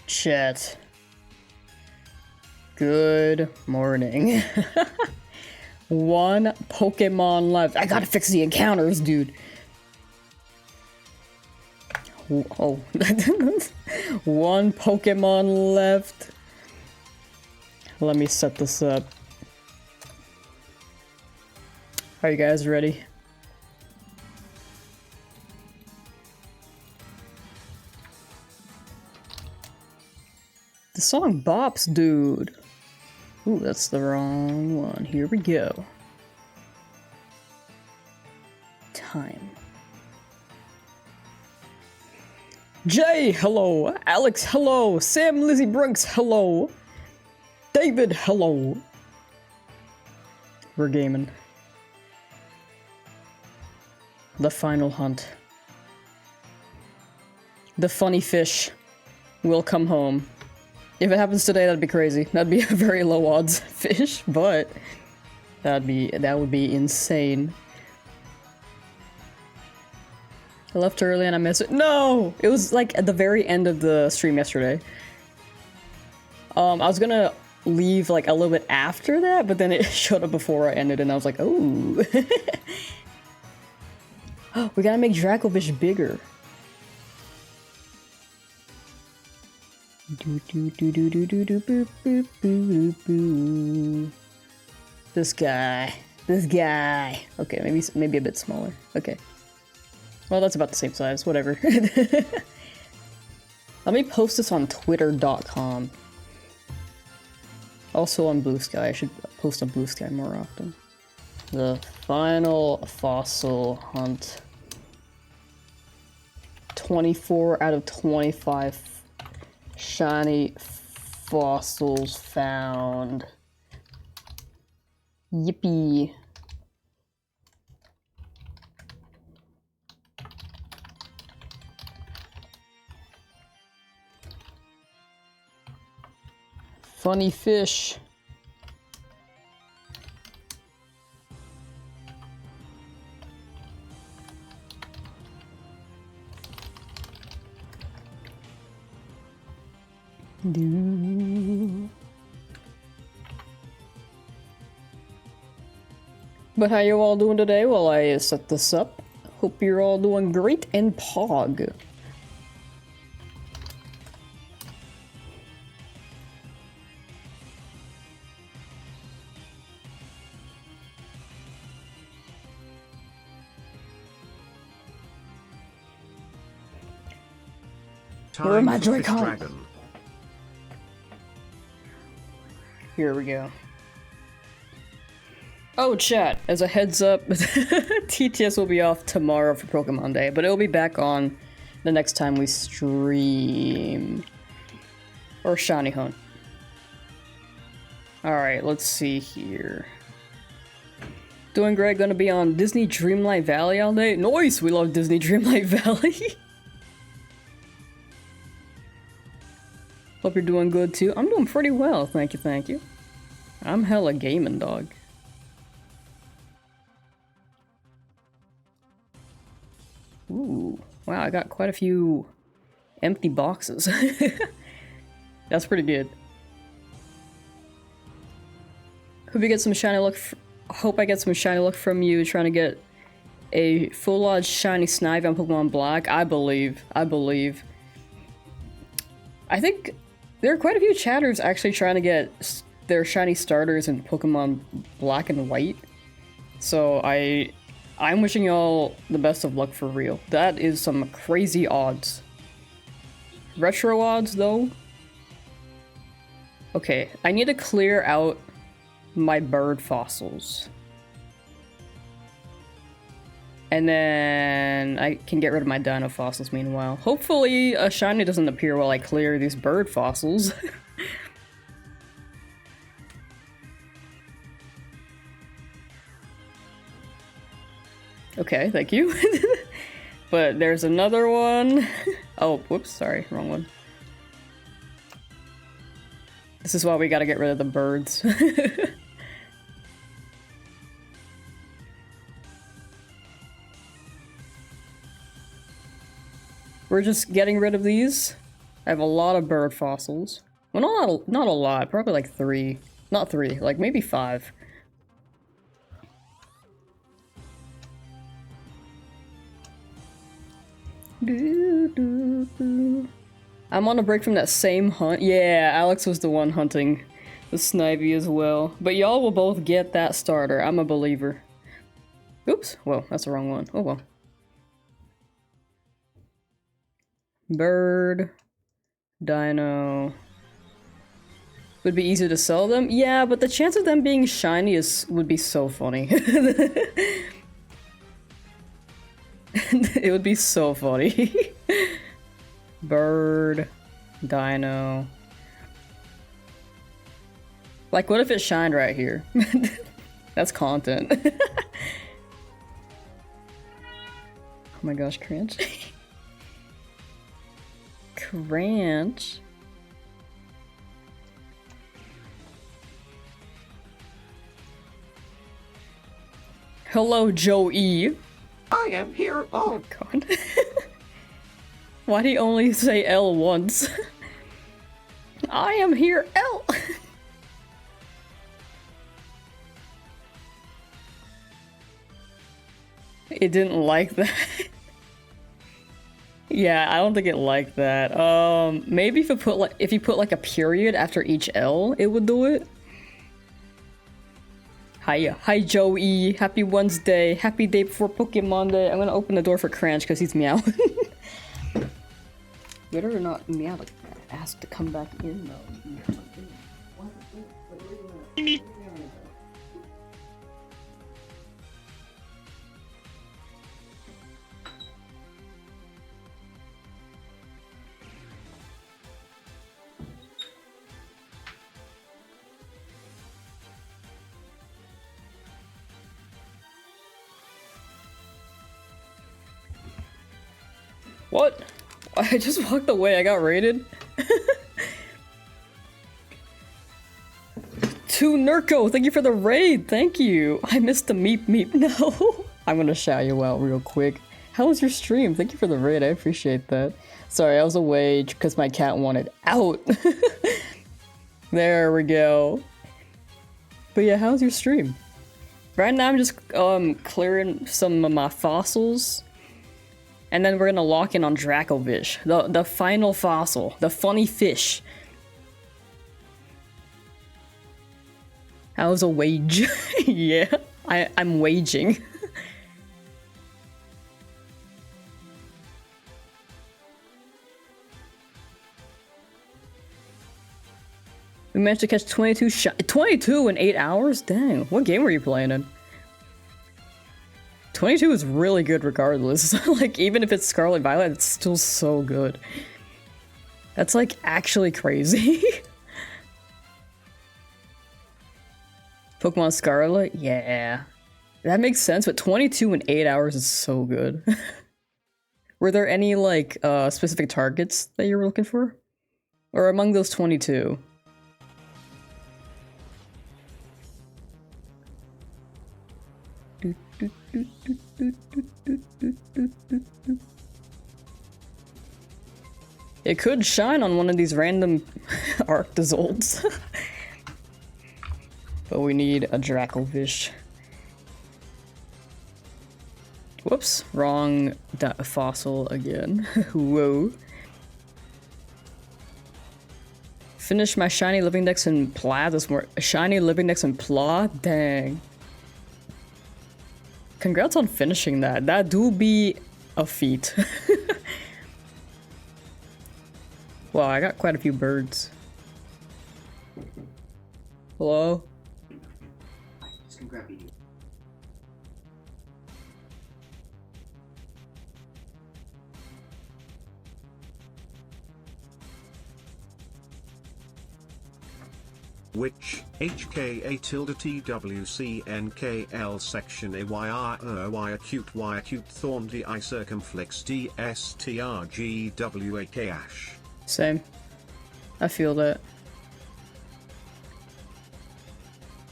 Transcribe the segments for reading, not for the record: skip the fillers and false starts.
Chat. Good morning. One Pokemon left. I gotta fix the encounters, dude. Oh. One Pokemon left. Let me set this up. Are you guys ready? The song bops, dude. Ooh, that's the wrong one. Here we go. Time. Jay, hello. Alex, hello. Sam, Lizzie Brooks, hello. David, hello. We're gaming. The final hunt. The funny fish will come home. If it happens today, that'd be crazy. That'd be a very low odds fish, but that would be insane. I left early and I missed it. No! It was like at the very end of the stream yesterday. I was gonna leave like a little bit after that, but then it showed up before I ended and I was like, oh. We gotta make Dracovish bigger. This guy. Okay, maybe a bit smaller. Okay. Well, that's about the same size. Whatever. Let me post this on twitter.com. Also on Blue Sky. I should post on Blue Sky more often. The final fossil hunt. 24 out of 25 shiny fossils found. Yippee. Funny fish. But how you all doing today while I set this up? Hope you're all doing great and pog. Where are my Joy-Con? Here we go. Oh, chat, as a heads up, TTS will be off tomorrow for Pokemon Day, but it'll be back on the next time we stream. Or Shiny Hunt. Alright, let's see here. Doing great, gonna be on Disney Dreamlight Valley all day. Nice! We love Disney Dreamlight Valley. Hope you're doing good too. I'm doing pretty well, thank you, thank you. I'm hella gaming, dog. Ooh, wow, I got quite a few empty boxes. That's pretty good. Hope you get some shiny luck. Hope I get some shiny luck from you trying to get a full lodge shiny Snivy on Pokemon Black. I believe. I think there are quite a few chatters actually trying to get their shiny starters in Pokemon Black and White. So I'm wishing y'all the best of luck for real. That is some crazy odds. Retro odds, though? Okay, I need to clear out my bird fossils. And then I can get rid of my dino fossils meanwhile. Hopefully a shiny doesn't appear while I clear these bird fossils. Okay, thank you. But there's another one. Oh, whoops, sorry, wrong one. This is why we gotta get rid of the birds. We're just getting rid of these. I have a lot of bird fossils. Well, not a lot, probably like 3. Not 3, like maybe 5. I'm on a break from that same hunt. Yeah, Alex was the one hunting the Snivy as well. But y'all will both get that starter. I'm a believer. Oops. Whoa, that's the wrong one. Oh well. Bird. Dino. Would be easy to sell them? Yeah, but the chance of them being shiny would be so funny. It would be so funny. Bird. Dino. Like, what if it shined right here? That's content. Oh my gosh, Cranch. Cranch. Hello, Joey. I am here. Oh god. Why'd he only say L once? I am here, L. It didn't like that. Yeah, I don't think it liked that. Maybe if you put like a period after each L, it would do it. Hi Joey, happy Wednesday, happy day before Pokemon Day. I'm gonna open the door for Cranch because he's meowing. Better not meow like that. Ask to come back in though. What? I just walked away, I got raided. To Nurko, thank you for the raid, thank you. I missed the meep. No. I'm gonna shout you out real quick. How was your stream? Thank you for the raid, I appreciate that. Sorry, I was away because my cat wanted out. There we go. But yeah, how's your stream? Right now I'm just clearing some of my fossils. And then we're gonna lock in on Dracovish, the final fossil, the funny fish. How's a wage? Yeah, I'm waging. We managed to catch 22 in 8 hours? Dang, what game were you playing in? 22 is really good regardless. Like, even if it's Scarlet Violet, it's still so good. That's, like, actually crazy. Pokemon Scarlet? Yeah. That makes sense, but 22 in 8 hours is so good. Were there any, like, specific targets that you were looking for? Or among those 22? It could shine on one of these random Arctozolds. But we need a Dracovish. Whoops, wrong fossil again. Whoa. Finish my shiny living dex in Pla this morning. Shiny living dex in Pla? Dang. Congrats on finishing that. That do be a feat. Wow, I got quite a few birds. Hello? Just can grab you. Which HKA tilde TWCNKL section AYROY acute Y acute thorn DI circumflex DSTRGWAK ash. Same. I feel that.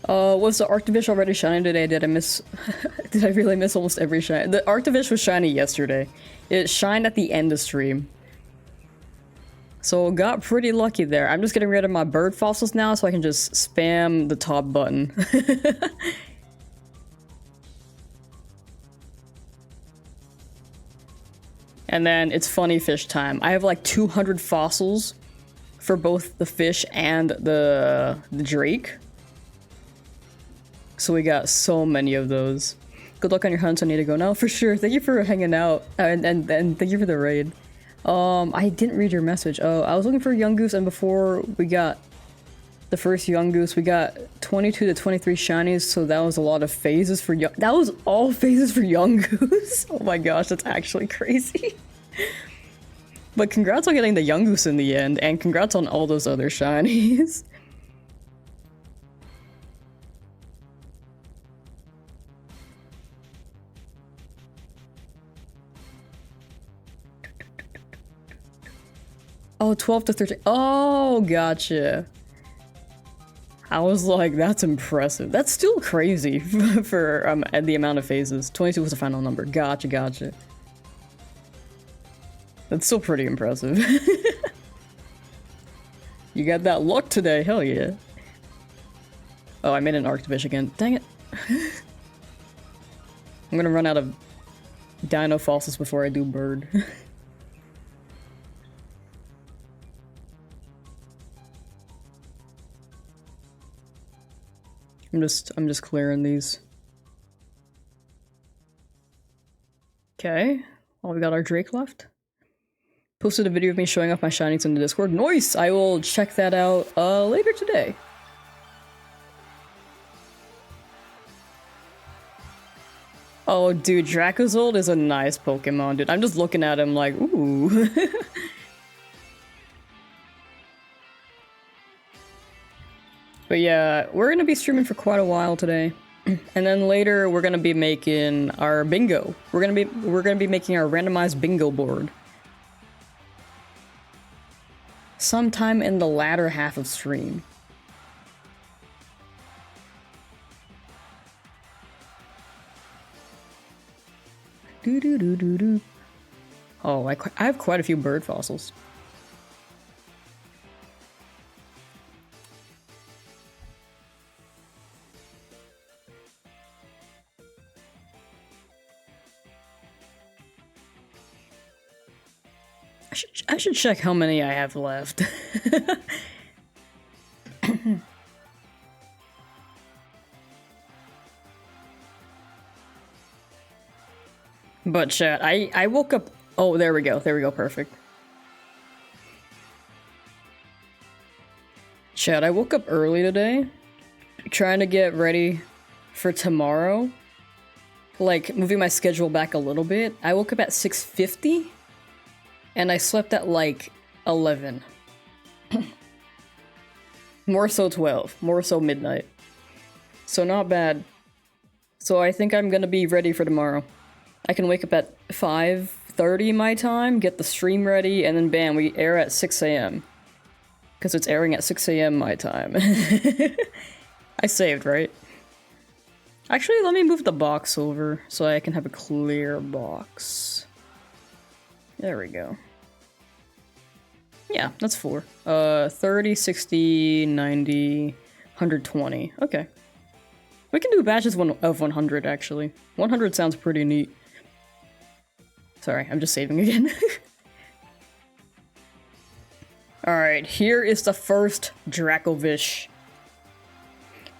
Was the Arctovish already shiny today? Did I miss... Did I really miss almost every shine? The Arctovish was shiny yesterday. It shined at the end of stream. So got pretty lucky there. I'm just getting rid of my bird fossils now so I can just spam the top button. And then it's funny fish time. I have like 200 fossils for both the fish and the drake. So we got so many of those. Good luck on your hunts. I need to go now for sure. Thank you for hanging out and thank you for the raid. I didn't read your message. Oh, I was looking for young goose, and before we got the first young goose, we got 22 to 23 shinies, so that was a lot of phases for young. That was all phases for young goose. Oh my gosh, that's actually crazy. But congrats on getting the young goose in the end, and congrats on all those other shinies. Oh, 12 to 13. Oh, gotcha. I was like, that's impressive. That's still crazy for the amount of phases. 22 was the final number. Gotcha, gotcha. That's still pretty impressive. You got that luck today, hell yeah. Oh, I made an Arctifish again. Dang it. I'm gonna run out of dino fossils before I do bird. I'm just clearing these. Okay. Well, we got our Drake left. Posted a video of me showing off my shinies in the Discord. Nice! I will check that out later today. Oh, dude, Dracozold is a nice Pokemon, dude. I'm just looking at him like, ooh. But yeah, we're gonna be streaming for quite a while today. And then later we're gonna be making our bingo. We're gonna be making our randomized bingo board. Sometime in the latter half of stream. Do. Oh, I have quite a few bird fossils. I should check how many I have left. But chat, I woke up. Oh, there we go, perfect. Chat, I woke up early today, trying to get ready for tomorrow. Like, moving my schedule back a little bit. I woke up at 6:50. And I slept at like 11. More so 12. More so midnight. So not bad. So I think I'm gonna be ready for tomorrow. I can wake up at 5:30 my time, get the stream ready, and then bam, we air at 6 AM. Because it's airing at 6 AM my time. I saved, right? Actually, let me move the box over so I can have a clear box. There we go. Yeah, that's 4. 30, 60, 90, 120. Okay. We can do batches of 100, actually. 100 sounds pretty neat. Sorry, I'm just saving again. Alright, here is the first Dracovish.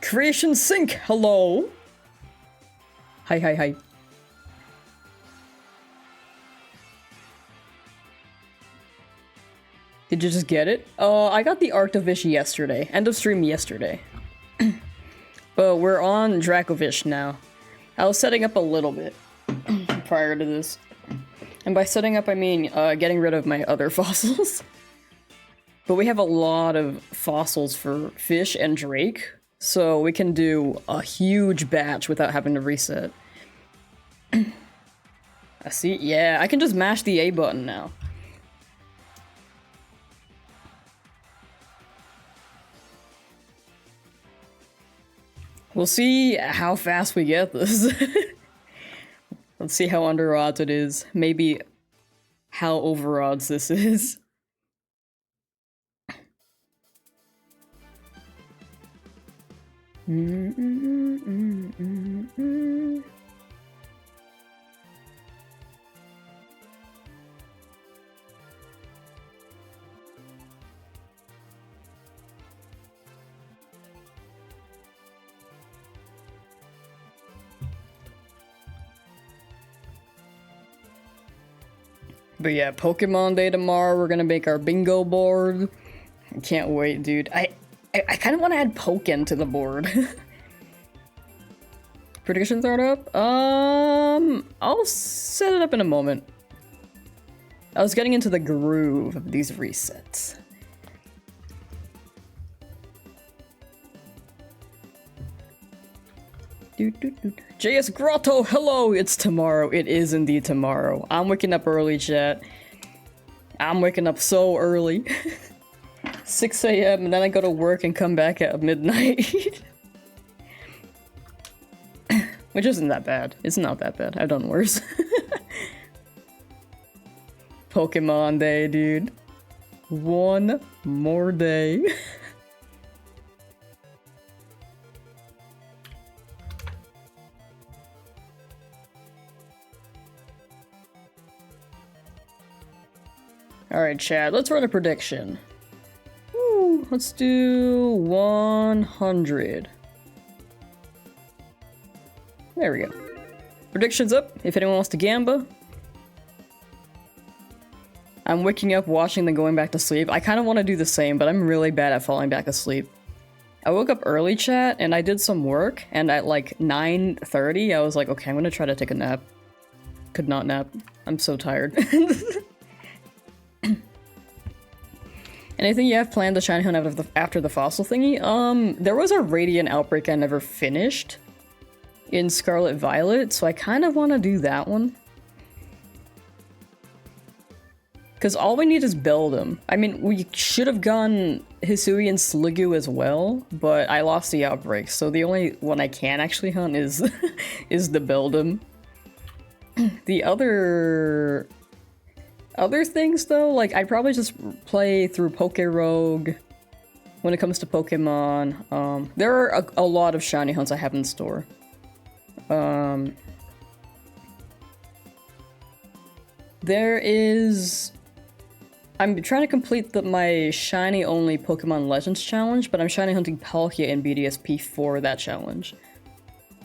Creation Sync, hello! Hi. Did you just get it? I got the Arctifish yesterday. End of stream yesterday. But we're on Dracovish now. I was setting up a little bit prior to this. And by setting up, I mean getting rid of my other fossils. But we have a lot of fossils for fish and drake, so we can do a huge batch without having to reset. I see. Yeah, I can just mash the A button now. We'll see how fast we get this. Let's see how under odds it is. Maybe how over odds this is. But yeah, Pokemon Day tomorrow, we're gonna make our bingo board. I can't wait, dude. I kind of want to add Pokken to the board. Predictions aren't up? I'll set it up in a moment. I was getting into the groove of these resets. JS Grotto, hello! It's tomorrow. It is indeed tomorrow. I'm waking up early, chat. I'm waking up so early. 6 a.m. and then I go to work and come back at midnight. Which isn't that bad. It's not that bad. I've done worse. Pokemon Day, dude. One more day. Alright, chat, let's run a prediction. Woo, let's do 100. There we go. Predictions up, if anyone wants to gamba. I'm waking up, watching, then going back to sleep. I kind of want to do the same, but I'm really bad at falling back asleep. I woke up early, chat, and I did some work, and at like 9:30, I was like, okay, I'm gonna try to take a nap. Could not nap. I'm so tired. Anything you have planned to shiny hunt after the fossil thingy? There was a Radiant outbreak I never finished in Scarlet Violet, so I kind of want to do that one. Because all we need is Beldum. I mean, we should have gone Hisui and Sliggoo as well, but I lost the outbreak, so the only one I can actually hunt is is the Beldum. The other things, though, like, I'd probably just play through Poké-Rogue when it comes to Pokemon. There are a lot of shiny hunts I have in store. There is... I'm trying to complete my shiny-only Pokemon Legends challenge, but I'm shiny hunting Palkia and BDSP for that challenge.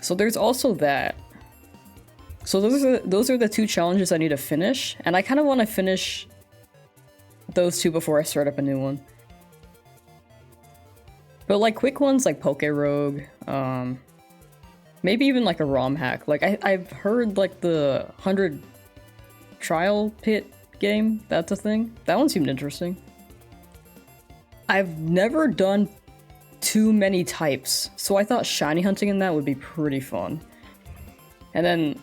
So there's also that. So those are the two challenges I need to finish, and I kind of want to finish those two before I start up a new one. But like quick ones like Poké-Rogue, maybe even like a ROM hack. Like I've heard like the 100 trial pit game, that's a thing. That one seemed interesting. I've never done too many types, so I thought shiny hunting in that would be pretty fun. And then...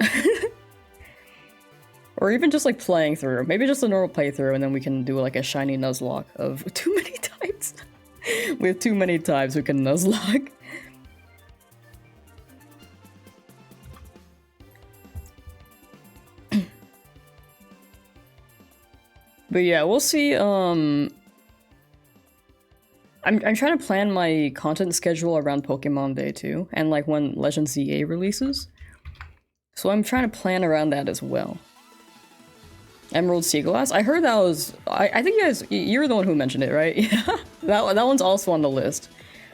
or even just like playing through. Maybe just a normal playthrough and then we can do like a shiny Nuzlocke of too many types. With too many types we can Nuzlocke. But yeah, we'll see. I'm trying to plan my content schedule around Pokemon Day too, and like when Legends ZA releases. So I'm trying to plan around that as well. Emerald Sea Glass? I heard that was... I think you were the one who mentioned it, right? Yeah. that one's also on the list.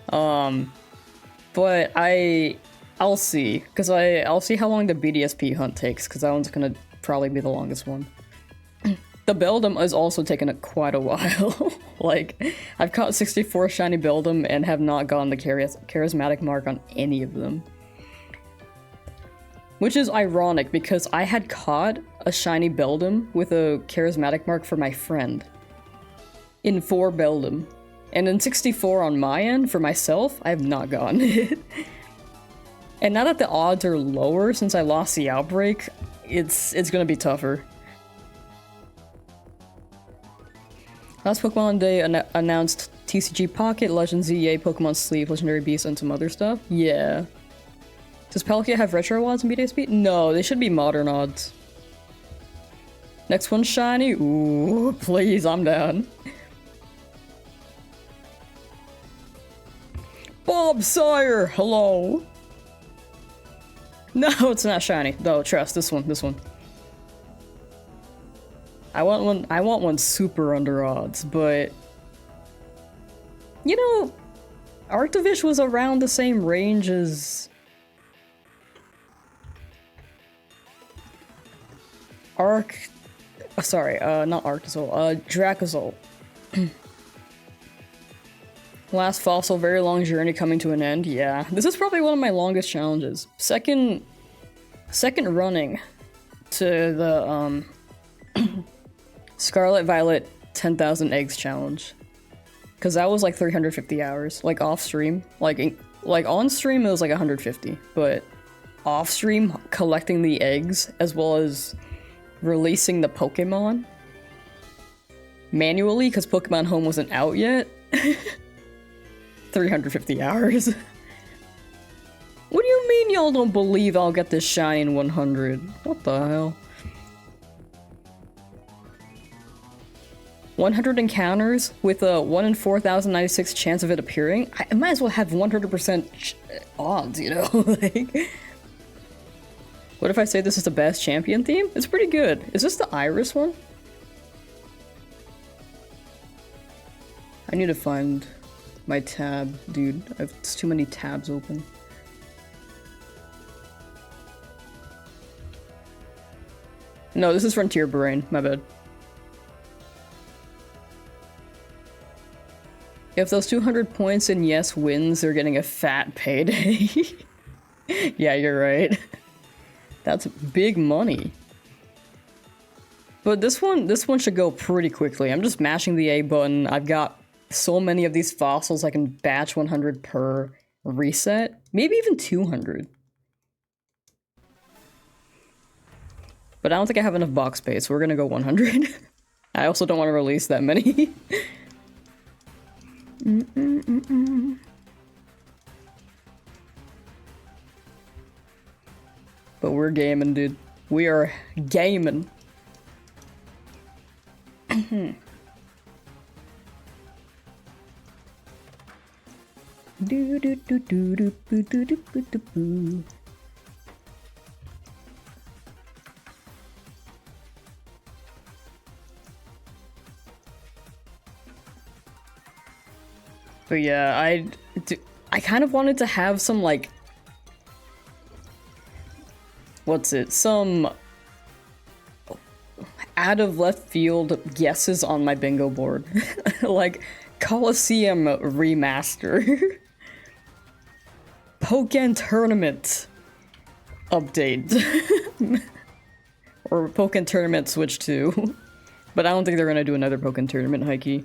But I'll see. Because I'll see how long the BDSP hunt takes, because that one's gonna probably be the longest one. The Beldum is also taking quite a while. Like, I've caught 64 shiny Beldum and have not gotten the charismatic mark on any of them. Which is ironic, because I had caught a shiny Beldum with a charismatic mark for my friend. In 4 Beldum. And in 64 on my end, for myself, I have not gotten it. And now that the odds are lower since I lost the outbreak, it's gonna be tougher. Last Pokemon Day announced TCG Pocket, Legends ZA, Pokemon Sleep, Legendary Beast, and some other stuff. Yeah. Does Palkia have retro odds in BDSP? No, they should be modern odds. Next one shiny? Ooh, please, I'm down. Bob Sire, hello. No, it's not shiny. No, trust this one. This one. I want one. I want one super under odds, but you know, Arctovish was around the same range as not Arctozol, Dracozol. Last fossil, very long journey coming to an end. Yeah, this is probably one of my longest challenges. Second running to the Scarlet Violet 10,000 eggs challenge, because that was like 350 hours, like off stream. Like on stream it was like 150, but off stream collecting the eggs as well as releasing the Pokemon manually because Pokemon Home wasn't out yet. 350 hours. What do you mean y'all don't believe I'll get this shiny in 100? What the hell? 100 encounters with a 1 in 4,096 chance of it appearing? I might as well have 100% odds, you know? Like, what if I say this is the best champion theme? It's pretty good. Is this the Iris one? I need to find my tab, dude. It's too many tabs open. No, this is Frontier Brain. My bad. If those 200 points in Yes wins, they're getting a fat payday. Yeah, you're right. That's big money. But this one should go pretty quickly. I'm just mashing the A button. I've got so many of these fossils I can batch 100 per reset. Maybe even 200. But I don't think I have enough box space, so we're gonna go 100. I also don't want to release that many. But we're gaming, dude. We are gaming. Do do do do do do do do do do. But yeah, I kind of wanted to have some, like, some out of left field guesses on my bingo board. Like, Coliseum Remaster. Pokken Tournament update. Or Pokken Tournament Switch 2. But I don't think they're gonna do another Pokken Tournament, Heike.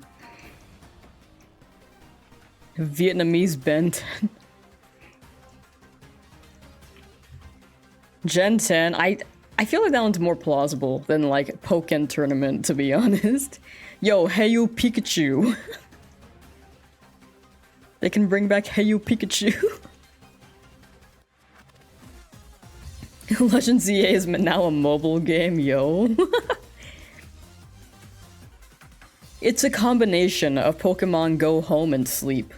Vietnamese Ben 10. Gen 10, I feel like that one's more plausible than, like, Pokken Tournament, to be honest. Yo, Hey You Pikachu. They can bring back Hey You Pikachu. Legend ZA is now a mobile game, yo. It's a combination of Pokemon Go Home and Sleep.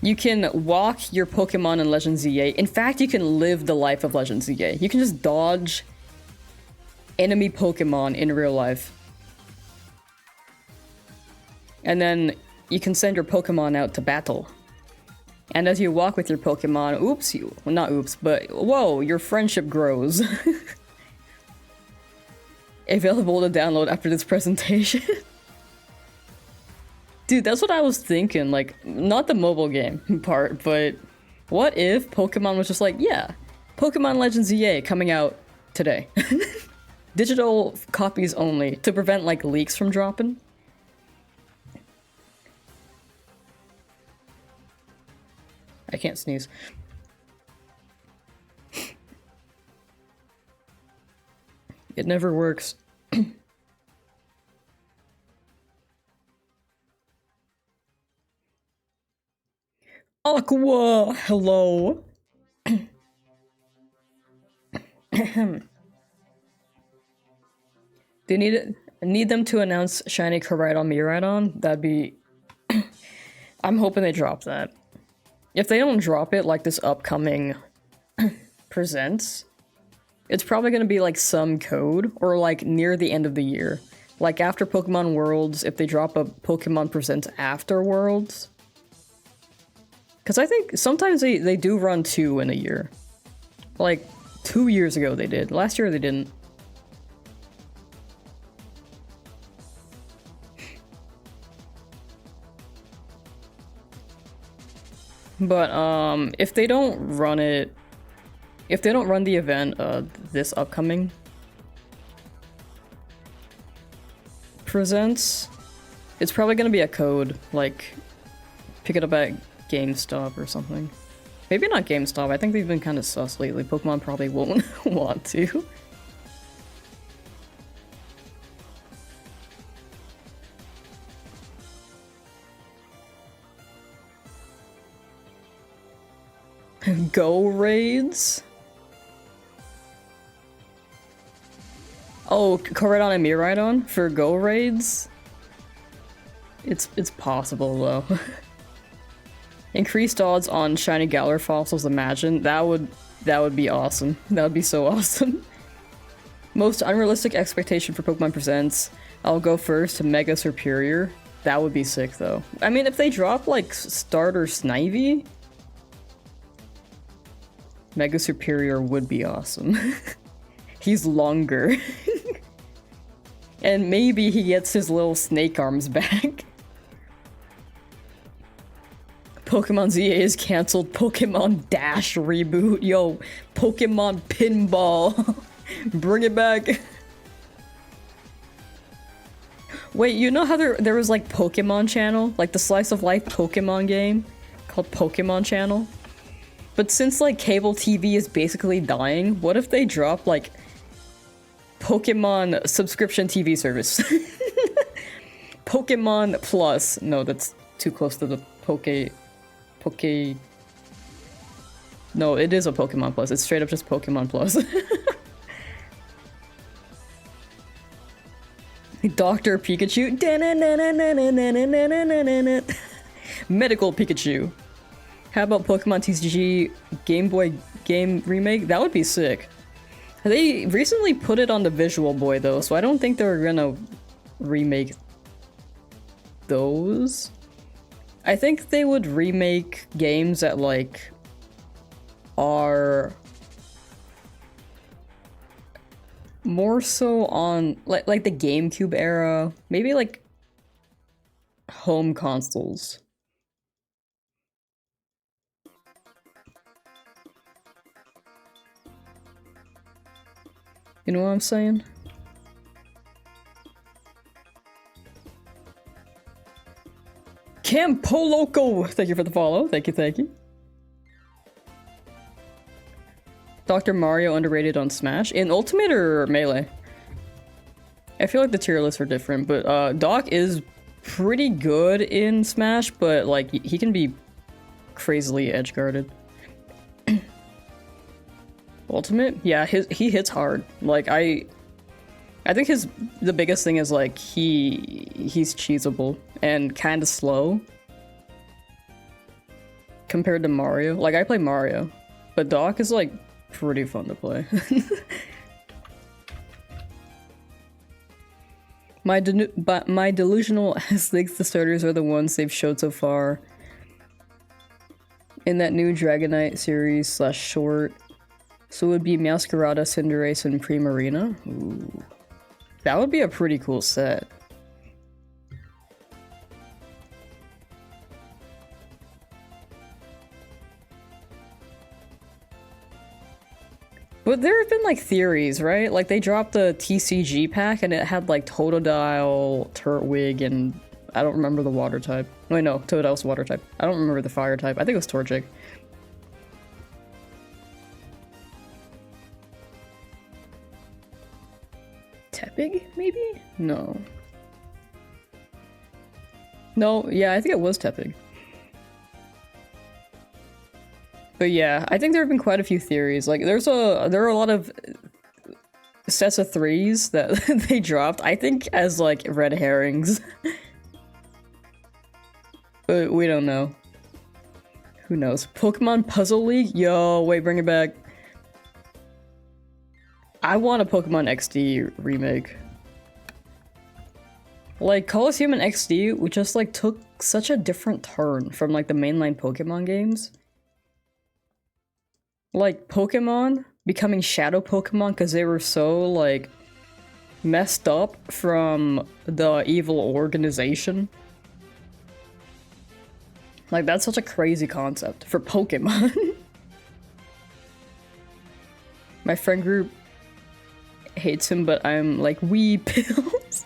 You can walk your Pokemon in Legend ZA. In fact, you can live the life of Legend ZA. You can just dodge enemy Pokemon in real life. And then you can send your Pokemon out to battle. And as you walk with your Pokemon, well, not oops, but whoa, your friendship grows. Available to download after this presentation. Dude, that's what I was thinking, like, not the mobile game part, but what if Pokemon was just like, yeah, Pokemon Legends EA coming out today. Digital copies only, to prevent, like, leaks from dropping. I can't sneeze. It never works. Aqua, hello. Do you need it? need them to announce Shiny Koraidon Miraidon. That'd be... I'm hoping they drop that. If they don't drop it like this upcoming Presents, it's probably gonna be like some code, or like near the end of the year. Like after Pokemon Worlds, if they drop a Pokemon Presents after Worlds. Because I think sometimes they do run 2 in a year. Like 2 years ago they did. Last year they didn't. But if they don't run it, if they don't run the event this upcoming Presents, it's probably gonna be a code, like pick it up at GameStop or something. Maybe not GameStop, I think they've been kind of sus lately. Pokemon probably won't want to. Go raids? Oh, Koraidon and Miraidon for go raids? It's possible though. Increased odds on shiny Galar fossils, imagine. That would be awesome. That would be so awesome. Most unrealistic expectation for Pokemon Presents. I'll go first to Mega Superior. That would be sick though. I mean, if they drop like starter Snivy, Mega Superior would be awesome. He's longer. And maybe he gets his little snake arms back. Pokemon ZA is cancelled. Pokemon Dash reboot. Yo, Pokemon Pinball. Bring it back. Wait, you know how there was like Pokemon Channel? Like the slice of life Pokemon game called Pokemon Channel? But since like cable TV is basically dying, what if they drop like Pokemon subscription TV service? Pokemon Plus. No, that's too close to the Poke... No, it is a Pokemon Plus. It's straight up just Pokemon Plus. Dr. Pikachu. Medical Pikachu. How about Pokemon TCG Game Boy game remake? That would be sick. They recently put it on the Visual Boy though, so I don't think they're gonna remake those. I think they would remake games that like are more so on like the GameCube era, maybe like home consoles. You know what I'm saying? Campoloco! Thank you for the follow. Thank you, thank you. Dr. Mario underrated on Smash? In Ultimate or Melee? I feel like the tier lists are different, but Doc is pretty good in Smash, but like he can be crazily edge-guarded. Ultimate? Yeah, he hits hard. Like I think the biggest thing is like he's cheesable and kind of slow compared to Mario. Like I play Mario, but Doc is like pretty fun to play. My delusional ass thinks the starters are the ones they've showed so far in that new Dragonite series / short. So it would be Masquerada, Cinderace, and Primarina. Ooh. That would be a pretty cool set. But there have been like theories, right? Like they dropped the TCG pack and it had like Totodile, Turtwig, and I don't remember the water type. Wait, no, Totodile's water type. I don't remember the fire type. I think it was Torchic. Tepig, maybe? No. No, yeah, I think it was Tepig. But yeah, I think there have been quite a few theories. Like, there are a lot of sets of threes that they dropped, I think as like red herrings. But we don't know. Who knows? Pokemon Puzzle League? Yo, wait, bring it back. I want a Pokemon XD remake. Like, Colosseum and XD, we just like took such a different turn from like the mainline Pokemon games. Like, Pokemon becoming Shadow Pokemon because they were so like messed up from the evil organization. Like, that's such a crazy concept for Pokemon. My friend group hates him, but I'm like, wee pills.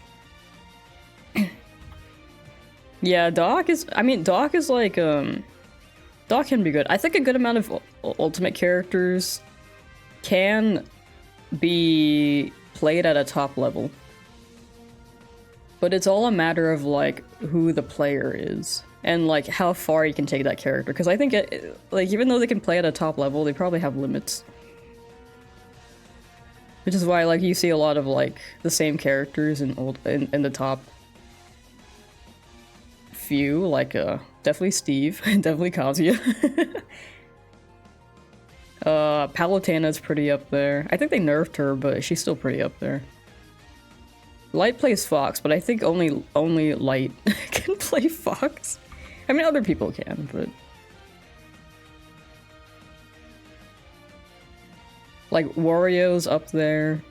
Yeah, Doc is like, Doc can be good. I think a good amount of Ultimate characters can be played at a top level. But it's all a matter of, like, who the player is. And, like, how far you can take that character. Because I think, like, even though they can play at a top level, they probably have limits. Which is why, like, you see a lot of, like, the same characters in the top few. Like, definitely Steve. Definitely Kazuya. Palutana's pretty up there. I think they nerfed her, but she's still pretty up there. Light plays Fox, but I think only Light can play Fox. I mean, other people can, but... Like, Wario's up there.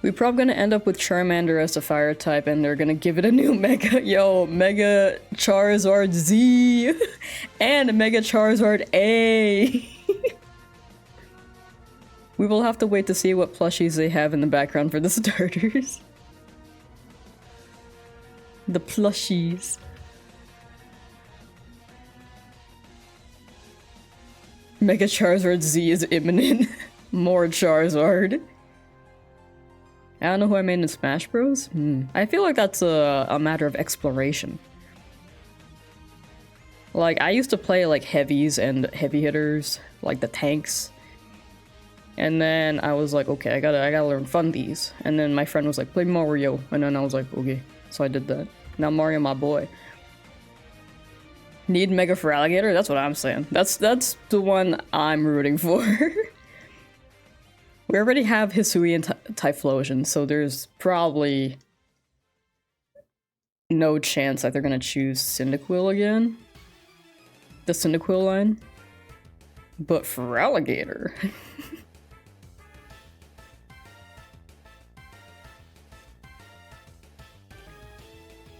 We're probably gonna end up with Charmander as the fire type, and they're gonna give it a new Mega... Yo, Mega Charizard Z! And Mega Charizard A! We will have to wait to see what plushies they have in the background for the starters. The plushies. Mega Charizard Z is imminent. More Charizard. I don't know who I made in Smash Bros. I feel like that's a matter of exploration. Like, I used to play like heavies and heavy hitters, like the tanks. And then I was like, okay, I gotta learn fundies. And then my friend was like, play Mario. And then I was like, okay. So I did that. Now Mario, my boy. Need Mega for Alligator? That's what I'm saying. That's the one I'm rooting for. We already have Hisui and Typhlosion, so there's probably no chance that they're gonna choose Cyndaquil again. The Cyndaquil line. But for Alligator...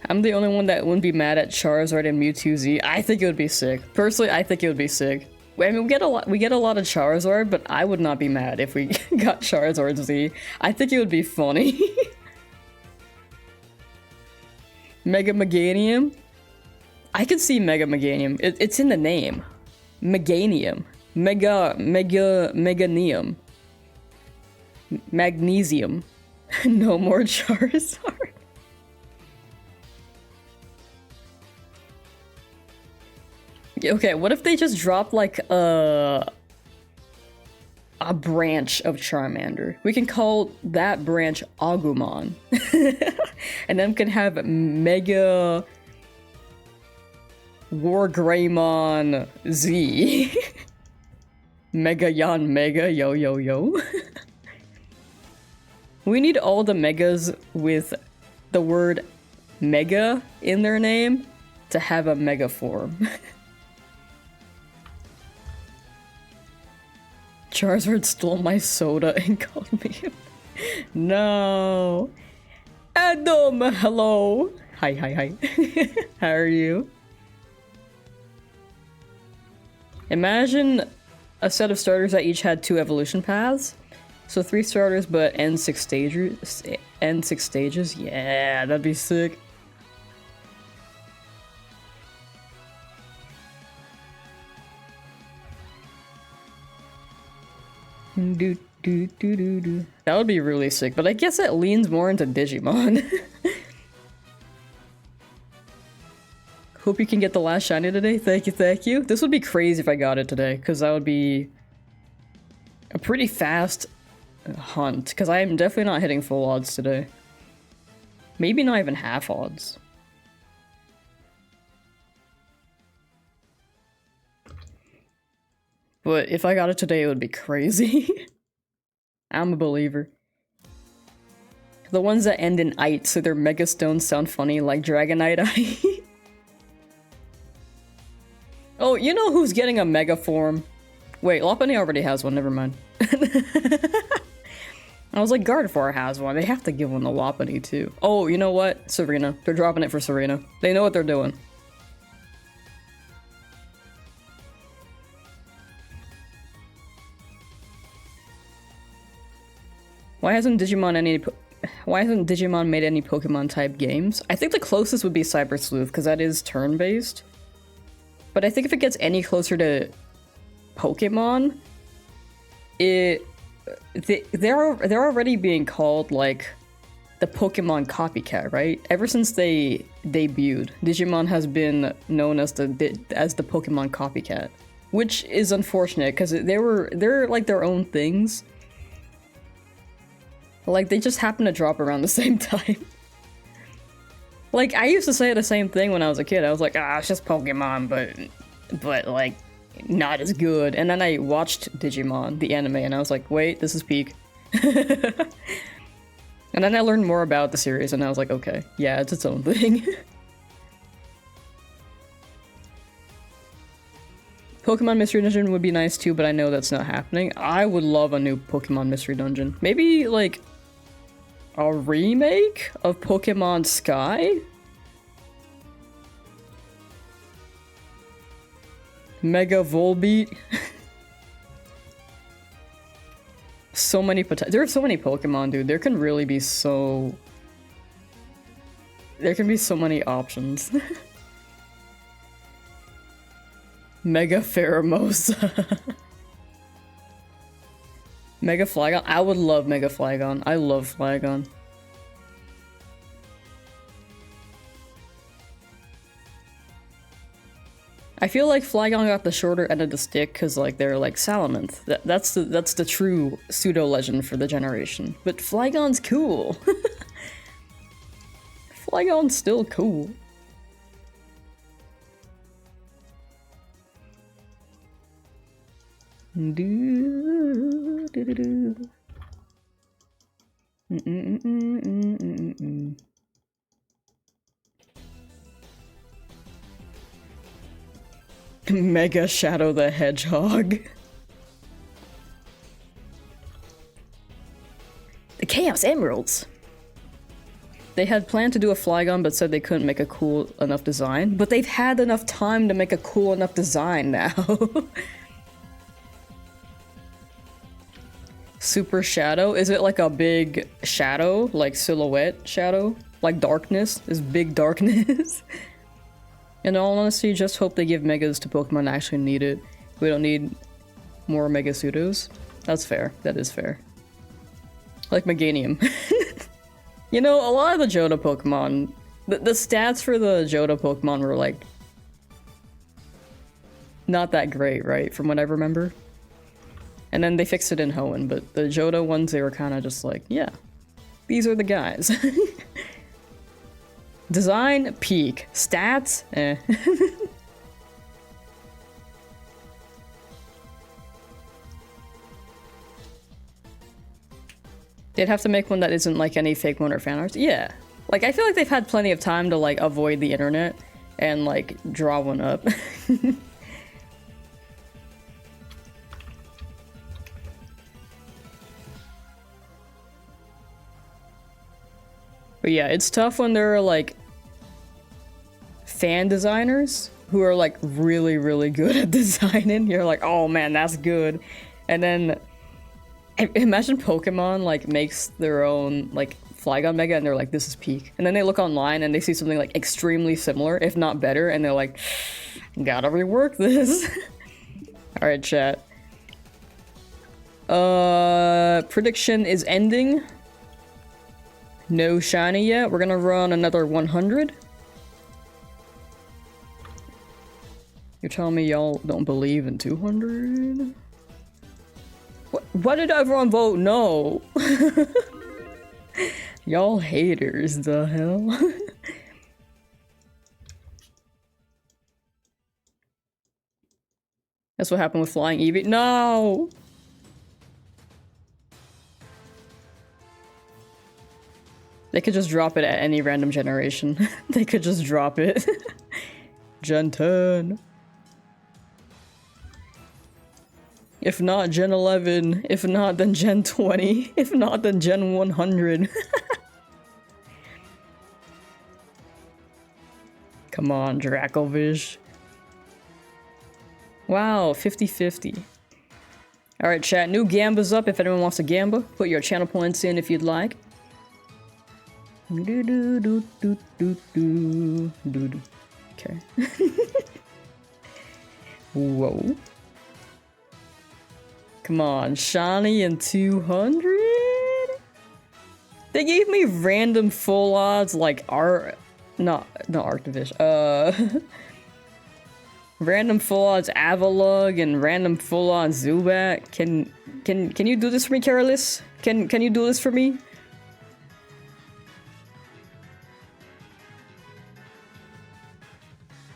I'm the only one that wouldn't be mad at Charizard and Mewtwo Z. I think it would be sick. Personally, I think it would be sick. I mean, we get a lot of Charizard, but I would not be mad if we got Charizard Z. I think it would be funny. Mega Meganium? I could see Mega Meganium. It's in the name. Meganium. Meganium. Magnesium. No more Charizard. Okay, what if they just drop like a branch of Charmander? We can call that branch Agumon. And then we can have Mega Wargreymon Z. Mega Yon Mega, yo yo yo. We need all the Megas with the word Mega in their name to have a Mega form. Charizard stole my soda and called me. No. Adam, hello. Hi, hi, hi. How are you? Imagine a set of starters that each had 2 evolution paths. So 3 starters, but end 6 stages. End 6 stages? Yeah, that'd be sick. Do, do, do, do, do. That would be really sick, but I guess it leans more into Digimon. Hope you can get the last shiny today. Thank you, thank you. This would be crazy if I got it today, because that would be a pretty fast hunt, because I am definitely not hitting full odds today. Maybe not even half odds. But if I got it today, it would be crazy. I'm a believer. The ones that end in "ite", so their mega stones sound funny, like Dragonite. Oh, you know who's getting a mega form? Wait, Lopunny already has one, never mind. I was like, Gardevoir has one. They have to give one to Lopunny too. Oh, you know what? Serena. They're dropping it for Serena. They know what they're doing. Why hasn't Digimon made any Pokemon type games? I think the closest would be Cyber Sleuth, because that is turn-based. But I think if it gets any closer to Pokemon, they're already being called like the Pokemon copycat, right? Ever since they debuted, Digimon has been known as the Pokemon copycat, which is unfortunate because they're like their own things. Like, they just happen to drop around the same time. Like, I used to say the same thing when I was a kid. I was like, it's just Pokemon, but like, not as good. And then I watched Digimon, the anime, and I was like, wait, this is peak. And then I learned more about the series, and I was like, okay, yeah, it's its own thing. Pokemon Mystery Dungeon would be nice too, but I know that's not happening. I would love a new Pokemon Mystery Dungeon. Maybe, like, a remake of Pokemon Sky? Mega Volbeat? So many there are so many Pokemon, dude. There can really be so... There can be so many options. Mega Pheromosa. Mega Flygon? I would love Mega Flygon. I love Flygon. I feel like Flygon got the shorter end of the stick because, like, they're like Salamence. That's the true pseudo legend for the generation. But Flygon's cool. Flygon's still cool. Mega Shadow the Hedgehog. The Chaos Emeralds. They had planned to do a Flygon but said they couldn't make a cool enough design. But they've had enough time to make a cool enough design now. Super Shadow? Is it like a big shadow? Like silhouette shadow? Like darkness? Is big darkness? In all honesty, just hope they give Megas to Pokemon that actually need it. We don't need more Mega Pseudos. That's fair. That is fair. Like Meganium. You know, a lot of the Johto Pokemon... The stats for the Johto Pokemon were like... not that great, right? From what I remember. And then they fixed it in Hoenn, but the Johto ones, they were kind of just like, yeah, these are the guys. Design, peak. Stats, eh. They'd have to make one that isn't like any fake one or fan art. Yeah. Like, I feel like they've had plenty of time to like avoid the internet and like draw one up. But yeah, it's tough when there are like fan designers who are like really, really good at designing. You're like, oh man, that's good. And then imagine Pokemon like makes their own like Flygon Mega and they're like, this is peak. And then they look online and they see something like extremely similar, if not better, and they're like, gotta rework this. Alright, chat. Prediction is ending. No shiny yet. We're gonna run another 100. You're telling me y'all don't believe in 200? Why did everyone vote no? Y'all haters, the hell? That's what happened with Flying Eevee. No! They could just drop it at any random generation. They could just drop it. Gen 10. If not Gen 11, if not then Gen 20, if not then Gen 100. Come on, Dracovish. Wow, 50-50. Alright chat, new Gamba's up if anyone wants to Gamba. Put your channel points in if you'd like. Okay. Whoa. Come on, Shani and 200? They gave me random full odds like not Arctivish. Random full odds Avalug and random full odds Zubat. Can you do this for me, Careless? Can you do this for me?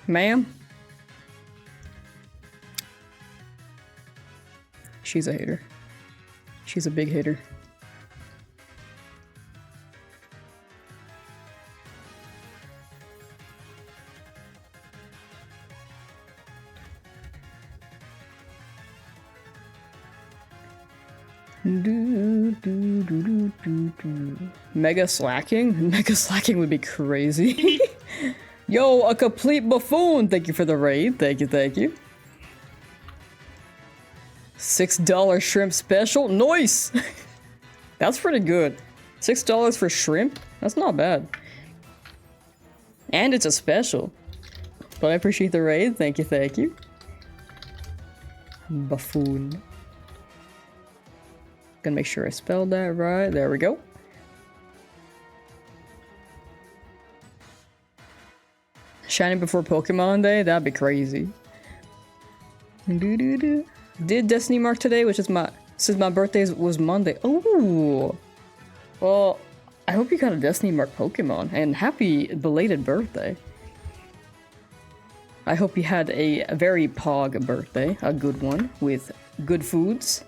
Ma'am? She's a hater. She's a big hater. Mega slacking? Mega slacking would be crazy. Yo, a complete buffoon! Thank you for the raid. Thank you, thank you. $6 shrimp special? Nice! That's pretty good. $6 for shrimp? That's not bad. And it's a special. But I appreciate the raid. Thank you, thank you. Buffoon. Gonna make sure I spelled that right. There we go. Shining before Pokemon Day? That'd be crazy. Did Destiny Mark today, which is since my birthday was Monday. Oh, well, I hope you got a Destiny Mark Pokemon, and happy belated birthday. I hope you had a very pog birthday, a good one, with good foods.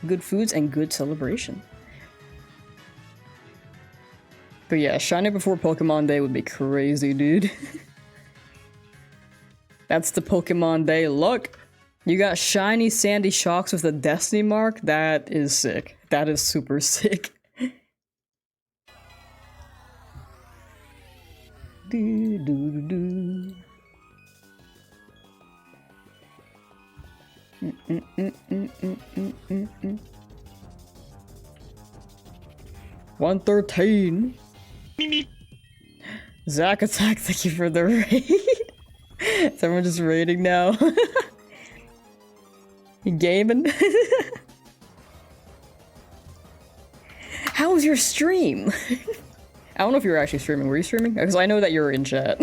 Good foods and good celebration. But yeah, shiny before Pokemon Day would be crazy, dude. That's the Pokemon Day look. You got shiny sandy shocks with a Destiny mark? That is sick. That is super sick. Do. 113. Zack Attack, thank you for the raid. Is everyone just raiding now? You gaming? How was your stream? I don't know if you were actually streaming. Were you streaming? Because I know that you were in chat.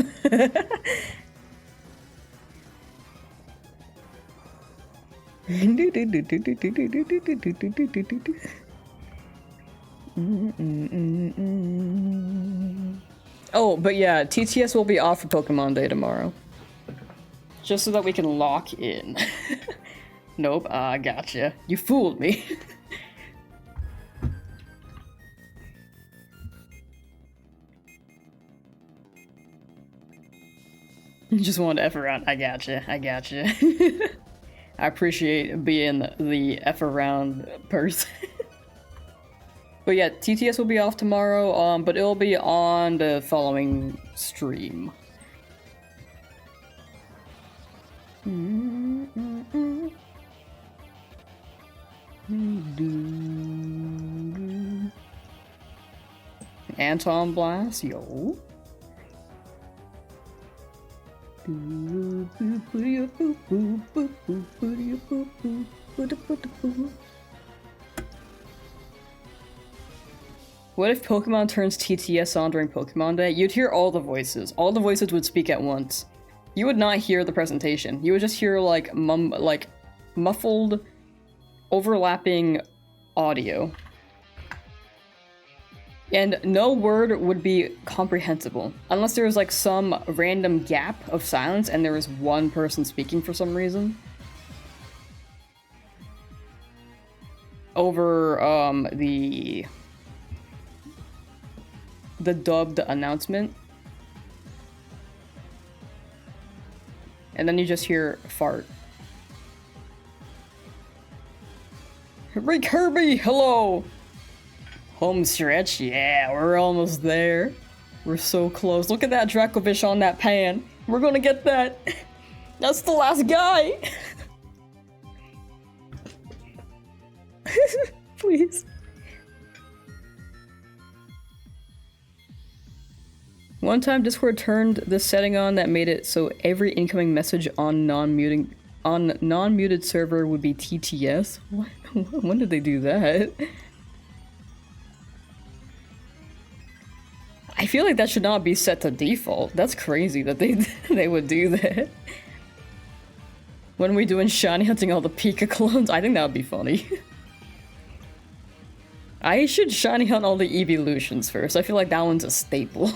Oh, but yeah, TTS will be off for Pokemon Day tomorrow. Just so that we can lock in. Nope, I gotcha. You fooled me. Just wanted to F around. I gotcha. I gotcha. I appreciate being the F around person. But yeah, TTS will be off tomorrow, but it'll be on the following stream. Anton Blast, yo. What if Pokemon turns TTS on during Pokemon Day? You'd hear all the voices. All the voices would speak at once. You would not hear the presentation. You would just hear like muffled, overlapping audio. And no word would be comprehensible. Unless there was like some random gap of silence and there was one person speaking for some reason. Over the dubbed announcement. And then you just hear fart. Rick Kirby, hello! Home stretch? Yeah, we're almost there. We're so close. Look at that Dracovish on that pan. We're gonna get that. That's the last guy. Please. One time Discord turned this setting on that made it so every incoming message on non-muted server would be TTS. What? When did they do that? I feel like that should not be set to default. That's crazy that they would do that. When we doing shiny hunting all the Pika clones, I think that would be funny. I should shiny hunt all the evolutions first. I feel like that one's a staple.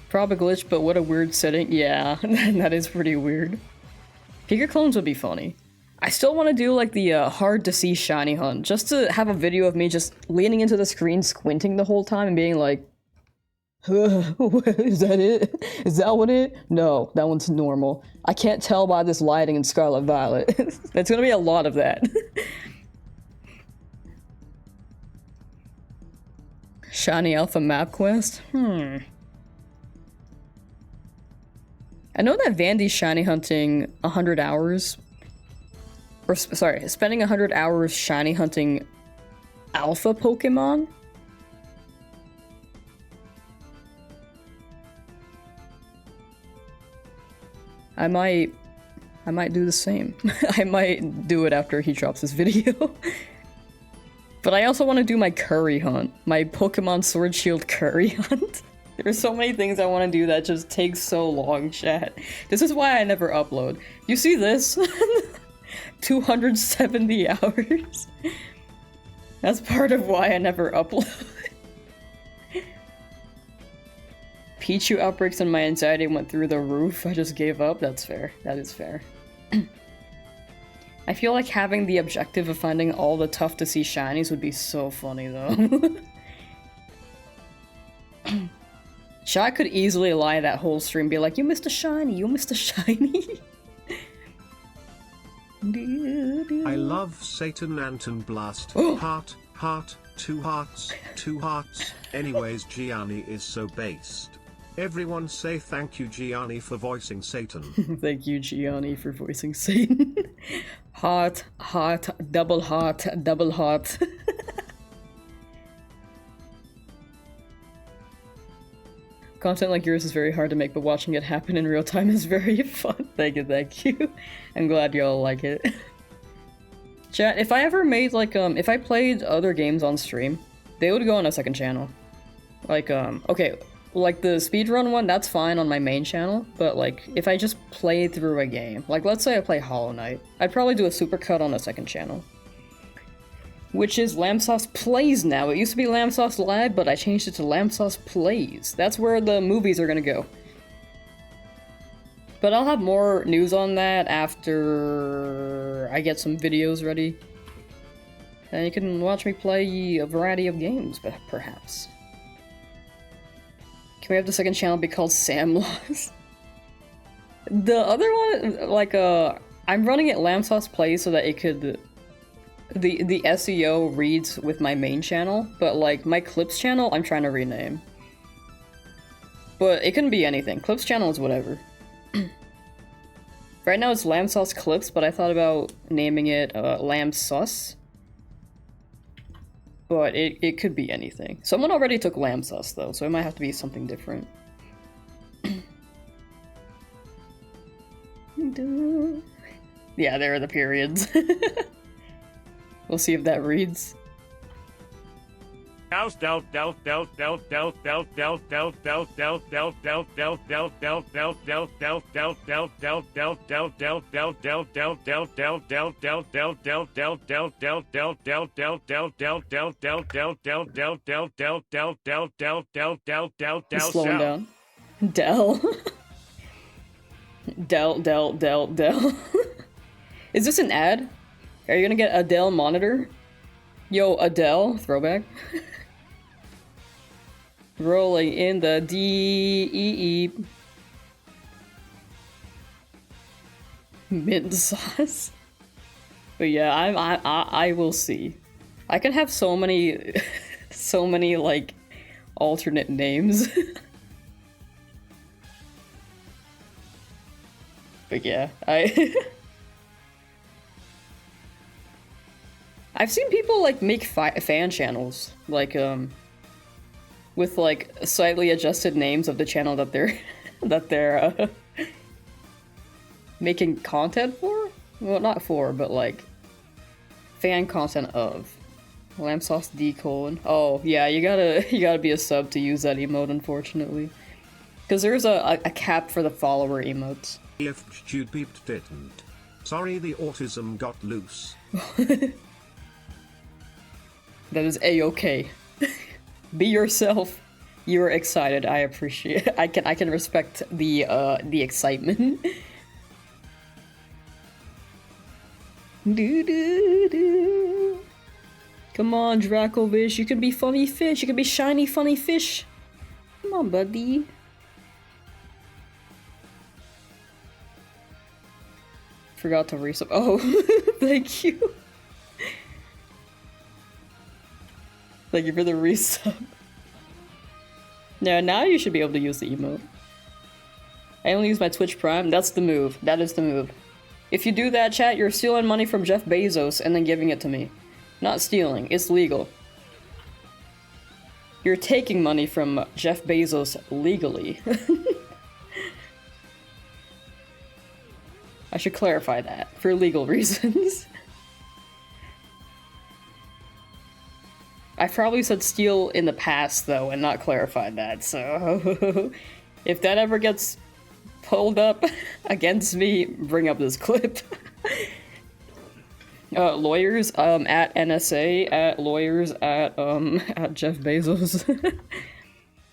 Probably glitch, but what a weird setting. Yeah, that is pretty weird. Pika clones would be funny. I still want to do like the hard to see shiny hunt, just to have a video of me just leaning into the screen, squinting the whole time and being like, is that it? Is that what it? No, that one's normal. I can't tell by this lighting in Scarlet Violet. There's gonna be a lot of that. Shiny Alpha map quest? I know that Vandy's shiny hunting 100 hours. Or, sorry, spending 100 hours shiny hunting alpha Pokemon? I might do the same. I might do it after he drops this video. But I also want to do my curry hunt. My Pokemon Sword Shield curry hunt. There's so many things I want to do that just takes so long, chat. This is why I never upload. You see this? 270 hours. That's part of why I never upload. Pichu outbreaks and my anxiety went through the roof. I just gave up. That's fair. That is fair. I feel like having the objective of finding all the tough to see shinies would be so funny though. Shot could easily lie that whole stream, be like, you missed a shiny, you missed a shiny. I love Satan Anton Blast. Heart, heart, 2 hearts, 2 hearts. Anyways, Gianni is so based. Everyone say thank you, Gianni, for voicing Satan. Thank you, Gianni, for voicing Satan. Heart, heart, double heart, double heart. Content like yours is very hard to make, but watching it happen in real time is very fun. Thank you, thank you. I'm glad y'all like it. Chat, if I ever made, like, if I played other games on stream, they would go on a second channel. Like, okay, like the speedrun one, that's fine on my main channel, but, like, if I just play through a game, like, let's say I play Hollow Knight, I'd probably do a supercut on a second channel. Which is Lamsauce Plays now. It used to be Lamsauce Live, but I changed it to Lamsauce Plays. That's where the movies are gonna go. But I'll have more news on that after I get some videos ready. And you can watch me play a variety of games, perhaps. Can we have the second channel be called Sam Laws? The other one, like, I'm running it Lamsauce Plays so that it could... The SEO reads with my main channel, but like my Clips channel, I'm trying to rename. But it can be anything. Clips channel is whatever. Right now it's Lamsauce Clips, but I thought about naming it Lamsus. But it could be anything. Someone already took Lamsus though, so it might have to be something different. Yeah, there are the periods. We'll see if that reads. He's slowing down. Dell. Dell. Is this an ad? Are you gonna get a Dell monitor? Yo, Adele, throwback. Rolling in the D-E-E. Mint sauce. But yeah, I will see. I can have so many, so many like alternate names. But yeah, I've seen people like make fan channels, like with like slightly adjusted names of the channel that they're making content for. Well, not for, but like fan content of. Lamsauce D:. Oh yeah, you gotta be a sub to use that emote, unfortunately, because there's a cap for the follower emotes. If you beeped didn't. Sorry, the autism got loose. That is a-okay. Be yourself. You're excited. I appreciate it. I can respect the excitement. Come on, Dracovish. You can be funny fish. You can be shiny funny fish. Come on, buddy. Forgot to resub. Oh, thank you. Thank you for the resub. Now you should be able to use the emote. I only use my Twitch Prime. That's the move. That is the move. If you do that, chat, you're stealing money from Jeff Bezos and then giving it to me. Not stealing. It's legal. You're taking money from Jeff Bezos legally. I should clarify that, for legal reasons. I probably said steal in the past, though, and not clarified that, so... if that ever gets pulled up against me, bring up this clip. Lawyers, at NSA, at lawyers, at Jeff Bezos,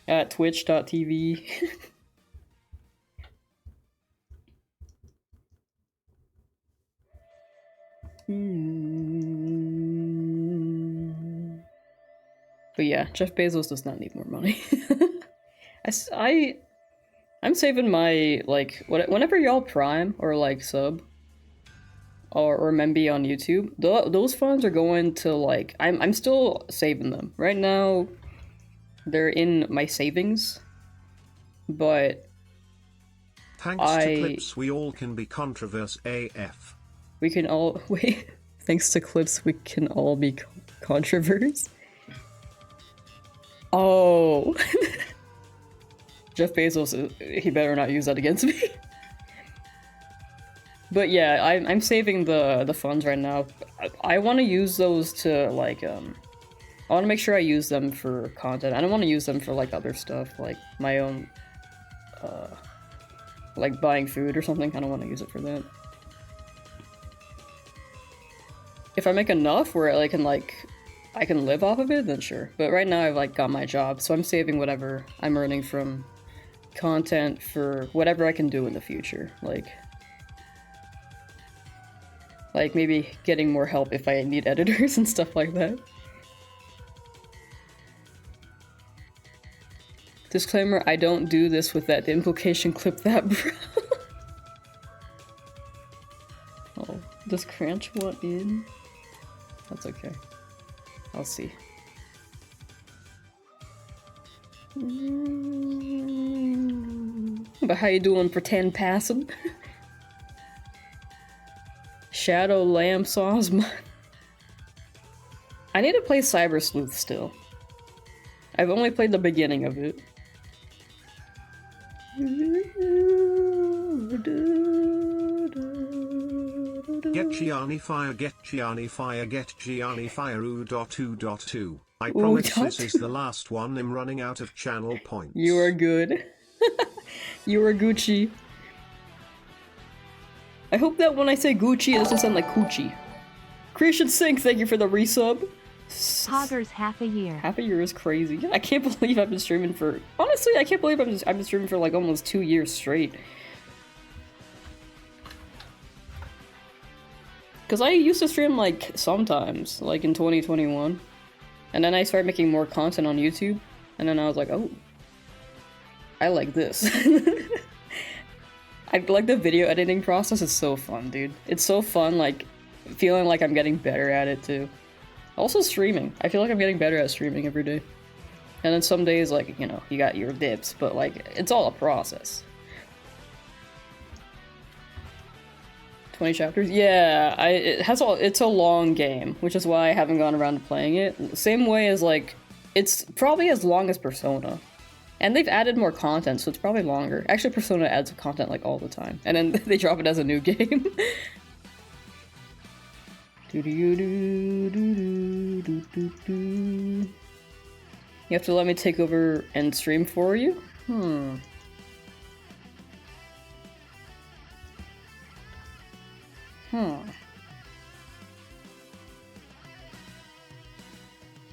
at twitch.tv. But yeah, Jeff Bezos does not need more money. I'm saving my, like, whenever y'all prime or like sub or Memby on YouTube, those funds are going to like, I'm still saving them. Right now, they're in my savings, but thanks to clips, we all can be controversial AF. We can all, wait, thanks to clips, we can all be controversial. Oh. Jeff Bezos, he better not use that against me. But yeah, I'm saving the funds right now. I want to use those to, like, I want to make sure I use them for content. I don't want to use them for, like, other stuff, like my own, like buying food or something. I don't want to use it for that. If I make enough where I can live off of it, then sure. But right now I've like got my job, so I'm saving whatever I'm earning from content for whatever I can do in the future. Like maybe getting more help if I need editors and stuff like that. Disclaimer, I don't do this with that. The implication clip that, bro. Oh, does Cranch want in? That's okay. I'll see. But how you doing, pretend passing? Shadow Lamsauce. I need to play Cyber Sleuth still. I've only played the beginning of it. Get Gianni fire, get Gianni fire, get Gianni fire. Ooh. I Ooh, promise this dot. is the last one. I'm running out of channel points. You are good. You are Gucci. I hope that when I say Gucci, it doesn't sound like Coochie. Creation Sync, thank you for the resub. Poggers half a year. Half a year is crazy. I can't believe I've been streaming for... Honestly, I can't believe I've been streaming for like almost 2 years straight. Because I used to stream like sometimes, like in 2021. And then I started making more content on YouTube. And then I was like, oh, I like this. I like the video editing process. It's so fun, dude. It's so fun, like, feeling like I'm getting better at it, too. Also streaming. I feel like I'm getting better at streaming every day. And then some days, like, you know, you got your dips, but, like, it's all a process. 20 chapters? Yeah, it's a long game, which is why I haven't gone around to playing it. Same way as, like, it's probably as long as Persona. And they've added more content, so it's probably longer. Actually, Persona adds content, like, all the time. And then they drop it as a new game. You have to let me take over and stream for you?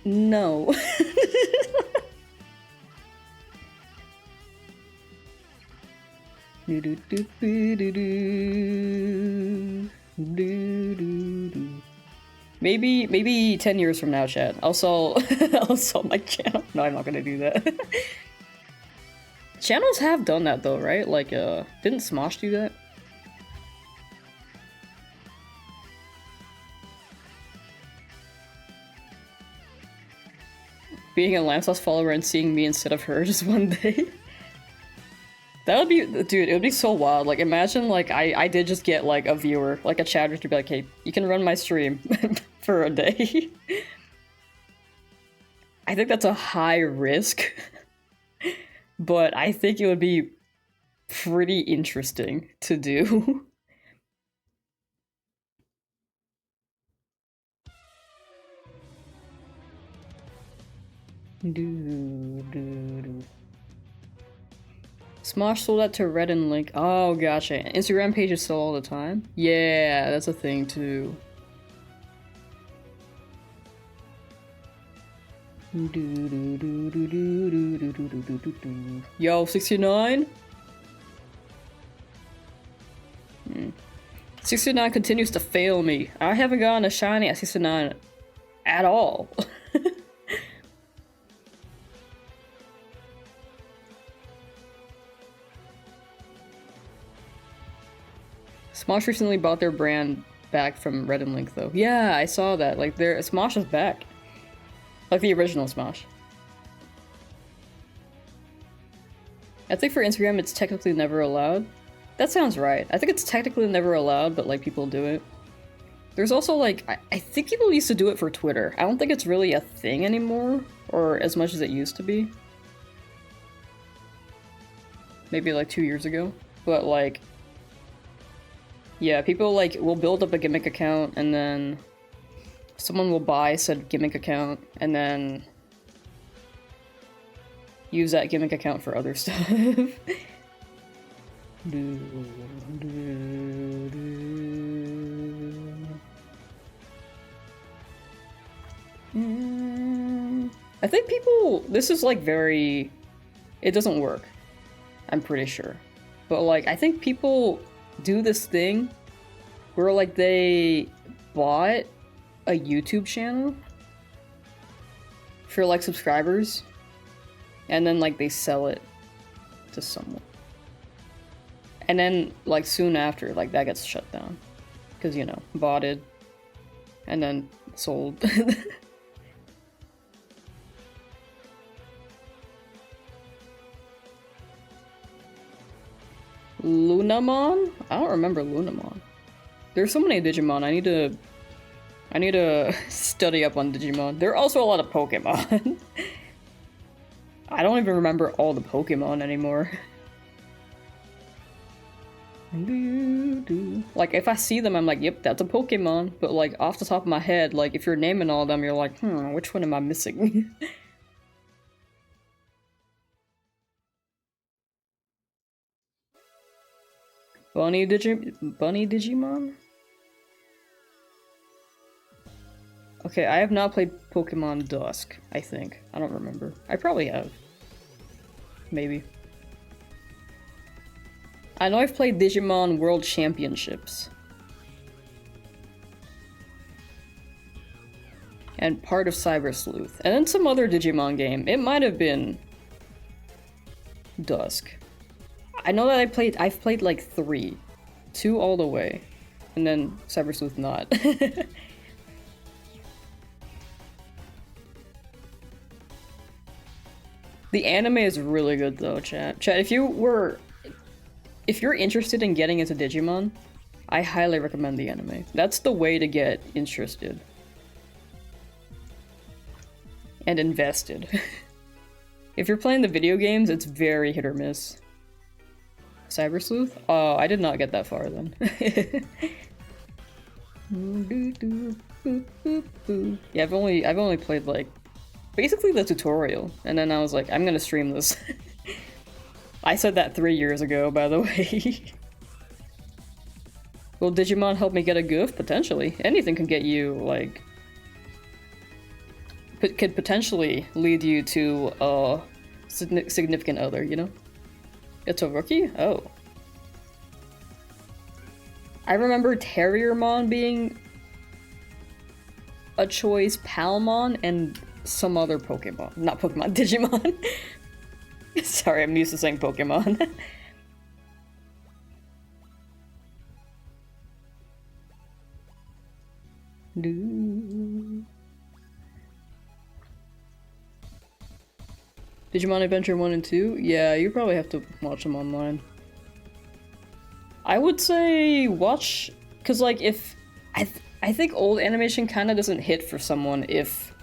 No. Maybe 10 years from now, chat. I'll sell my channel. No, I'm not gonna do that. Channels have done that though, right? Like, didn't Smosh do that? Being a Lamsauce follower and seeing me instead of her just one day. That would be, dude, it would be so wild. Like, imagine, like, I did just get, like, a viewer, like, a chatter to be like, hey, you can run my stream for a day. I think that's a high risk. But I think it would be pretty interesting to do. Smosh sold out to Red and Link. Oh, gotcha. Instagram pages sell all the time? Yeah, that's a thing too. Yo, 69? 69 continues to fail me. I haven't gotten a shiny at 69 at all. Smosh recently bought their brand back from Red and Link, though. Yeah, I saw that. Like, their Smosh is back. Like the original Smosh. I think for Instagram, it's technically never allowed. That sounds right. I think it's technically never allowed, but, like, people do it. There's also, like, I think people used to do it for Twitter. I don't think it's really a thing anymore, or as much as it used to be. Maybe, like, 2 years ago. But, like... yeah, people, like, will build up a gimmick account, and then someone will buy said gimmick account, and then use that gimmick account for other stuff. I think people... this is, like, very... it doesn't work. I'm pretty sure. But, like, I think people... do this thing where, like, they bought a YouTube channel for, like, subscribers, and then, like, they sell it to someone. And then, like, soon after, like, that gets shut down. Because, you know, botted, and then sold. Lunamon? I don't remember Lunamon. There's so many Digimon, I need to study up on Digimon. There are also a lot of Pokemon. I don't even remember all the Pokemon anymore. Like, if I see them, I'm like, yep, that's a Pokemon. But, like, off the top of my head, like, if you're naming all of them, you're like, which one am I missing? Bunny Digimon? Okay, I have not played Pokemon Dusk, I think. I don't remember. I probably have. Maybe. I know I've played Digimon World Championships. And part of Cyber Sleuth. And then some other Digimon game. It might have been Dusk. I know that I've played like 3. 2 all the way. And then Cyber Sleuth not. The anime is really good though, chat. Chat, if you're interested in getting into Digimon, I highly recommend the anime. That's the way to get interested. And invested. If you're playing the video games, it's very hit or miss. Cyber Sleuth? Oh, I did not get that far then. Yeah, I've only played like basically the tutorial, and then I was like, I'm gonna stream this. I said that 3 years ago, by the way. Will Digimon help me get a goof? Potentially. Anything can get you, like... could potentially lead you to a significant other, you know? It's a rookie? Oh. I remember Terriermon being a choice, Palmon, and some other Pokemon. Not Pokemon, Digimon. Sorry, I'm used to saying Pokemon. Digimon Adventure 1 and 2? Yeah, you probably have to watch them online. I would say watch... Because, like, if... I think old animation kind of doesn't hit for someone if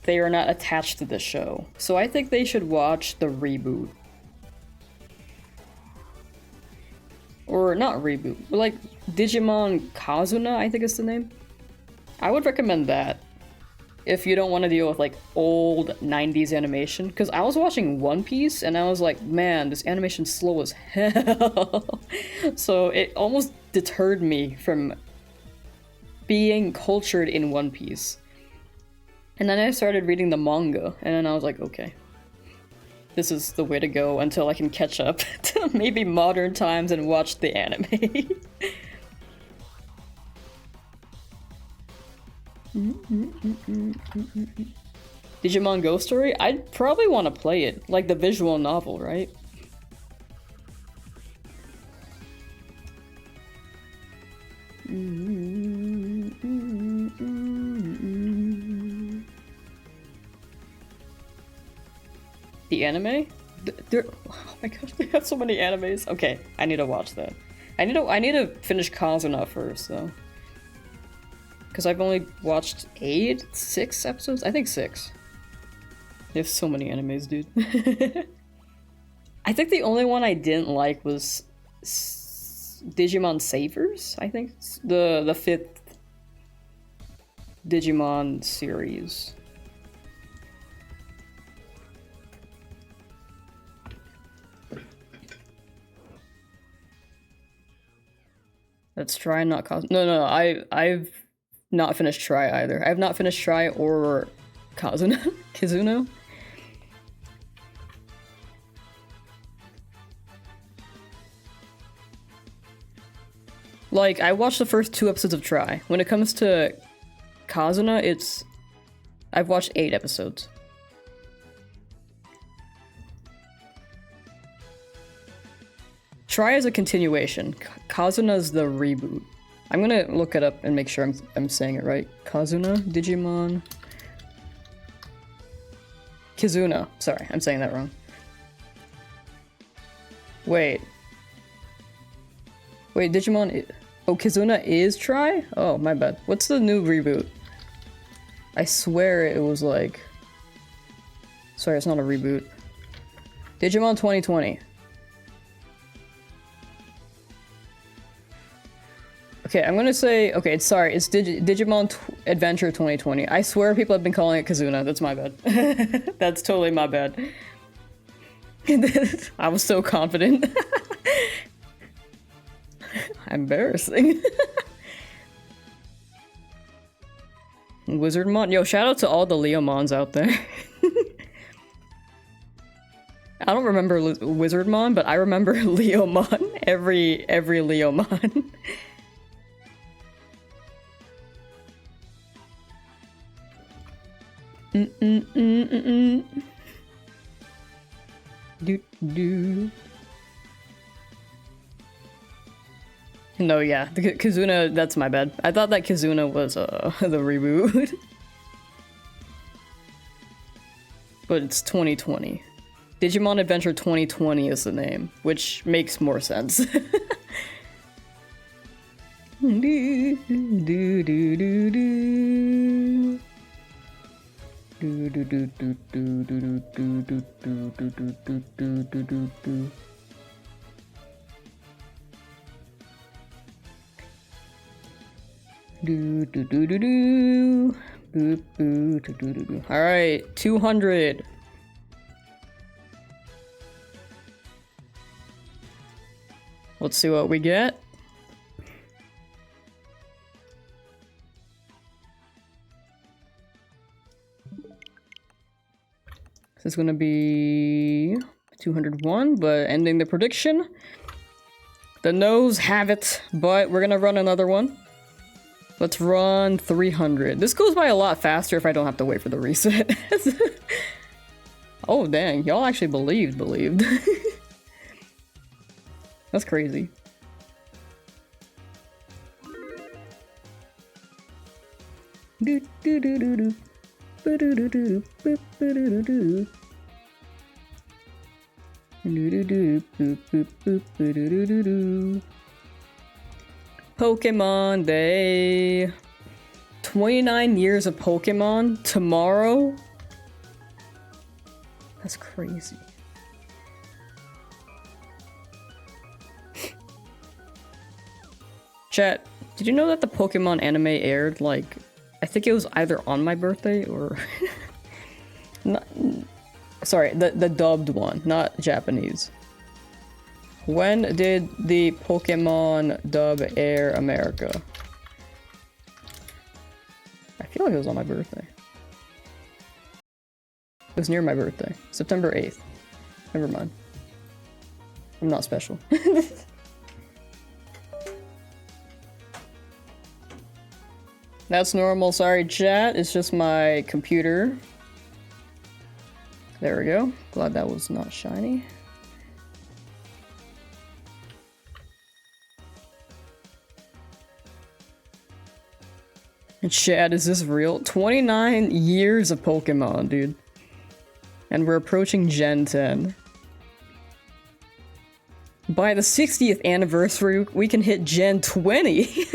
they are not attached to the show. So I think they should watch the reboot. Or not reboot, but like Digimon Kazuna, I think is the name. I would recommend that if you don't want to deal with like old 90s animation. Because I was watching One Piece and I was like, man, this animation's slow as hell. So it almost deterred me from being cultured in One Piece. And then I started reading the manga, and then I was like, okay. This is the way to go until I can catch up to maybe modern times and watch the anime. Digimon Ghost Story? I'd probably want to play it, like the visual novel, right? The anime? Oh my gosh, they have so many animes. Okay, I need to watch that. I need to finish Kazuna first, though. Because I've only watched 6 episodes? I think 6. There's so many animes, dude. I think the only one I didn't like was Digimon Savers, I think. The 5th Digimon series. Let's try and not cause. No. I've not finished Try either. I have not finished Try or Kazuna. Kizuno. Like, I watched the first 2 episodes of Try. When it comes to Kazuna, I've watched 8 episodes. Try is a continuation. Kazuna's the reboot. I'm gonna look it up and make sure I'm saying it right. Kazuna, Digimon, Kizuna. Sorry, I'm saying that wrong. Wait, Digimon. Oh, Kizuna is Try? Oh, my bad. What's the new reboot? I swear it was like. Sorry, it's not a reboot. Digimon 2020. Okay, I'm gonna say, okay, it's Digimon Adventure 2020. I swear people have been calling it Kazuna. That's my bad. That's totally my bad. I was so confident. Embarrassing. Wizardmon? Yo, shout out to all the Leomons out there. I don't remember Wizardmon, but I remember Leomon. Every Leomon. Do. No, yeah, the Kazuna, that's my bad. I thought that Kazuna was the reboot. But it's 2020. Digimon Adventure 2020 is the name, which makes more sense. Alright, 200. Let's see what we get. This is gonna be 201, but ending the prediction. The no's have it, but we're gonna run another one. Let's run 300. This goes by a lot faster if I don't have to wait for the reset. Oh dang, y'all actually believed. That's crazy. Pokemon Day. 29 years of Pokemon tomorrow? That's crazy. Chat, did you know that the Pokemon anime aired, like, I think it was either on my birthday or... Sorry, the dubbed one, not Japanese. When did the Pokemon dub air America? I feel like it was on my birthday. It was near my birthday. September 8th. Never mind. I'm not special. That's normal. Sorry, chat. It's just my computer. There we go. Glad that was not shiny. And chat, is this real? 29 years of Pokemon, dude. And we're approaching Gen 10. By the 60th anniversary, we can hit Gen 20.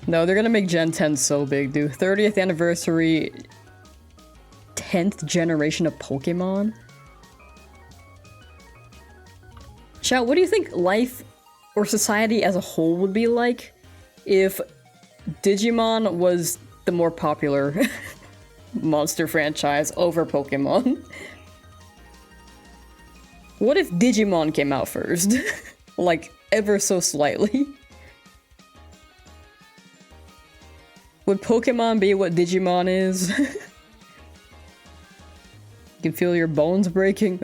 No, they're gonna make Gen 10 so big, dude. 30th anniversary, 10th generation of Pokemon. Chat, what do you think life or society as a whole would be like if Digimon was the more popular monster franchise over Pokemon? What if Digimon came out first? Like, ever so slightly? Would Pokemon be what Digimon is? You can feel your bones breaking.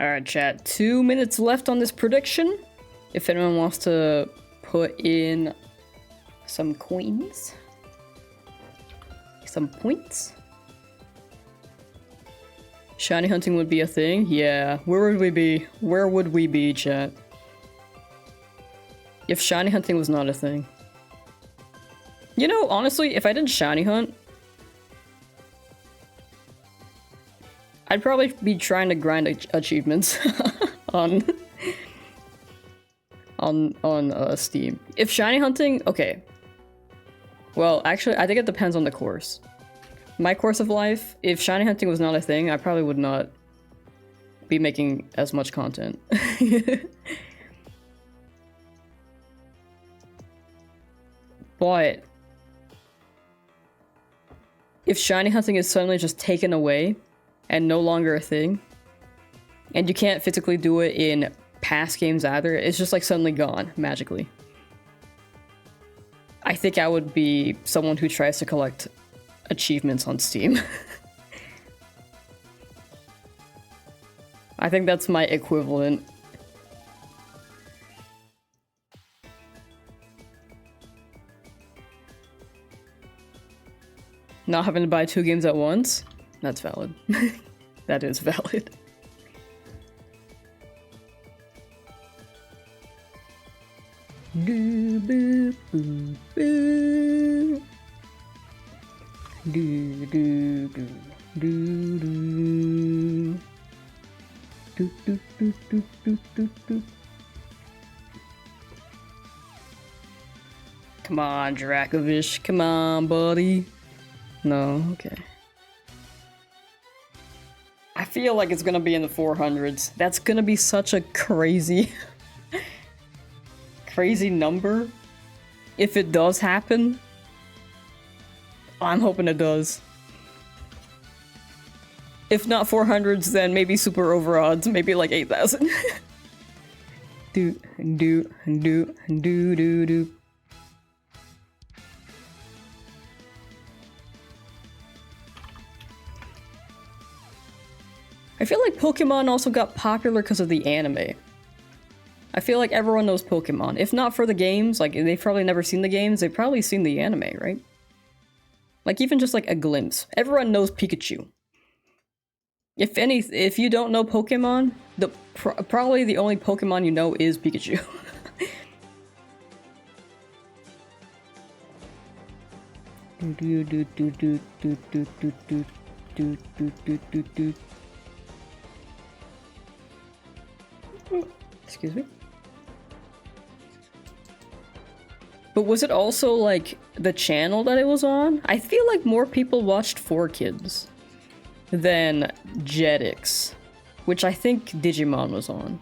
Alright, chat. 2 minutes left on this prediction. If anyone wants to put in some coins. Some points. Shiny hunting would be a thing? Yeah. Where would we be? Where would we be, chat? If shiny hunting was not a thing. You know, honestly, if I did shiny hunt, I'd probably be trying to grind achievements on Steam. If shiny hunting, okay. Well, actually, I think it depends on the course. My course of life, if shiny hunting was not a thing, I probably would not be making as much content. But if shiny hunting is suddenly just taken away and no longer a thing, and you can't physically do it in past games either, it's just like suddenly gone magically. I think I would be someone who tries to collect achievements on Steam. I think that's my equivalent. Not having to buy 2 games at once? That's valid. That is valid. Do boo boo boo. Do do do do do. Do do do do do do do. Come on, Dracovish. Come on, buddy. No, okay. I feel like it's gonna be in the 400s. That's gonna be such a crazy crazy number. If it does happen, I'm hoping it does. If not 400s, then maybe super over odds, maybe like 8,000. do do do do do do. I feel like Pokemon also got popular because of the anime. I feel like everyone knows Pokemon. If not for the games, like, they've probably never seen the games, they've probably seen the anime, right? Like, even just like a glimpse. Everyone knows Pikachu. If you don't know Pokemon, probably the only Pokemon you know is Pikachu. do do do do do do do do do do do do. Excuse me? But was it also, like, the channel that it was on? I feel like more people watched 4Kids than Jetix, which I think Digimon was on.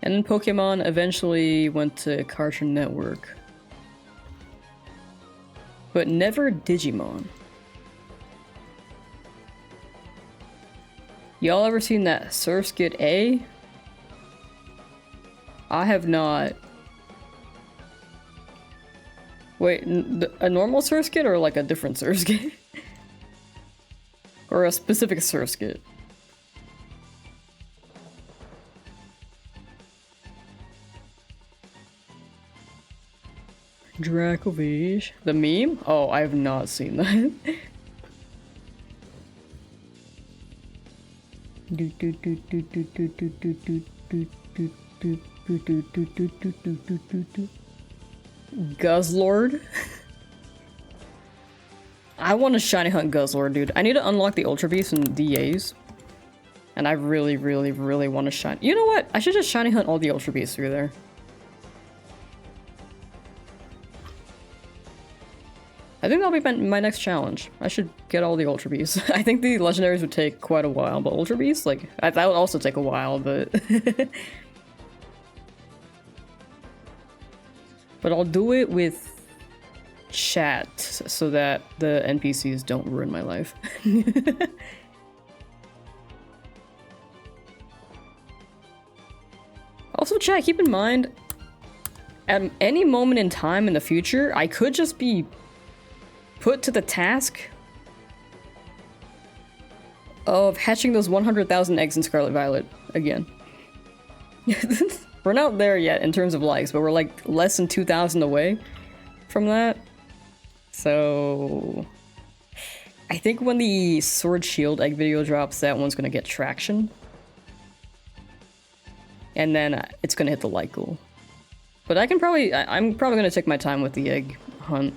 And then Pokemon eventually went to Cartoon Network. But never Digimon. Y'all ever seen that Surfskit A? I have not. Wait, a normal Surfskit or like a different Surfskit? Or a specific Surfskit? Dracovish. The meme? Oh, I have not seen that. Guzzlord? I want to shiny hunt Guzzlord, dude. I need to unlock the Ultra Beast and DAs. And I really, really, really want to shiny. You know what? I should just shiny hunt all the Ultra Beasts through there. I think that'll be my next challenge. I should get all the Ultra Beasts. I think the legendaries would take quite a while, but Ultra Beasts, like, that would also take a while, but... But I'll do it with chat, so that the NPCs don't ruin my life. Also, chat, keep in mind, at any moment in time in the future, I could just be put to the task of hatching those 100,000 eggs in Scarlet Violet again. We're not there yet in terms of likes, but we're like less than 2,000 away from that. So I think when the Sword Shield egg video drops, that one's gonna get traction. And then it's gonna hit the like goal. But I'm probably gonna take my time with the egg hunt.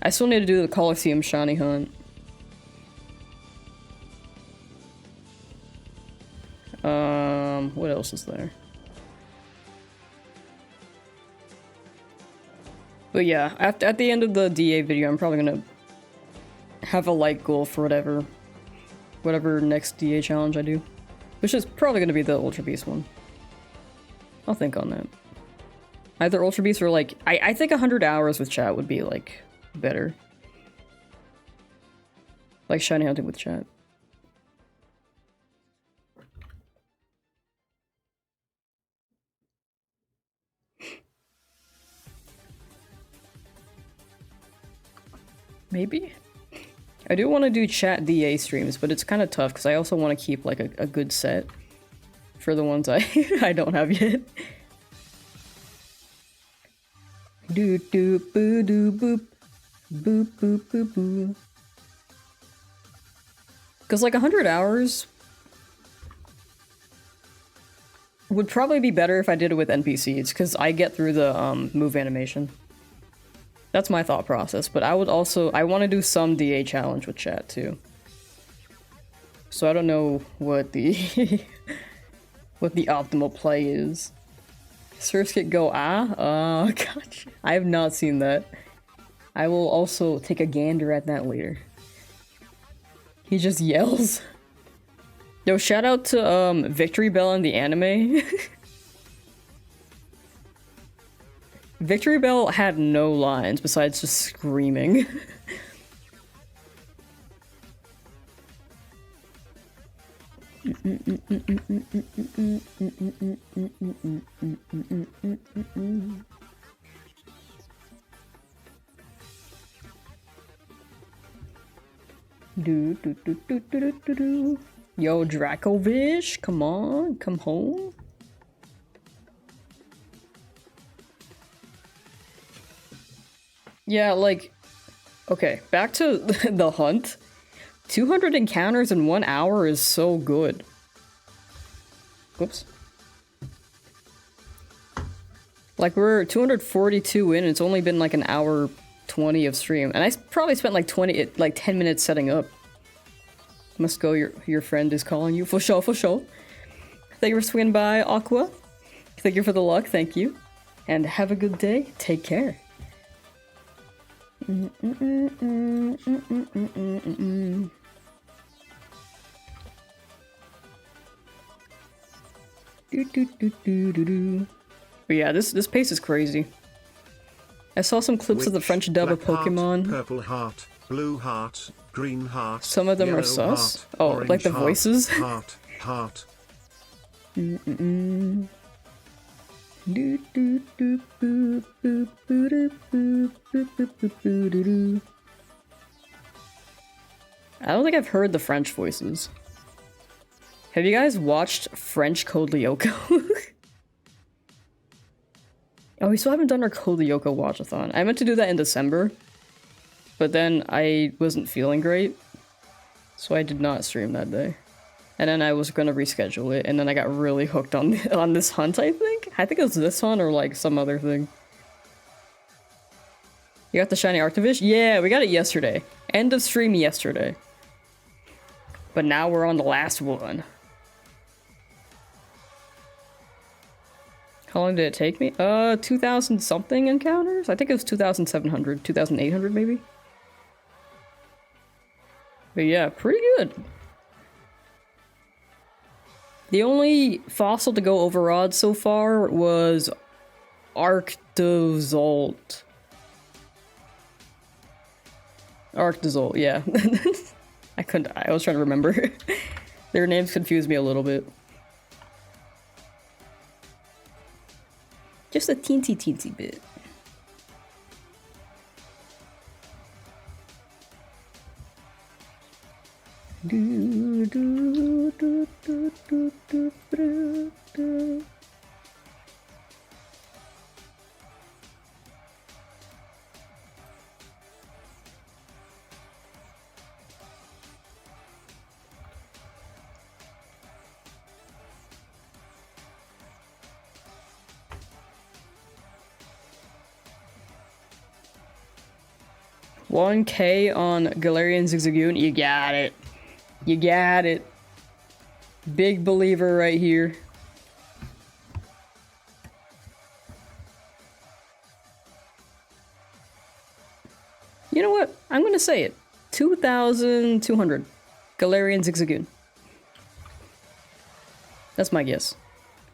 I still need to do the Coliseum shiny hunt. What else is there? But yeah, at the end of the DA video, I'm probably gonna have a like goal for whatever next DA challenge I do. Which is probably gonna be the Ultra Beast one. I'll think on that. Either Ultra Beast or like, I think 100 hours with chat would be like better. Like shiny hunting with chat. Maybe? I do want to do chat DA streams, but it's kind of tough because I also want to keep like a good set for the ones I I don't have yet. Do do boo do boop boop boop boop boo. Because like 100 hours would probably be better if I did it with NPCs, because I get through the move animation. That's my thought process, but I want to do some DA challenge with chat too. So I don't know what the what the optimal play is. Surfskit go gotcha. I have not seen that. I will also take a gander at that later. He just yells. Yo, shout out to Victory Bell in the anime. Victory Bell had no lines besides just screaming. Yo, Dracovish, come on, come home. Yeah, like, okay, back to the hunt. 200 encounters in 1 hour is so good. Whoops. Like, we're 242 in, and it's only been like an hour 20 of stream. And I probably spent like 10 minutes setting up. Must go, your friend is calling you. For sure, for sure. Thank you for swinging by, Aqua. Thank you for the luck, thank you. And have a good day. Take care. But yeah, this pace is crazy. I saw some clips of the French dub of Pokemon. Heart, purple heart, blue heart, green heart. Some of them are sus. Heart, oh, like the heart, voices. Heart, heart. I don't think I've heard the French voices. Have you guys watched French Code Lyoko? Oh, we still haven't done our Code Lyoko watch-a-thon. I meant to do that in December, but then I wasn't feeling great, so I did not stream that day. And then I was gonna reschedule it, and then I got really hooked on this hunt, I think? I think it was this hunt or like some other thing. You got the shiny Arctovish? Yeah, we got it yesterday. End of stream yesterday. But now we're on the last one. How long did it take me? 2,000 something encounters? I think it was 2,700, 2,800 maybe? But yeah, pretty good. The only fossil to go over odds so far was Arctozolt. Arctozolt, yeah. I was trying to remember. Their names confused me a little bit. Just a teensy bit. Do, do, do, do, do, do, do, do. $1K on Galarian Zigzagoon. You got it. You got it. Big believer right here. You know what? I'm gonna say it. 2,200. Galarian Zigzagoon. That's my guess.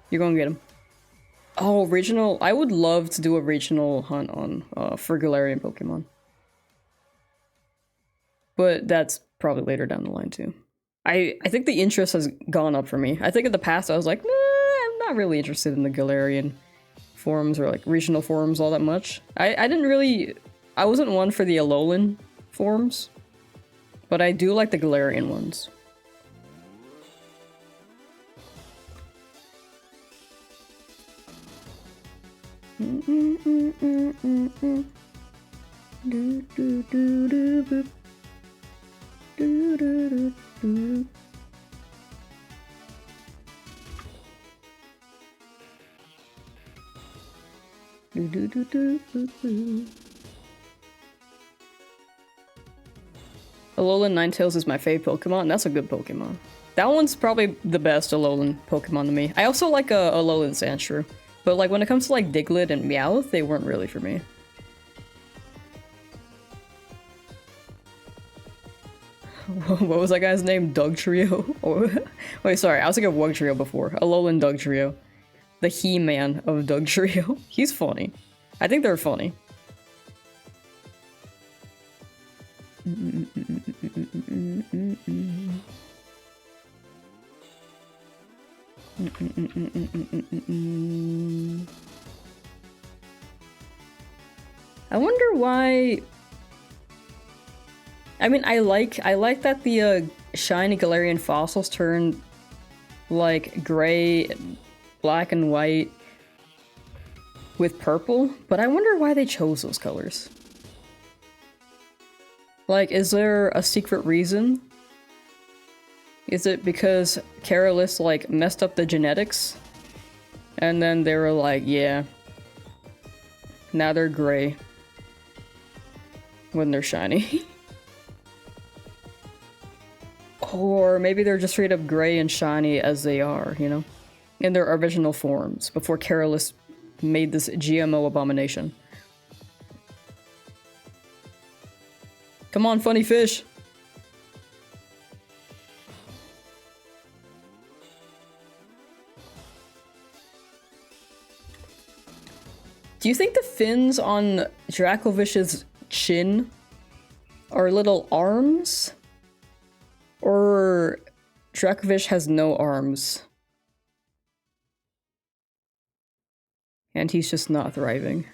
You're gonna get him. Oh, regional. I would love to do a regional hunt on for Galarian Pokemon. But that's probably later down the line too. I think the interest has gone up for me. I think in the past I was like, nah, I'm not really interested in the Galarian forums or like regional forums all that much. I wasn't one for the Alolan forums, but I do like the Galarian ones. Do, do, do, do, boop. Do, do, do, do. Do, do, do, do, do, do. Alolan Ninetales is my fave Pokemon. That's a good Pokemon. That one's probably the best Alolan Pokemon to me. I also like Alolan Sandshrew. But like when it comes to like Diglett and Meowth, they weren't really for me. What was that guy's name? Dugtrio? Oh, wait, sorry, I was thinking of Wugtrio before. Alolan Dugtrio. The He-Man of Dugtrio. He's funny. I think they're funny. I wonder why... I mean, I like that the shiny Galarian fossils turn like gray, black and white with purple, but I wonder why they chose those colors. Like, is there a secret reason? Is it because Carolus like messed up the genetics? And then they were like, yeah, now they're gray when they're shiny. Or maybe they're just straight up gray and shiny as they are, you know? In their original forms, before Carolus made this GMO abomination. Come on, funny fish! Do you think the fins on Dracovich's chin are little arms? Or Dracovich has no arms? And he's just not thriving.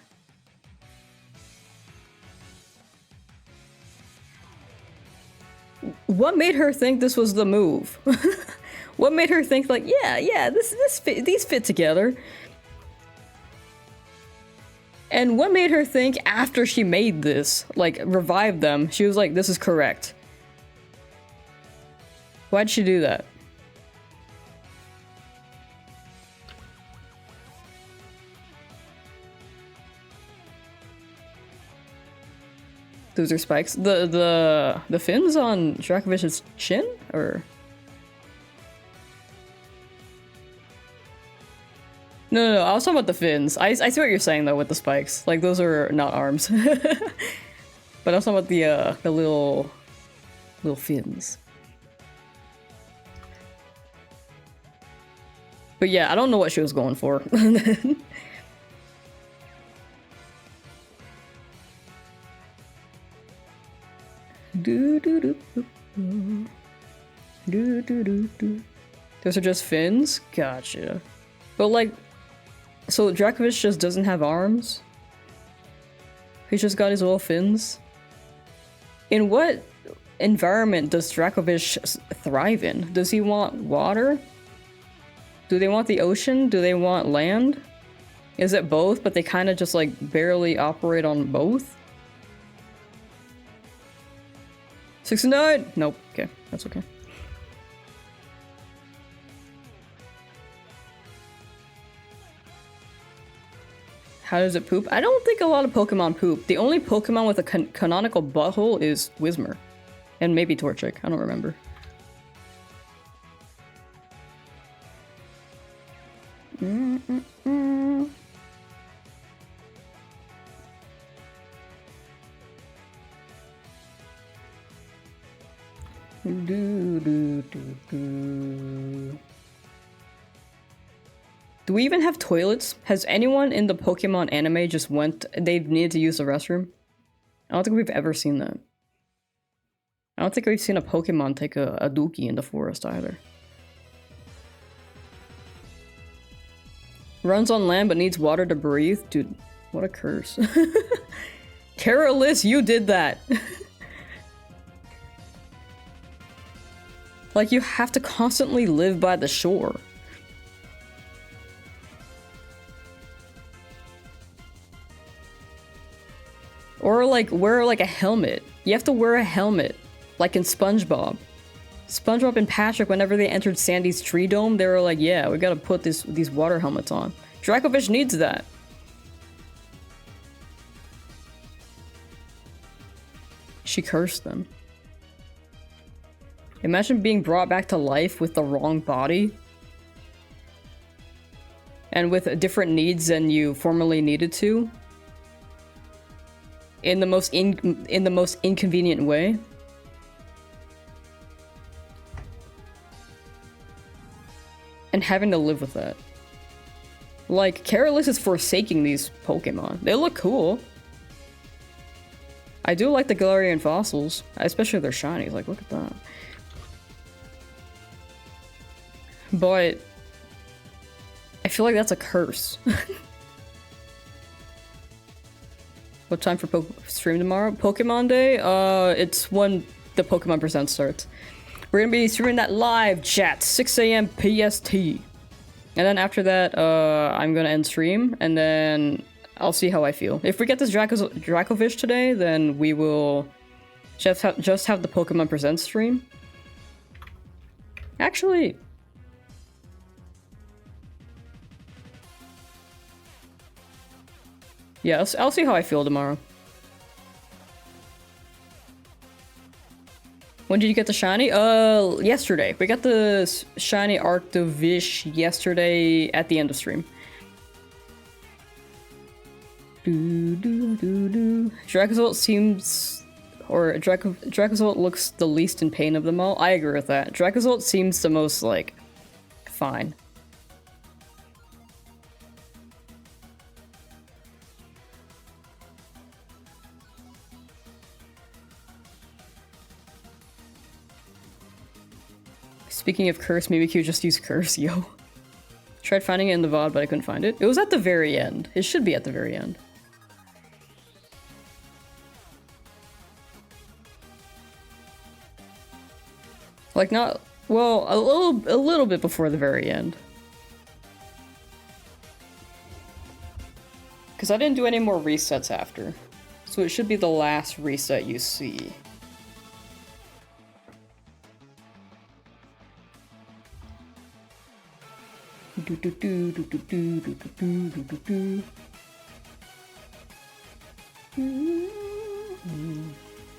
What made her think this was the move? What made her think like, yeah, these fit together? And what made her think after she made this, like revived them, she was like, this is correct? Why'd she do that? Those are spikes. The fins on Dracovich's chin, or no, I was talking about the fins. I see what you're saying though with the spikes. Like those are not arms. But I was talking about the little fins. But yeah, I don't know what she was going for. Those are just fins? Gotcha. But like, so Dracovich just doesn't have arms? He's just got his little fins? In what environment does Dracovish thrive in? Does he want water? Do they want the ocean? Do they want land? Is it both, but they kind of just like barely operate on both? 69? Nope. Okay, that's okay. How does it poop? I don't think a lot of Pokemon poop. The only Pokemon with a canonical butthole is Whismur. And maybe Torchic. I don't remember. Do we even have toilets? Has anyone in the Pokemon anime just they needed to use the restroom? I don't think we've ever seen that. I don't think we've seen a Pokemon take a dookie in the forest either. Runs on land but needs water to breathe? Dude, what a curse. Carolus, you did that! Like, you have to constantly live by the shore. Or like, wear like a helmet. You have to wear a helmet. Like in SpongeBob. SpongeBob and Patrick, whenever they entered Sandy's tree dome, they were like, yeah, we gotta put these water helmets on. Dracovish needs that. She cursed them. Imagine being brought back to life with the wrong body. And with different needs than you formerly needed to. In the most inconvenient way. And having to live with that. Like, Carolus is forsaking these Pokemon. They look cool. I do like the Galarian fossils, especially their shinies. Like, look at that. But I feel like that's a curse. What time for stream tomorrow? Pokemon Day? It's when the Pokemon Present starts. We're gonna be streaming that live, chat, 6 AM PST. And then after that, I'm gonna end stream, and then I'll see how I feel. If we get this Dracovish today, then we will just have the Pokemon Present stream. Actually... yeah, I'll see how I feel tomorrow. When did you get the shiny? Yesterday. We got the shiny Arctovish yesterday at the end of stream. Dracozolt seems... or Dracozolt looks the least in pain of them all. I agree with that. Dracozolt seems the most, like, fine. Speaking of curse, Mimikyu just used curse, yo. Tried finding it in the VOD, but I couldn't find it. It was at the very end. It should be at the very end. Like not, well, a little bit before the very end. Because I didn't do any more resets after. So it should be the last reset you see.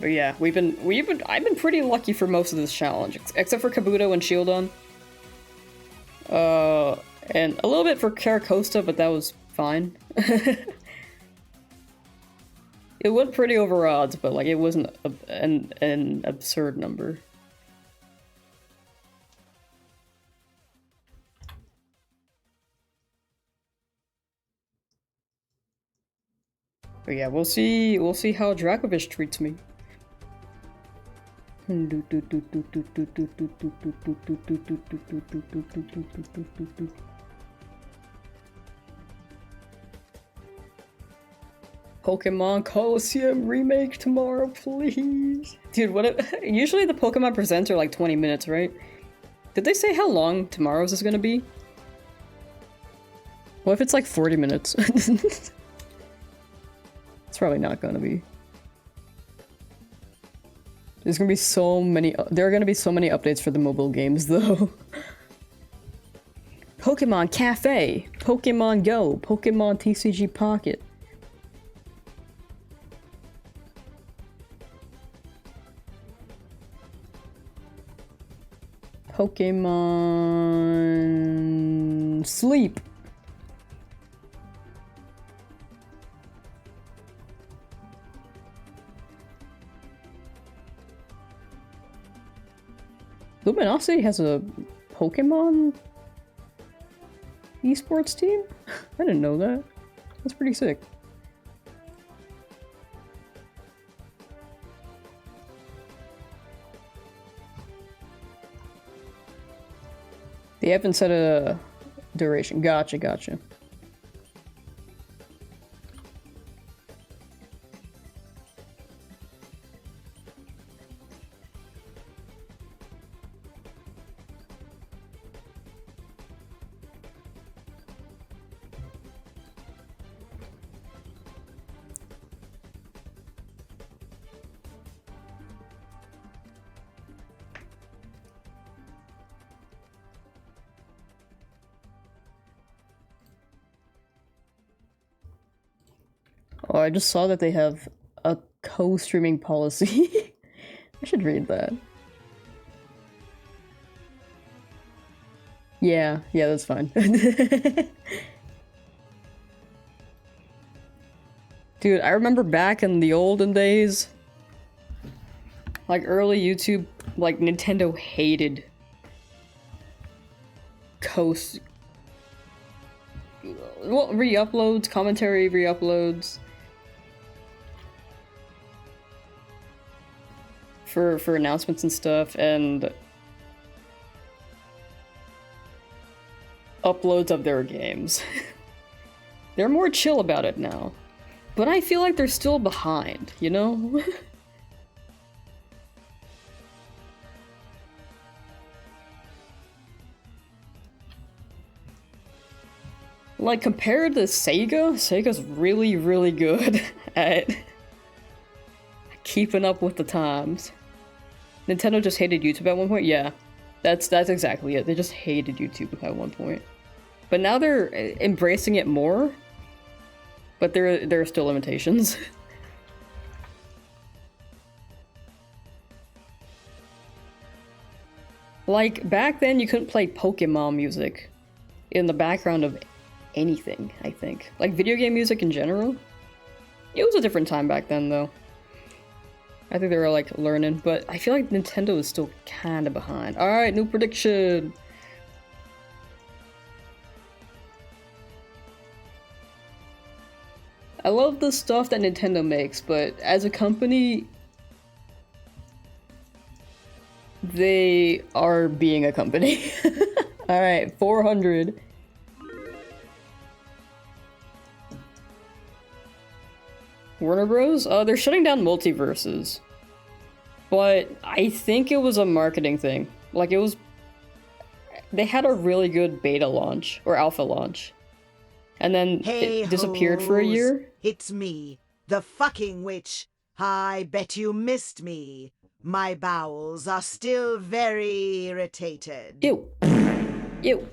But yeah, I've been pretty lucky for most of this challenge, except for Kabuto and Shieldon. And a little bit for Caracosta, but that was fine. It went pretty over odds, but like it wasn't an absurd number. But yeah, we'll see how Dracovish treats me. Pokemon Colosseum remake tomorrow, please. Dude, usually the Pokemon presents are like 20 minutes, right? Did they say how long tomorrow's is gonna be? What if it's like 40 minutes? It's probably not gonna be. There's gonna be so many- there are gonna be so many updates for the mobile games, though. Pokemon Cafe, Pokemon Go, Pokemon TCG Pocket. Pokemon Sleep. Luminosity has a Pokemon esports team? I didn't know that. That's pretty sick. They haven't set a duration. Gotcha, gotcha. Oh, I just saw that they have a co-streaming policy. I should read that. Yeah, that's fine. Dude, I remember back in the olden days, like early YouTube, like Nintendo hated re-uploads, commentary re-uploads. For announcements and stuff, and uploads of their games. They're more chill about it now. But I feel like they're still behind, you know? Like, compared to Sega's really, really good at keeping up with the times. Nintendo just hated YouTube at one point? Yeah. That's exactly it. They just hated YouTube at one point. But now they're embracing it more. But there are still limitations. Like, back then you couldn't play Pokemon music in the background of anything, I think. Like, video game music in general. It was a different time back then, though. I think they were, like, learning, but I feel like Nintendo is still kinda behind. Alright, new prediction! I love the stuff that Nintendo makes, but as a company, they are being a company. Alright, 400. Warner Bros? They're shutting down multiverses. But I think it was a marketing thing. Like, it was... They had a really good beta launch, or alpha launch. And then it disappeared for a year. It's me, the fucking witch. I bet you missed me. My bowels are still very irritated. Ew. Ew.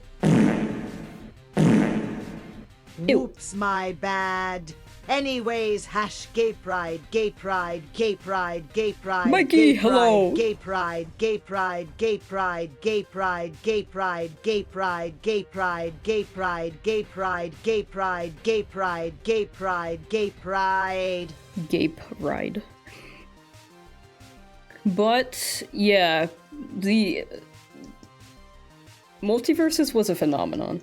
Oops, my bad. Anyways, hash gay pride, gay pride, gay pride, gay pride. Mikey, gay pride, hello. Gay pride, gay pride, gay pride, gay pride, gay pride, gay pride, gay pride, gay pride, gay pride, gay pride, gay pride, gay pride, gay pride. Gape ride. But yeah, the multiverses was a phenomenon.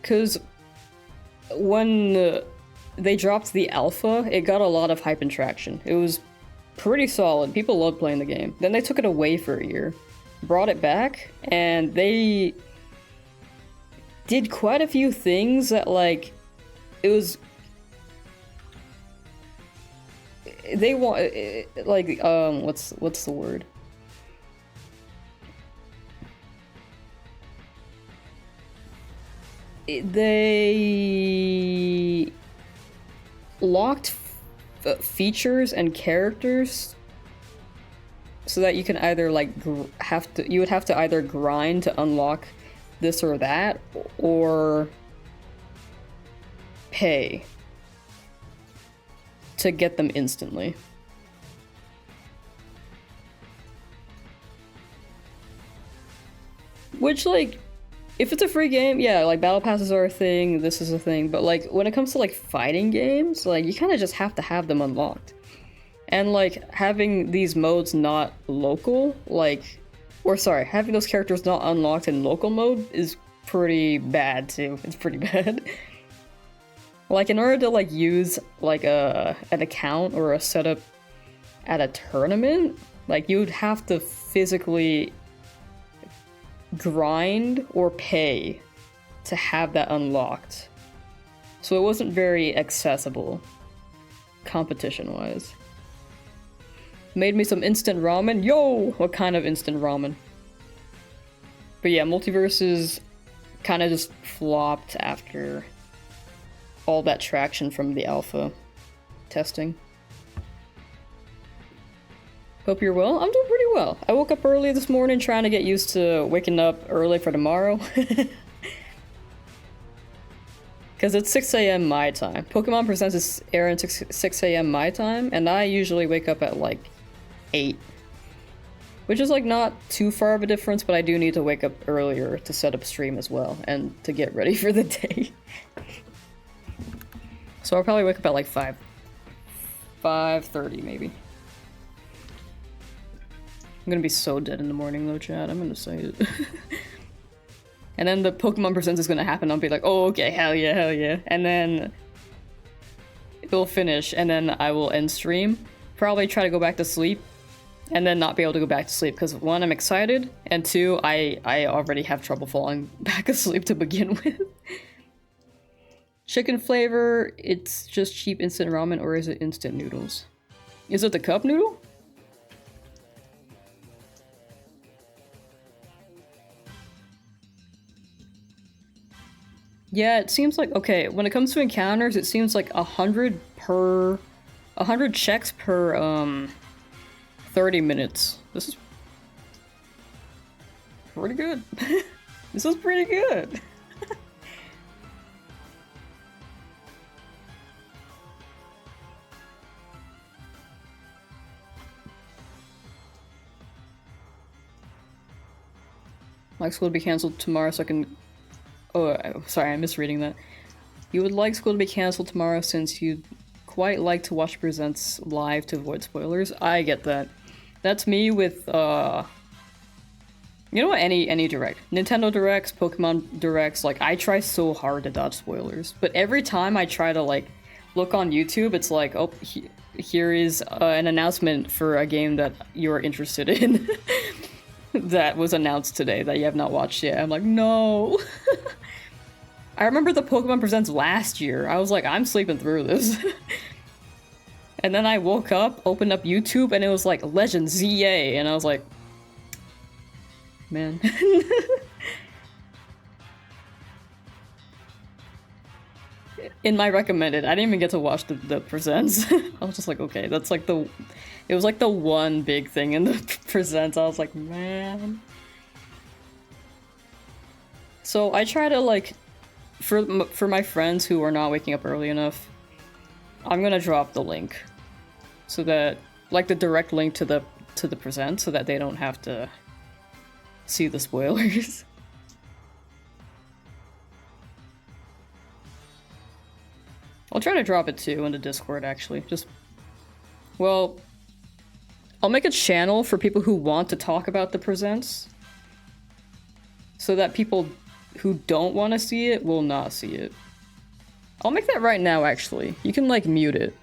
Because when they dropped the alpha, it got a lot of hype and traction. It was pretty solid. People loved playing the game. Then they took it away for a year, brought it back, and they did quite a few things that, like, it was... They want... like, what's the word? They... locked features and characters so that you can either, like, you would have to either grind to unlock this or that, or pay to get them instantly. Which, like, if it's a free game, yeah, like, battle passes are a thing, this is a thing, but, like, when it comes to, like, fighting games, like, you kind of just have to have them unlocked. And, like, having these modes not local, like, or sorry, having those characters not unlocked in local mode is pretty bad, too. It's pretty bad. Like, in order to, like, use, like, an account or a setup at a tournament, like, you'd have to physically grind or pay to have that unlocked. So it wasn't very accessible, competition-wise. Made me some instant ramen. Yo! What kind of instant ramen? But yeah, Multiverses kind of just flopped after all that traction from the alpha testing. Hope you're well. I'm doing pretty well. I woke up early this morning trying to get used to waking up early for tomorrow. Because it's 6 a.m. my time. Pokemon Presents is airing 6 a.m. my time, and I usually wake up at like 8. Which is like not too far of a difference, but I do need to wake up earlier to set up stream as well, and to get ready for the day. So I'll probably wake up at like 5:30 maybe. I'm gonna be so dead in the morning though, chat. I'm gonna say it. And then the Pokemon Presents is gonna happen. I'll be like, oh, okay, hell yeah, hell yeah. And then it'll finish, and then I will end stream. Probably try to go back to sleep, and then not be able to go back to sleep, because 1, I'm excited, and 2, I already have trouble falling back asleep to begin with. Chicken flavor, it's just cheap instant ramen, or is it instant noodles? Is it the cup noodle? Yeah, it seems like, okay, when it comes to encounters, it seems like 100 checks per, 30 minutes. This is pretty good. This is pretty good. Like school to be cancelled tomorrow so I can... Oh, sorry, I'm misreading that. You would like school to be cancelled tomorrow since you'd quite like to watch Presents live to avoid spoilers. I get that. That's me with, you know what, any direct. Nintendo Directs, Pokemon Directs, like, I try so hard to dodge spoilers. But every time I try to, like, look on YouTube, it's like, oh, here is an announcement for a game that you're interested in. That was announced today that you have not watched yet. I'm like, no. I remember the Pokemon Presents last year. I was like, I'm sleeping through this. And then I woke up, opened up YouTube, and it was like Legend ZA, and I was like, man. In my recommended, I didn't even get to watch the Presents. I was just like, okay, that's like the... It was like the one big thing in the Presents. I was like, man. So I try to, like, for my friends who are not waking up early enough, I'm gonna drop the link. So that, like, the direct link to the Present, so that they don't have to see the spoilers. I'll try to drop it too in the Discord, actually. Just, well, I'll make a channel for people who want to talk about the Presents, so that people who don't want to see it will not see it. I'll make that right now, actually. You can, like, mute it.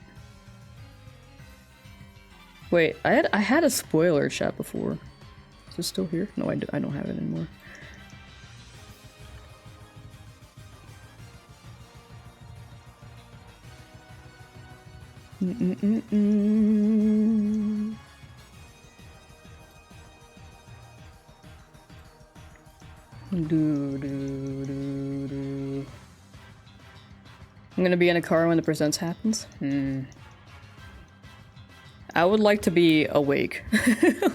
Wait, I had a spoiler chat before. Is it still here? No, I don't have it anymore. Mm-mm-mm-mm. Do. I'm gonna be in a car when the presents happens. I would like to be awake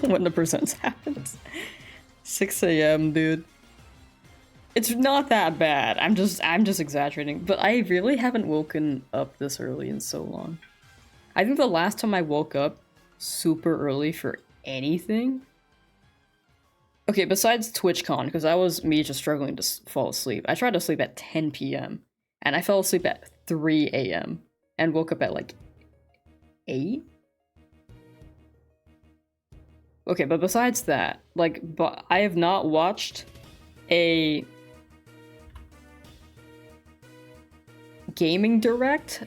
when the presents happens. 6 a.m., dude. It's not that bad. I'm just exaggerating. But I really haven't woken up this early in so long. I think the last time I woke up super early for anything. Okay, besides TwitchCon, because that was me just struggling to fall asleep. I tried to sleep at 10 p.m. and I fell asleep at 3 a.m. and woke up at like 8? Okay, but besides that, like, but I have not watched a gaming direct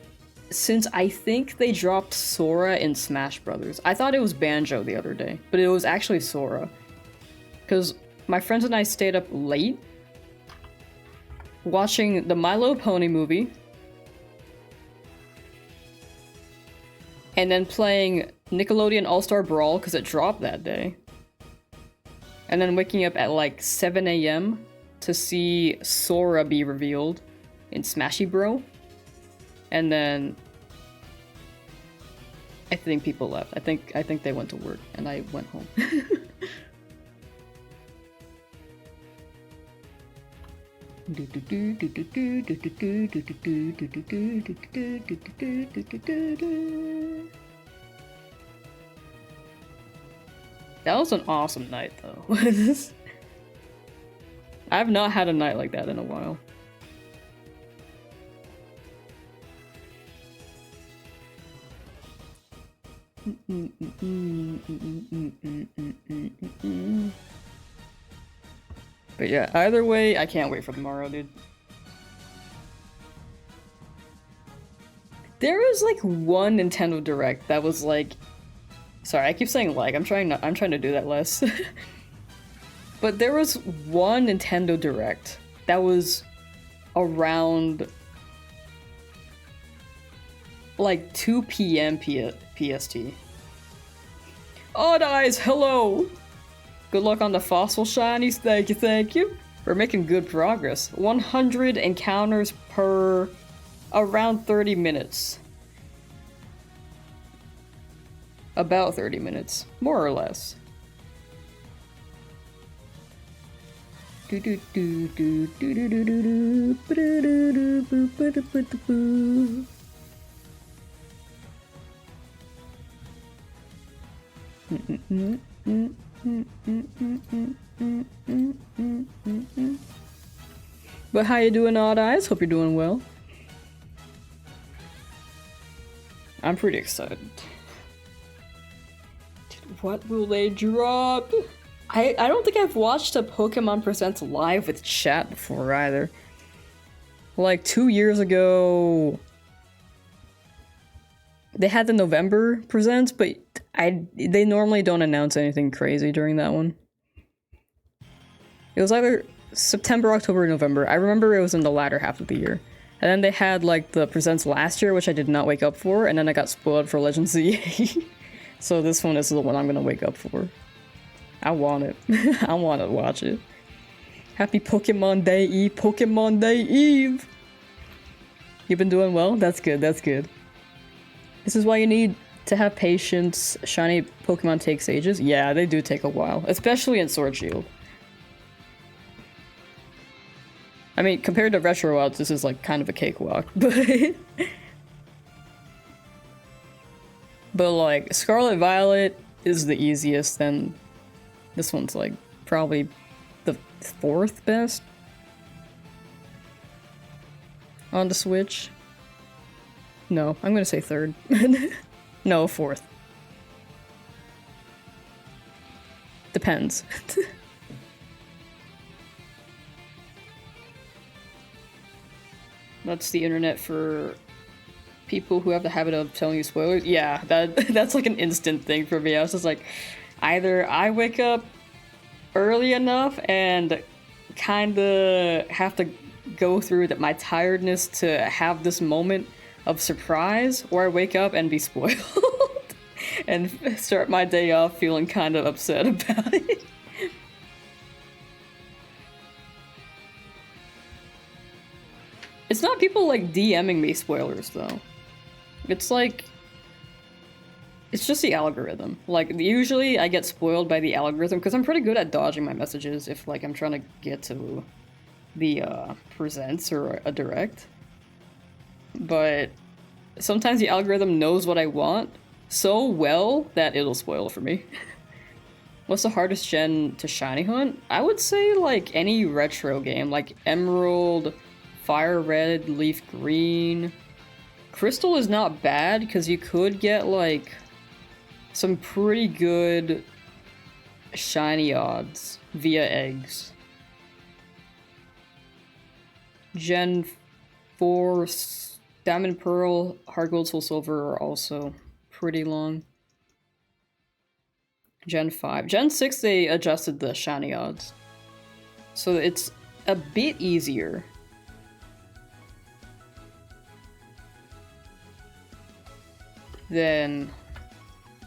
since I think they dropped Sora in Smash Brothers. I thought it was Banjo the other day, but it was actually Sora. Because my friends and I stayed up late watching the My Little Pony movie and then playing Nickelodeon All-Star Brawl because it dropped that day. And then waking up at like 7 a.m. to see Sora be revealed in Smashy Bro. And then I think people left. I think they went to work and I went home. That was an awesome night, though. I've not had a night like that in a while. But yeah, either way, I can't wait for tomorrow, dude. There was like one Nintendo Direct that was like, sorry, I keep saying like, I'm trying to do that less. But there was one Nintendo Direct that was around like 2 p.m. PST. Odd Eyes, hello! Good luck on the fossil shinies, thank you. We're making good progress. 100 encounters per around 30 minutes. About 30 minutes, more or less. But how you doing, Odd Eyes? Hope you're doing well. I'm pretty excited. Dude, what will they drop? I don't think I've watched a Pokemon Presents live with chat before either. Like 2 years ago, they had the November Presents, but they normally don't announce anything crazy during that one. It was either September, October, or November. I remember it was in the latter half of the year. And then they had like the Presents last year, which I did not wake up for, and then I got spoiled for Legends ZA. So this one is the one I'm gonna wake up for. I want it. I want to watch it. Happy Pokemon Day Eve, Pokemon Day Eve! You've been doing well? That's good, that's good. This is why you need to have patience. Shiny Pokemon takes ages. Yeah, they do take a while, especially in Sword Shield. I mean, compared to Retro Wilds, this is like kind of a cakewalk, but like Scarlet Violet is the easiest, then this one's like probably the 4th best on the Switch. No, I'm gonna say 3rd. No, 4th. Depends. That's the internet for people who have the habit of telling you spoilers. Yeah, that's like an instant thing for me. I was just like, either I wake up early enough and kind of have to go through my tiredness to have this moment of surprise, or I wake up and be spoiled and start my day off feeling kind of upset about it. It's not people like DMing me spoilers though. It's like, it's just the algorithm. Like, usually I get spoiled by the algorithm because I'm pretty good at dodging my messages if like I'm trying to get to the presents or a direct. But sometimes the algorithm knows what I want so well that it'll spoil for me. What's the hardest gen to shiny hunt? I would say like any retro game, like Emerald, Fire Red, Leaf Green. Crystal is not bad because you could get like some pretty good shiny odds via eggs. Gen 4, Diamond Pearl, Hard Gold, Soul Silver are also pretty long. Gen 5. Gen 6 they adjusted the shiny odds. So it's a bit easier. Than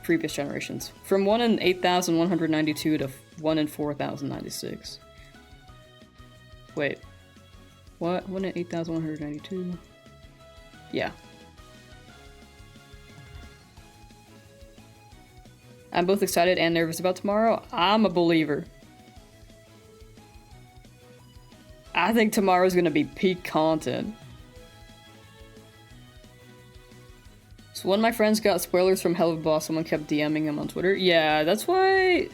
previous generations. From 1 in 8,192 to 1 in 4,096. Wait. What? 1 in 8,192? Yeah. I'm both excited and nervous about tomorrow. I'm a believer. I think tomorrow's gonna be peak content. So one of my friends got spoilers from Hell of a Boss, someone kept DMing him on Twitter. Yeah, that's why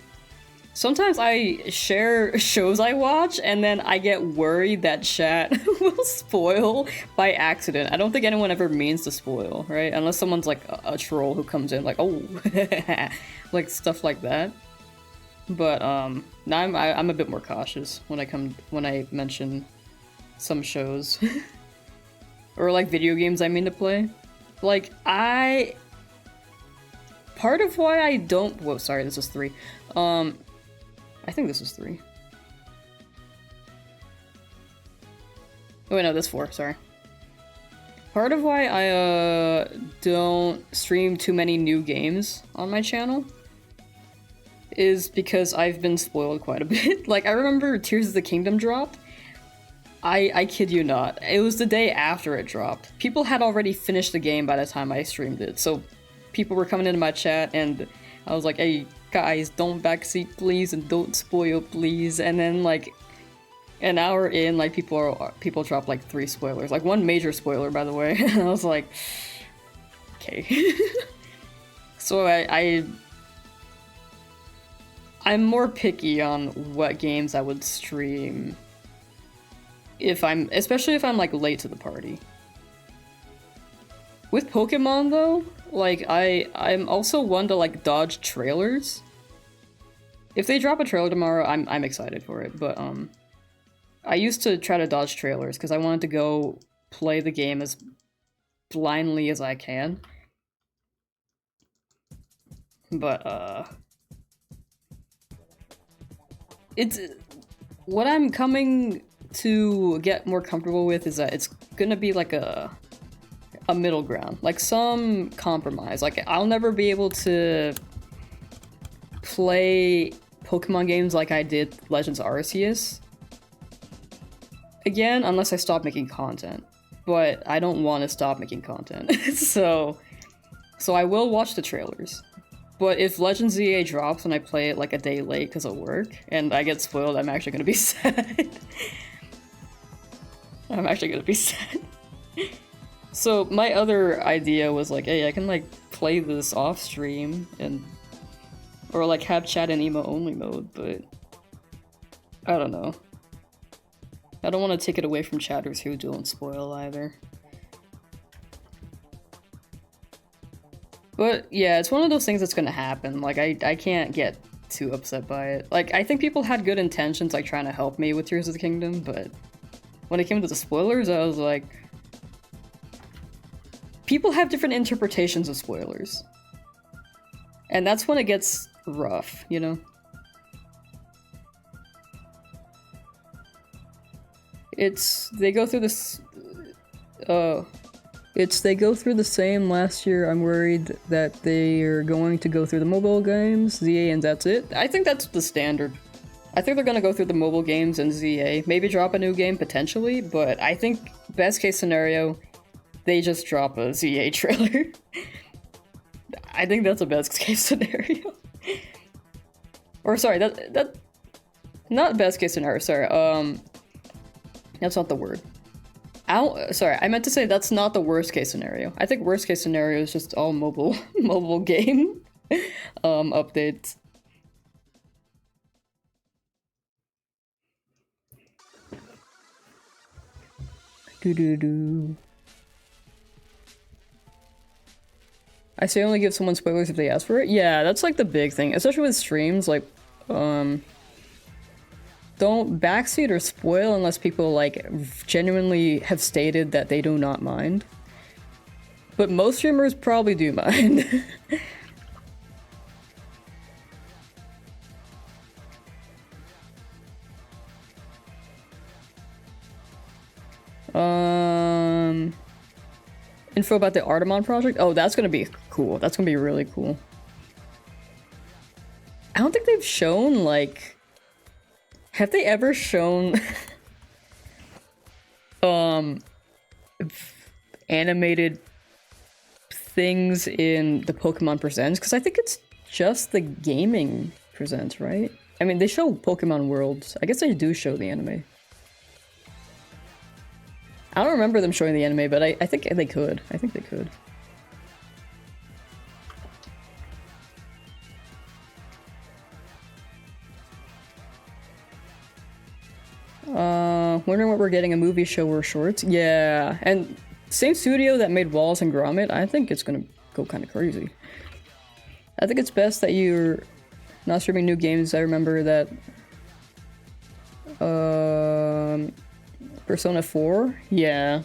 sometimes I share shows I watch and then I get worried that chat will spoil by accident. I don't think anyone ever means to spoil, right? Unless someone's like a troll who comes in like, oh, like stuff like that. But now I'm a bit more cautious when I mention some shows or like video games I mean to play. Like, part of why I don't- whoa, sorry, this is 3. I think this is 3. Oh wait, no, this is 4, sorry. Part of why I, don't stream too many new games on my channel is because I've been spoiled quite a bit. Like, I remember Tears of the Kingdom dropped. I kid you not. It was the day after it dropped. People had already finished the game by the time I streamed it, so people were coming into my chat and I was like, hey guys, don't backseat please and don't spoil please, and then like an hour in, like people dropped like 3 spoilers. Like 1 major spoiler, by the way. And I was like, okay. So I'm more picky on what games I would stream especially if I'm like late to the party. With Pokemon though, like I'm also one to like dodge trailers. If they drop a trailer tomorrow, I'm excited for it, but I used to try to dodge trailers because I wanted to go play the game as blindly as I can. But it's what I'm coming to get more comfortable with is that it's gonna be like a middle ground, like some compromise. Like I'll never be able to play Pokemon games like I did Legends Arceus again unless I stop making content, but I don't want to stop making content. so I will watch the trailers. But if Legends ZA drops and I play it like a day late because of work and I get spoiled, I'm actually gonna be sad. I'm actually gonna be sad. So my other idea was like, hey, I can like play this off stream and or like have chat in emo only mode, but I don't know. I don't want to take it away from chatters who don't spoil either. But yeah, it's one of those things that's gonna happen. Like I can't get too upset by it. Like I think people had good intentions, like trying to help me with Tears of the Kingdom, but when it came to the spoilers, I was like, people have different interpretations of spoilers. And that's when it gets rough, you know? They go through this, They go through the same last year. I'm worried that they are going to go through the mobile games, ZA, and that's it. I think that's the standard. I think they're gonna go through the mobile games and ZA. Maybe drop a new game, potentially, but I think best case scenario, they just drop a ZA trailer. I think that's a best case scenario. Or sorry, that not best case scenario, sorry. That's not the word. Sorry, I meant to say that's not the worst case scenario. I think worst case scenario is just all mobile game updates. Doo-doo-doo. I say only give someone spoilers if they ask for it. Yeah, that's like the big thing, especially with streams. Like, don't backseat or spoil unless people like genuinely have stated that they do not mind. But most streamers probably do mind. Info about the Artemon project? Oh, that's gonna be cool. That's gonna be really cool. I don't think they've shown, like... Have they ever shown... animated things in the Pokemon Presents? Because I think it's just the gaming Presents, right? I mean, they show Pokemon Worlds. I guess they do show the anime. I don't remember them showing the anime, but I think they could. I think they could. Wondering what we're getting, a movie, show, or shorts? Yeah, and same studio that made Wallace and Gromit, I think it's gonna go kind of crazy. I think it's best that you're not streaming new games. I remember that Persona 4? Yeah.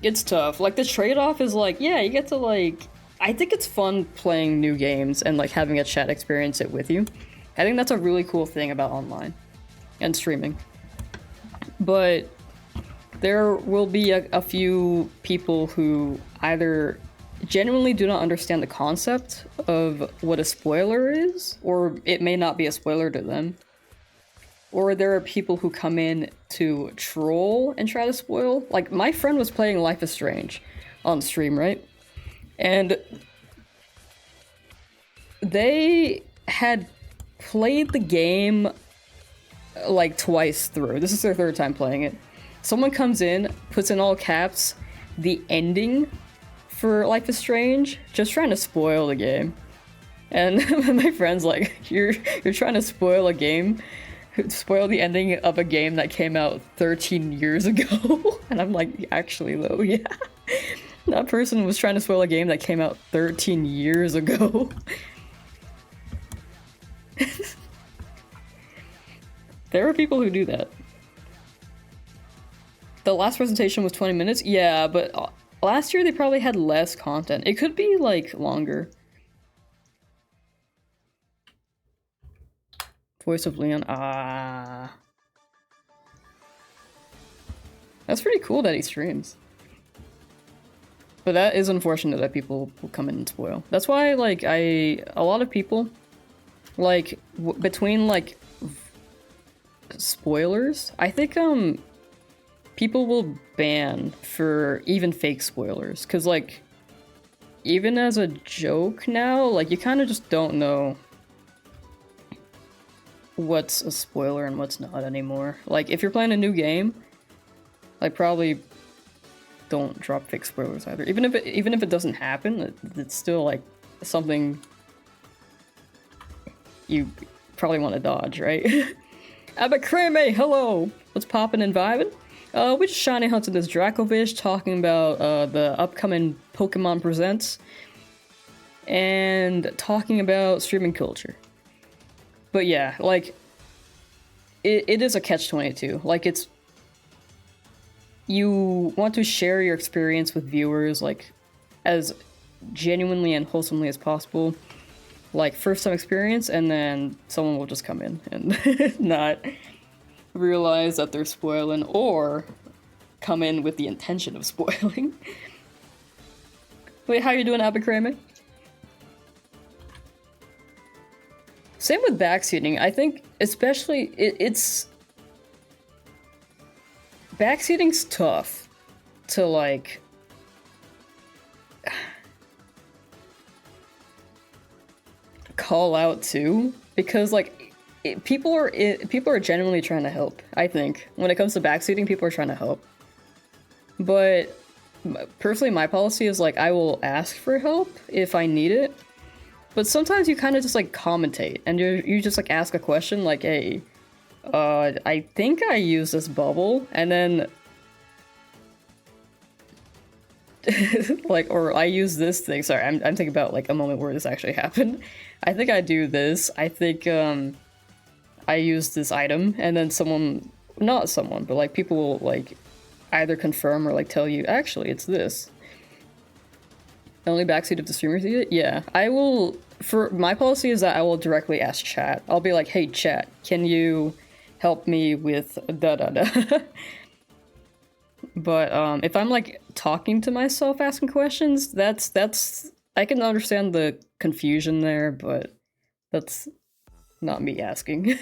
It's tough. Like, the trade-off is like, yeah, you get to like... I think it's fun playing new games and like having a chat experience it with you. I think that's a really cool thing about online and streaming. But there will be a few people who either genuinely do not understand the concept of what a spoiler is, or it may not be a spoiler to them. Or there are people who come in to troll and try to spoil. Like, my friend was playing Life is Strange on stream, right? And they had played the game like twice through. This is their third time playing it. Someone comes in, puts in all caps the ending for Life is Strange, just trying to spoil the game. And my friend's like, you're trying to spoil a game? Spoil the ending of a game that came out 13 years ago? And I'm like, actually though, yeah. That person was trying to spoil a game that came out 13 years ago. There are people who do that. The last presentation was 20 minutes? Yeah, but last year they probably had less content. It could be, like, longer. Voice of Leon. Ah. That's pretty cool that he streams. But that is unfortunate that people will come in and spoil. That's why, like, a lot of people, like, between, like, spoilers, I think, people will ban for even fake spoilers. Cause, like, even as a joke now, like, you kind of just don't know what's a spoiler and what's not anymore. Like, if you're playing a new game, like, probably don't drop fake spoilers either. Even if it doesn't happen, it's still like something you probably want to dodge, right? Abacreme, hello! What's poppin' and vibin'? We just shiny hunted this Dracovish talking about the upcoming Pokemon Presents and talking about streaming culture. But yeah, like, it is a catch-22. Like, it's... You want to share your experience with viewers, like, as genuinely and wholesomely as possible. Like, first-time experience, and then someone will just come in and not realize that they're spoiling, or come in with the intention of spoiling. Wait, how you doing, Abercrombie? Same with backseating. I think, especially, it's... Backseating's tough to, like... call out to, because, like, people are genuinely trying to help, I think. When it comes to backseating, people are trying to help. But, personally, my policy is, like, I will ask for help if I need it. But sometimes you kind of just, like, commentate, and you just, like, ask a question, like, hey, I think I used this bubble, and then... like, or I use this thing. Sorry, I'm thinking about, like, a moment where this actually happened. I think I do this. I think, I use this item, and then someone... Not someone, but, like, people will, like, either confirm or, like, tell you, actually, it's this. Only backseat if the streamer sees it? Yeah. I will... For my policy is that I will directly ask chat. I'll be like, hey, chat, can you help me with da-da-da? But, if I'm, like, talking to myself asking questions, that's... I can understand the confusion there, but that's not me asking.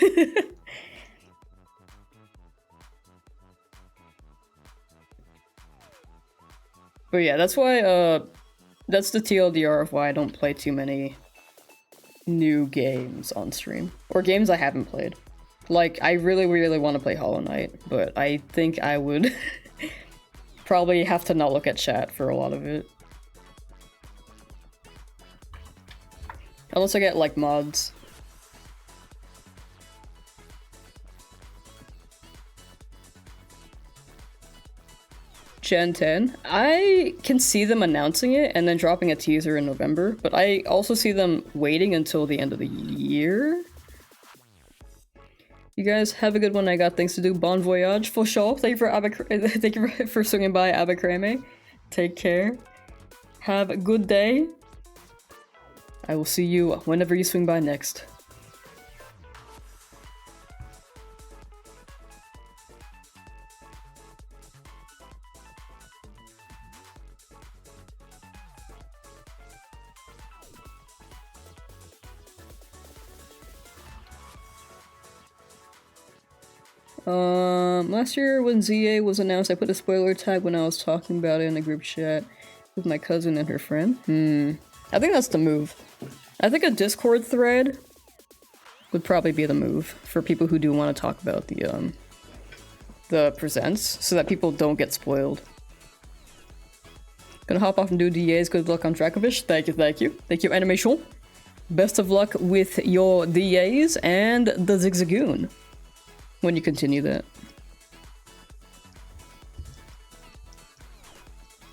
But yeah, that's why, that's the TLDR of why I don't play too many new games on stream. Or games I haven't played. Like, I really, really want to play Hollow Knight, but I think I would probably have to not look at chat for a lot of it. Unless I get, like, mods. Gen 10. I can see them announcing it and then dropping a teaser in November, but I also see them waiting until the end of the year. You guys have a good one. I got things to do. Bon voyage for sure. Thank you for swinging by, Abercrombie. Take care. Have a good day. I will see you whenever you swing by next. Last year when ZA was announced, I put a spoiler tag when I was talking about it in a group chat with my cousin and her friend. I think that's the move. I think a Discord thread would probably be the move for people who do want to talk about the presents, so that people don't get spoiled. Gonna hop off and do DAs. Good luck on Dracovish. Thank you, thank you. Thank you, Animation. Best of luck with your DAs and the Zigzagoon when you continue that.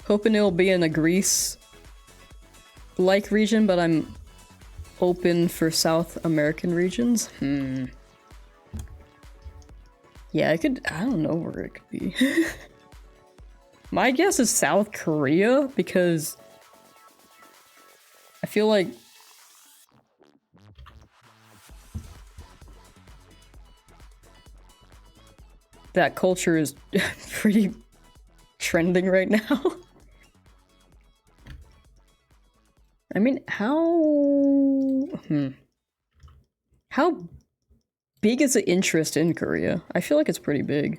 Hoping it'll be in a Greece-like region, but I'm open for South American regions. Yeah, I don't know where it could be. My guess is South Korea, because I feel like that culture is pretty trending right now. I mean, how big is the interest in Korea? I feel like it's pretty big.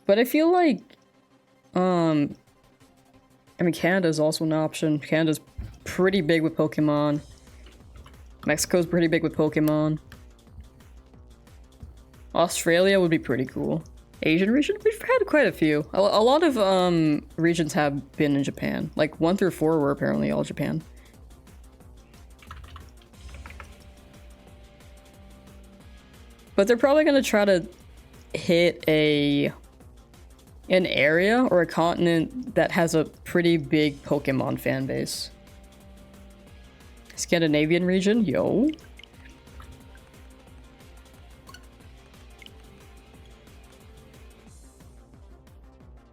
But I feel like, I mean, Canada's also an option. Canada's pretty big with Pokemon. Mexico's pretty big with Pokemon. Australia would be pretty cool. Asian region? We've had quite a few. A lot of regions have been in Japan. Like 1 through 4 were apparently all Japan. But they're probably gonna try to hit an area or a continent that has a pretty big Pokemon fan base. Scandinavian region? Yo.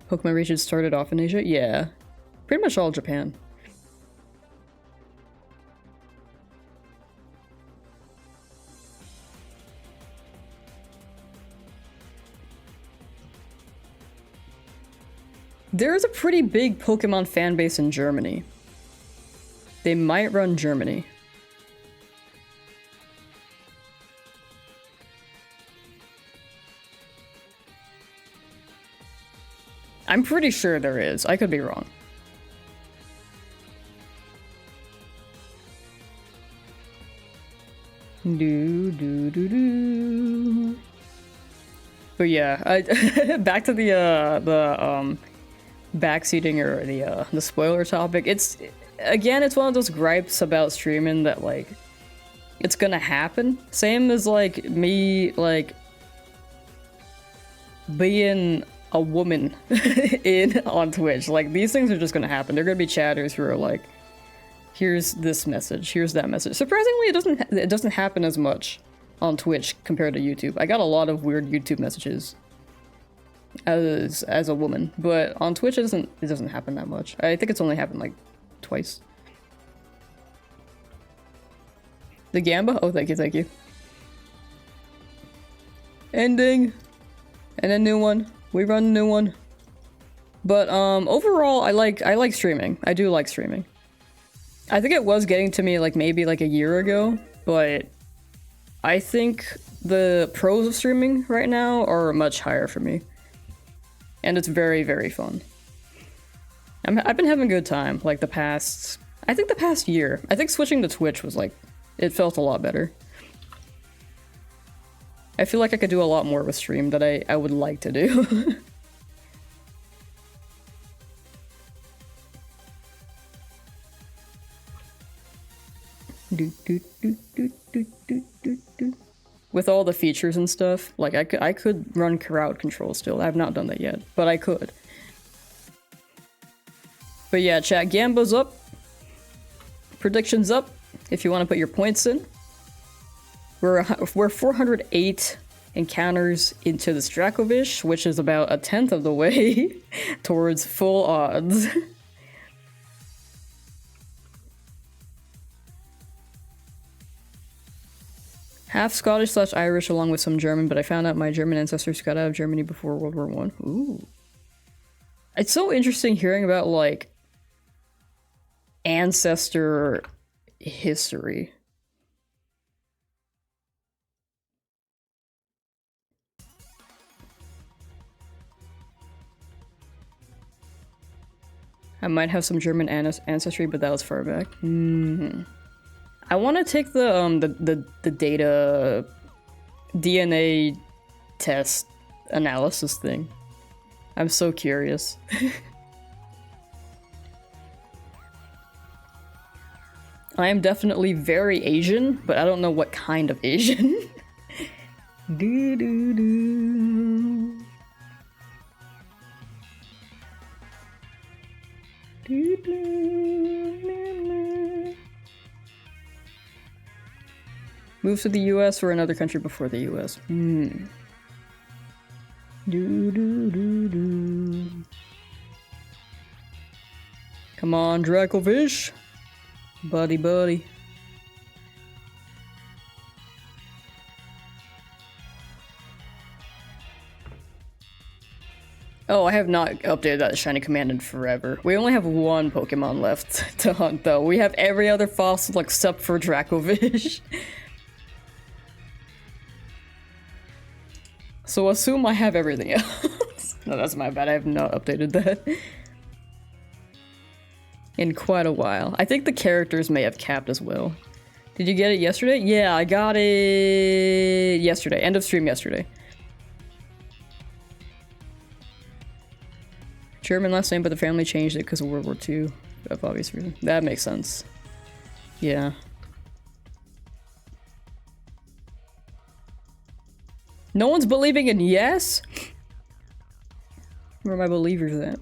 Pokemon region started off in Asia? Yeah. Pretty much all Japan. There is a pretty big Pokemon fan base in Germany. They might run Germany. I'm pretty sure there is. I could be wrong. But yeah, back to the backseating or the spoiler topic. It's again, it's one of those gripes about streaming that like it's gonna happen. Same as like me like being a woman on Twitch. Like these things are just gonna happen. They're gonna be chatters who are like, here's this message, here's that message. Surprisingly, it doesn't happen as much on Twitch compared to YouTube. I got a lot of weird YouTube messages as a woman, but on Twitch it doesn't happen that much. I think it's only happened like twice. The Gamba? Oh, thank you. Ending, and a new one. We run a new one. But overall, I like streaming. I do like streaming. I think it was getting to me like maybe like a year ago, but I think the pros of streaming right now are much higher for me. And it's very, very fun. I've been having a good time, like the past year. I think switching to Twitch was like, it felt a lot better. I feel like I could do a lot more with stream that I would like to do. With all the features and stuff, like I could run crowd control still. I've not done that yet, but I could. But yeah, chat, Gambo's up. Predictions up, if you want to put your points in. We're 408 encounters into the Strakovish, which is about a tenth of the way towards full odds. Half Scottish/Irish along with some German, but I found out my German ancestors got out of Germany before World War I. Ooh. It's so interesting hearing about, like, ancestor history. I might have some German ancestry, but that was far back. I want to take the data DNA test analysis thing. I'm so curious. I am definitely very Asian, but I don't know what kind of Asian. Do do do. Do do. Move to the US or another country before the US. Do do do do. Come on, Dracovish. Buddy, buddy. Oh, I have not updated that shiny command in forever. We only have one Pokemon left to hunt, though. We have every other fossil except for Dracovish. So assume I have everything else. No, that's my bad. I have not updated that in quite a while. I think the characters may have capped as well. Did you get it yesterday? Yeah, I got it yesterday. End of stream yesterday. German last name, but the family changed it because of World War II. For obvious reason. That makes sense. Yeah. No one's believing in yes? Where are my believers at?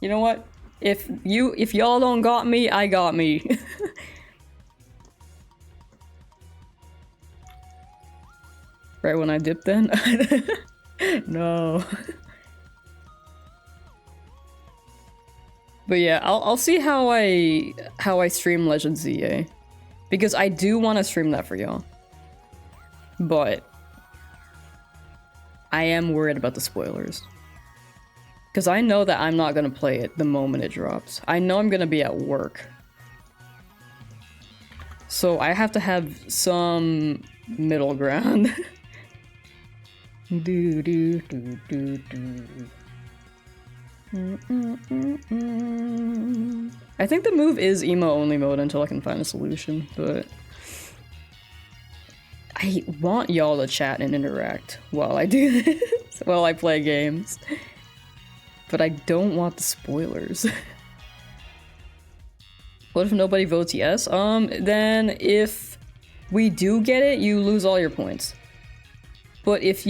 You know what? If y'all don't got me, I got me. Right when I dip then? No. But yeah, I'll see how I stream Legend ZA. Because I do want to stream that for y'all. But I am worried about the spoilers. Because I know that I'm not going to play it the moment it drops. I know I'm going to be at work So I have to have some middle ground. do do do do do. I think the move is emo only mode until I can find a solution, but I want y'all to chat and interact while I do this, while I play games. But I don't want the spoilers. What if nobody votes yes? Then if we do get it, you lose all your points. But if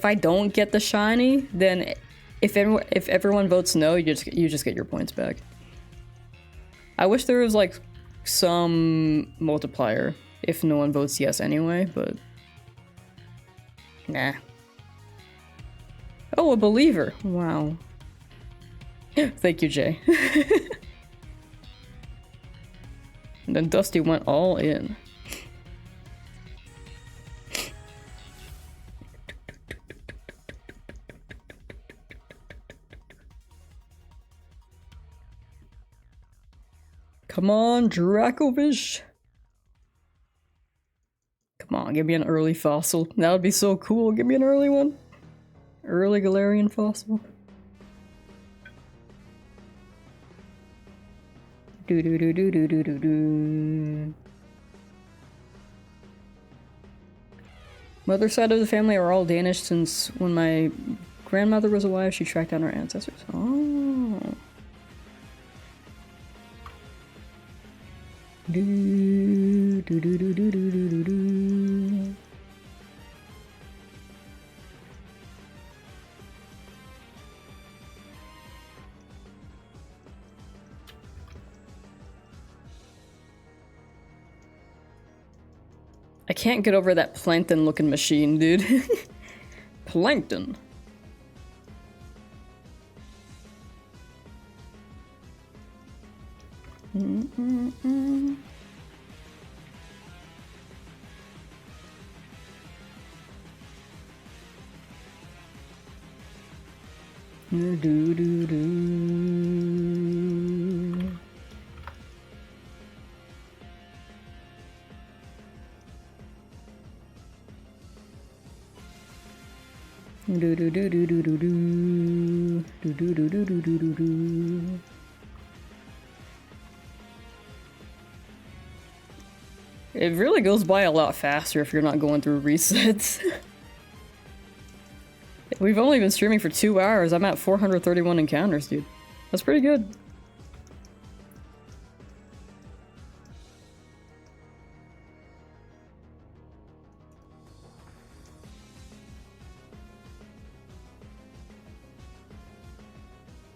I don't get the shiny, then if everyone votes no, you just get your points back. I wish there was like some multiplier if no one votes yes anyway, but nah. Oh, a believer. Wow. Thank you, Jay. And then Dusty went all in. Come on, Dracovish. Come on, give me an early fossil. That would be so cool. Give me an early one. Early Galarian fossil. Do do do do do do do do. Mother's side of the family are all Danish since when my grandmother was alive, she tracked down her ancestors. Oh. Do do do do do do do do. I can't get over that plankton looking machine, dude. Plankton. Do do do. Do do do do do do do do do do do do do do do. It really goes by a lot faster if you're not going through resets. We've only been streaming for 2 hours. I'm at 431 encounters, dude. That's pretty good.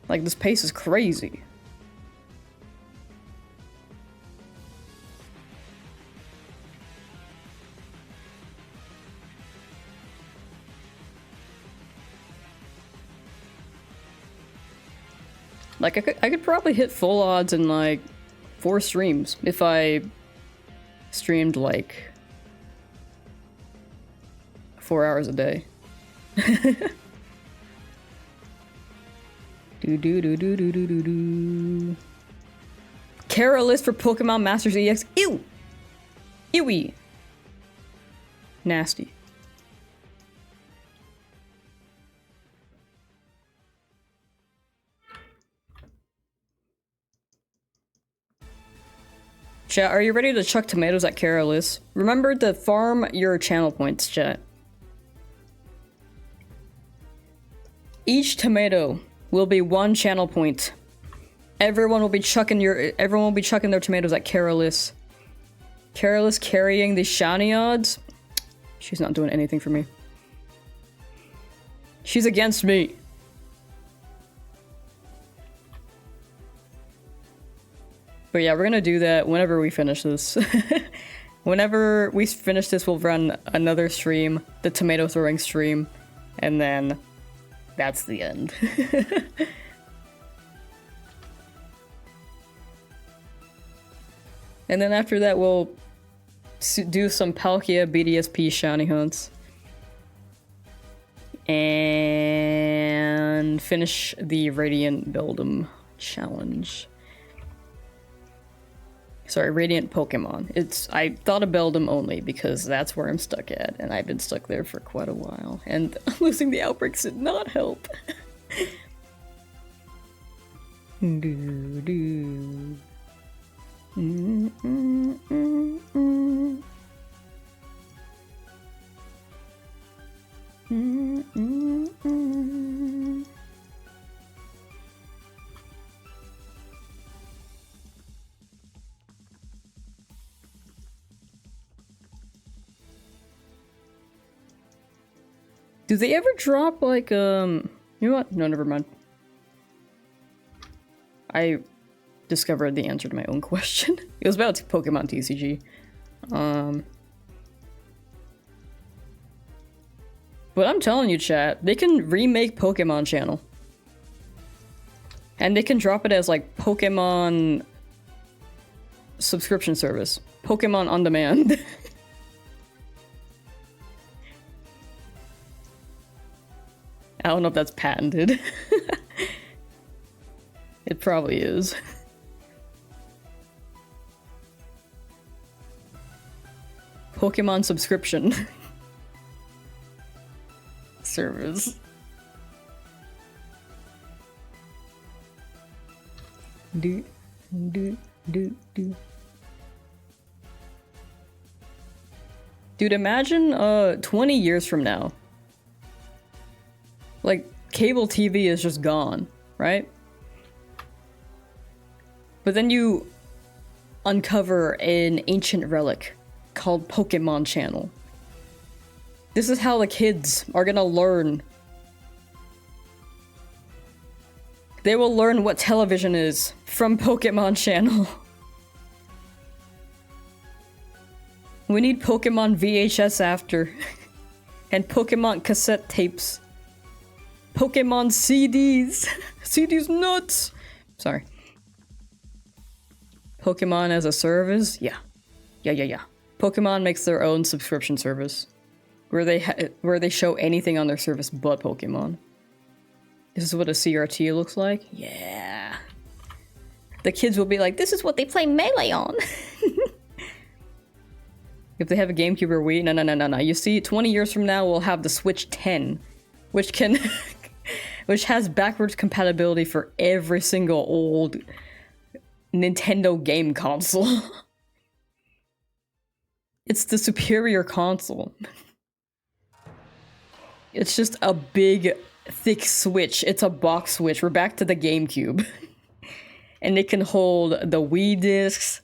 Like, this pace is crazy. Like, I could probably hit full odds in, like, 4 streams if I streamed, like, 4 hours a day. Do do do do do do do do. Kara list for Pokemon Masters EX. Ew! Ewy! Nasty. Chat, are you ready to chuck tomatoes at Kara list? Remember to farm your channel points, chat. Each tomato will be 1 channel point. Everyone will be chucking their tomatoes at Carolus. Carolus carrying the shiny odds. She's not doing anything for me. She's against me. But yeah, we're gonna do that whenever we finish this. Whenever we finish this, we'll run another stream, the tomato throwing stream, and then that's the end. And then after that, we'll do some Palkia BDSP shiny hunts. And finish the Radiant Build'em challenge. Sorry, Radiant Pokemon. I thought of Beldum only because that's where I'm stuck at, and I've been stuck there for quite a while. And losing the outbreaks did not help. Do, do. Mm, mm, mm, mm. Mm, mm, mm. Do they ever drop like you know what? No, never mind. I discovered the answer to my own question. It was about Pokemon TCG. But I'm telling you, chat, they can remake Pokemon Channel. And they can drop it as like Pokemon subscription service. Pokemon on demand. I don't know if that's patented. It probably is. Pokemon subscription service. Do do do do. Dude, imagine 20 years from now. Like, cable TV is just gone, right? But then you uncover an ancient relic called Pokemon Channel. This is how the kids are gonna learn. They will learn what television is from Pokemon Channel. We need Pokemon VHS after. And Pokemon cassette tapes. Pokemon CDs. CDs nuts. Sorry. Pokemon as a service? Yeah. Yeah. Pokemon makes their own subscription service. Where they show anything on their service but Pokemon. This is what a CRT looks like? Yeah. The kids will be like, this is what they play Melee on. If they have a GameCube or Wii, no. You see, 20 years from now, we'll have the Switch 10, which can, which has backwards compatibility for every single old Nintendo game console. It's the superior console. It's just a big, thick Switch. It's a box Switch. We're back to the GameCube. And it can hold the Wii discs,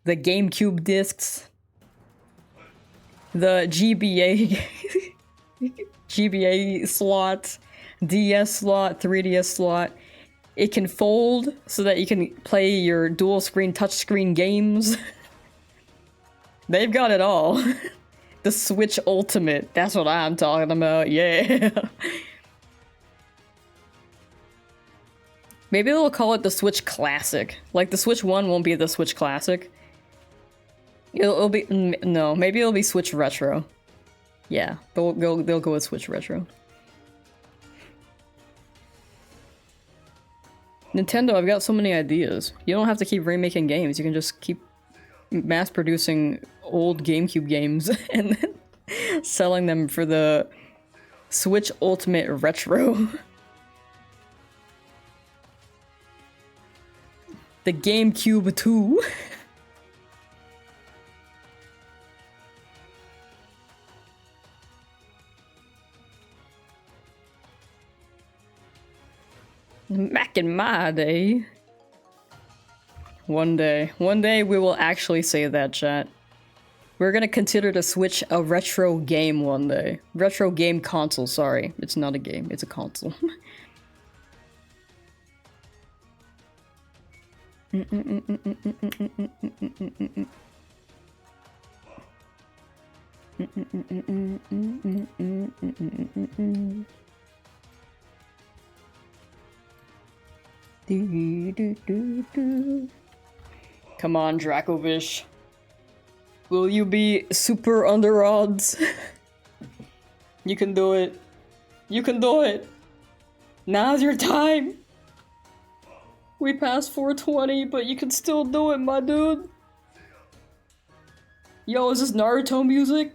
the GameCube discs, the GBA slot, DS slot, 3DS slot. It can fold so that you can play your dual screen touchscreen games. They've got it all. The Switch Ultimate. That's what I'm talking about. Yeah. Maybe they'll call it the Switch Classic. Like the Switch 1 won't be the Switch Classic. It'll be no, maybe it'll be Switch Retro. Yeah, they'll go with Switch Retro. Nintendo, I've got so many ideas. You don't have to keep remaking games. You can just keep mass producing old GameCube games and then selling them for the Switch Ultimate Retro. The GameCube 2. Back in my day. One day we will actually say that, chat. We're gonna consider the Switch a retro game one day. Retro game console, sorry. It's not a game, it's a console. Come on, Dracovish. Will you be super under odds? You can do it. You can do it. Now's your time. We passed 420, but you can still do it, my dude. Yo, is this Naruto music?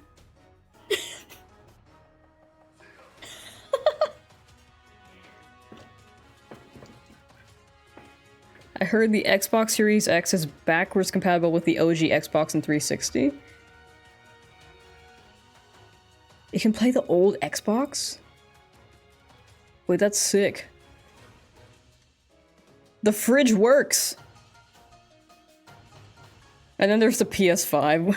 I heard the Xbox Series X is backwards compatible with the OG Xbox and 360. You can play the old Xbox? Wait, that's sick. The fridge works! And then there's the PS5.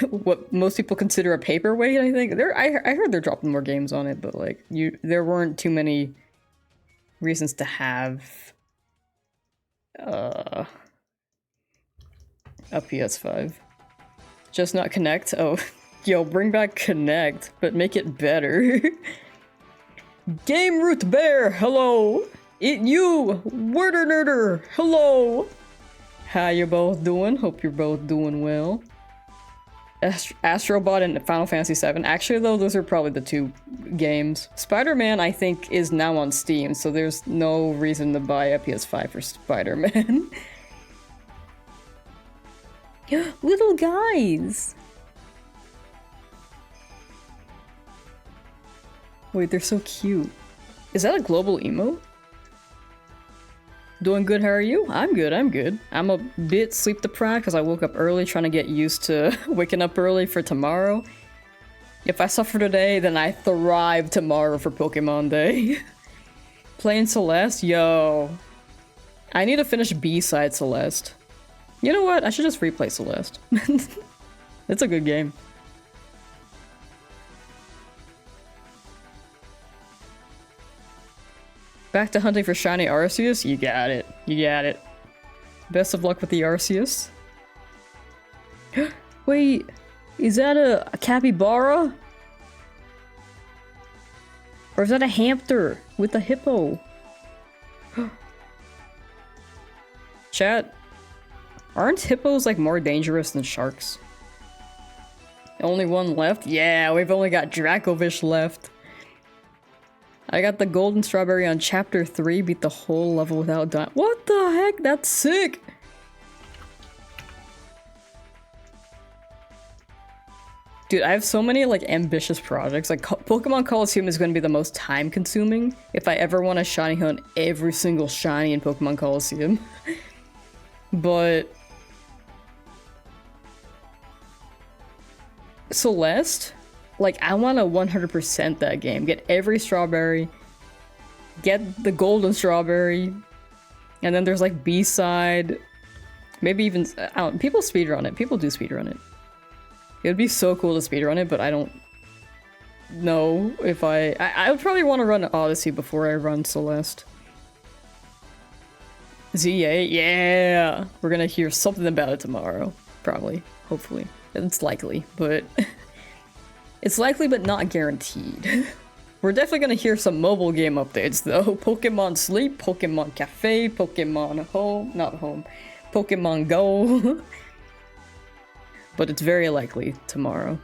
What most people consider a paperweight, I think. I heard they're dropping more games on it, but like there weren't too many reasons to have a PS5. Just not Connect? Oh, yo, bring back Connect, but make it better. Game Root Bear, hello! You, Worder Nerder, hello! How you both doing? Hope you're both doing well. Astrobot and Final Fantasy VII. Actually, though, those are probably the two games. Spider-Man, I think, is now on Steam, so there's no reason to buy a PS5 for Spider-Man. Little guys! Wait, they're so cute. Is that a global emo? Doing good, how are you? I'm good, I'm good. I'm a bit sleep deprived because I woke up early trying to get used to waking up early for tomorrow. If I suffer today, then I thrive tomorrow for Pokemon Day. Playing Celeste? Yo. I need to finish B-side Celeste. You know what? I should just replay Celeste. It's a good game. Back to hunting for shiny Arceus? You got it. You got it. Best of luck with the Arceus. Wait, is that a capybara? Or is that a hamster with a hippo? Chat, aren't hippos like more dangerous than sharks? Only one left? Yeah, we've only got Dracovish left. I got the golden strawberry on chapter 3, beat the whole level without dying. What the heck? That's sick! Dude, I have so many like ambitious projects. Like Pokemon Coliseum is going to be the most time consuming if I ever want to shiny hunt every single shiny in Pokemon Coliseum. But Celeste? Like, I want to 100% that game. Get every strawberry. Get the golden strawberry. And then there's like B-side. Maybe even... I don't, people speedrun it. People do speedrun it. It would be so cool to speedrun it, but I don't know if I would probably want to run Odyssey before I run Celeste. ZA? Yeah! We're gonna hear something about it tomorrow. Probably. Hopefully. It's likely, but... It's likely but not guaranteed. We're definitely gonna hear some mobile game updates though. Pokemon Sleep, Pokemon Cafe, Pokemon Home, not Home, Pokemon Go. But it's very likely tomorrow.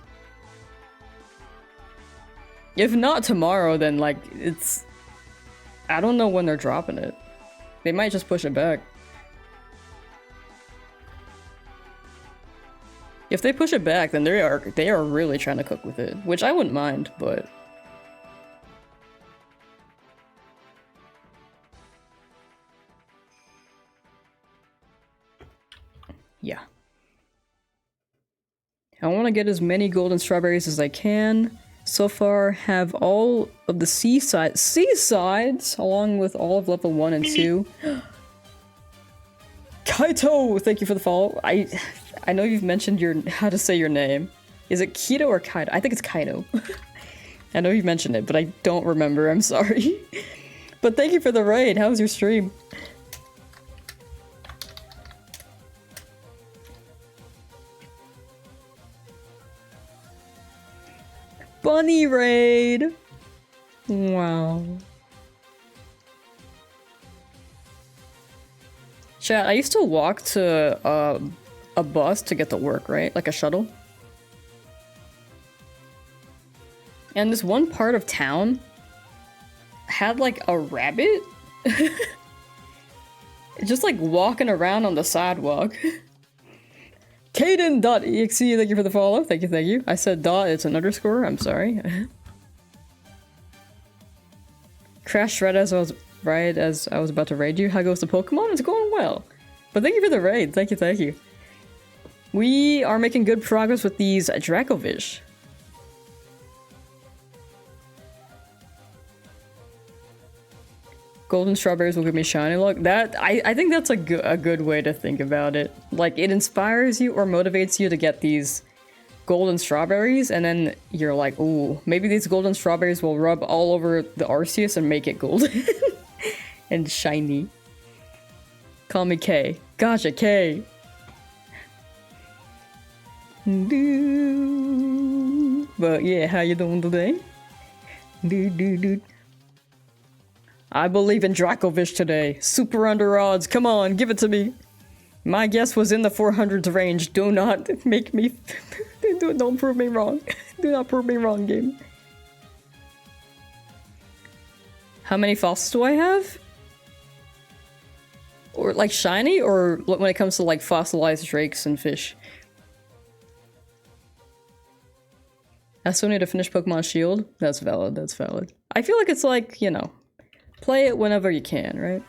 If not tomorrow, then like it's... I don't know when they're dropping it. They might just push it back. If they push it back, then they are really trying to cook with it, which I wouldn't mind, but... Yeah. I want to get as many golden strawberries as I can. So far, have all of the seasides, along with all of level 1 and 2. Kaito! Thank you for the follow. I know you've mentioned how to say your name. Is it Keto or Kaito? I think it's Kaito. I know you mentioned it, but I don't remember. I'm sorry. But thank you for the raid. How was your stream? Bunny raid! Wow. Chat, I used to walk to a bus to get to work, right? Like a shuttle. And this one part of town had like a rabbit. Just like walking around on the sidewalk. Kaden.exe, thank you for the follow. Thank you, thank you. I said dot, it's an underscore. I'm sorry. Crashed right as I was about to raid you. How goes the Pokemon? It's going well. But thank you for the raid. Thank you, thank you. We are making good progress with these Dracovish. Golden strawberries will give me shiny luck. That I think that's a good way to think about it. Like, it inspires you or motivates you to get these golden strawberries, and then you're like, ooh, maybe these golden strawberries will rub all over the Arceus and make it golden. And shiny. Call me K. Gotcha, K. But yeah, how you doing today? I believe in Dracovish today. Super under odds. Come on, give it to me. My guess was in the 400s range. Do not make me... Don't prove me wrong. Do not prove me wrong, game. How many fossils do I have? Or like shiny? Or when it comes to like fossilized drakes and fish? I still need to finish Pokemon Shield. That's valid, that's valid. I feel like it's like, you know... Play it whenever you can, right?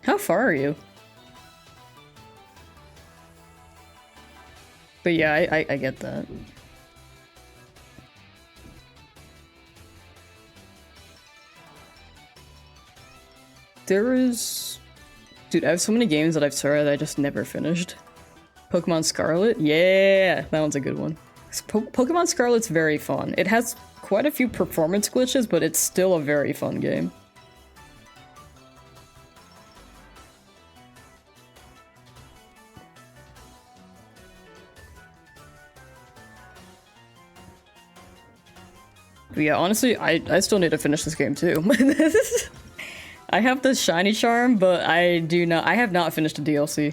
How far are you? But yeah, I get that. There is... Dude, I have so many games that I've started that I just never finished. Pokemon Scarlet? Yeah, that one's a good one. Pokemon Scarlet's very fun. It has quite a few performance glitches, but it's still a very fun game. But yeah, honestly, I still need to finish this game too. I have the shiny charm, but I have not finished the DLC.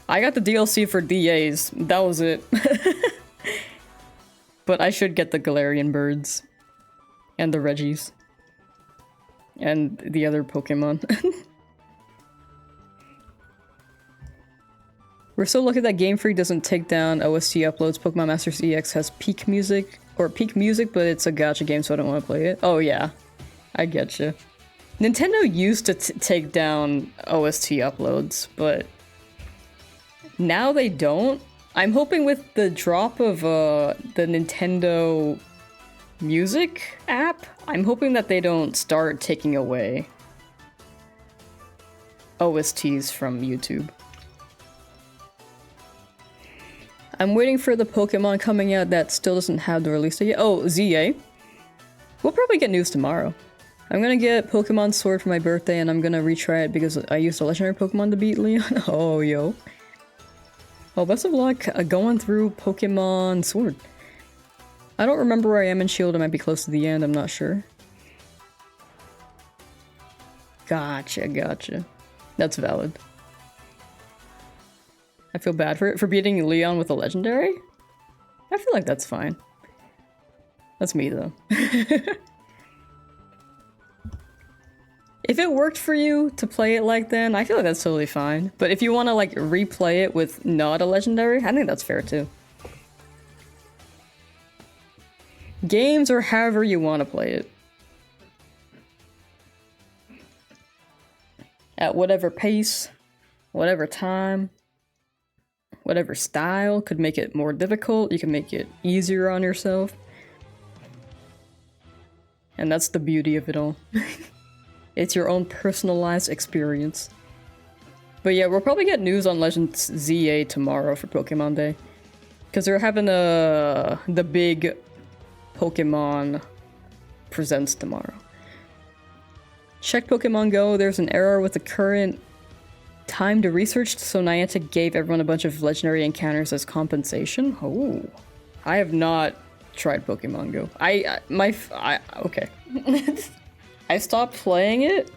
I got the DLC for DAs. That was it. But I should get the Galarian birds. And the Reggies. And the other Pokemon. We're so lucky that Game Freak doesn't take down OST uploads. Pokemon Masters EX has peak music, but it's a gacha game, so I don't want to play it. Oh yeah, I get you. Nintendo used to take down OST uploads, but now they don't. I'm hoping with the drop of the Nintendo Music app, I'm hoping that they don't start taking away OSTs from YouTube. I'm waiting for the Pokemon coming out that still doesn't have the release date yet. Oh, ZA. We'll probably get news tomorrow. I'm gonna get Pokemon Sword for my birthday, and I'm gonna retry it because I used a legendary Pokemon to beat Leon. Oh, yo. Well, best of luck going through Pokemon Sword. I don't remember where I am in Shield. I might be close to the end. I'm not sure. Gotcha, gotcha. That's valid. I feel bad for beating Leon with a legendary. I feel like that's fine. That's me, though. If it worked for you to play it like then, I feel like that's totally fine. But if you want to, like, replay it with not a legendary, I think that's fair, too. Games or however you want to play it. At whatever pace, whatever time, whatever style could make it more difficult. You can make it easier on yourself. And that's the beauty of it all. It's your own personalized experience. But yeah, we'll probably get news on Legends ZA tomorrow for Pokemon Day. Because they're having the big Pokemon Presents tomorrow. Check Pokemon Go, there's an error with the current time to research, so Niantic gave everyone a bunch of legendary encounters as compensation. Oh. I have not tried Pokemon Go. Okay. I stopped playing it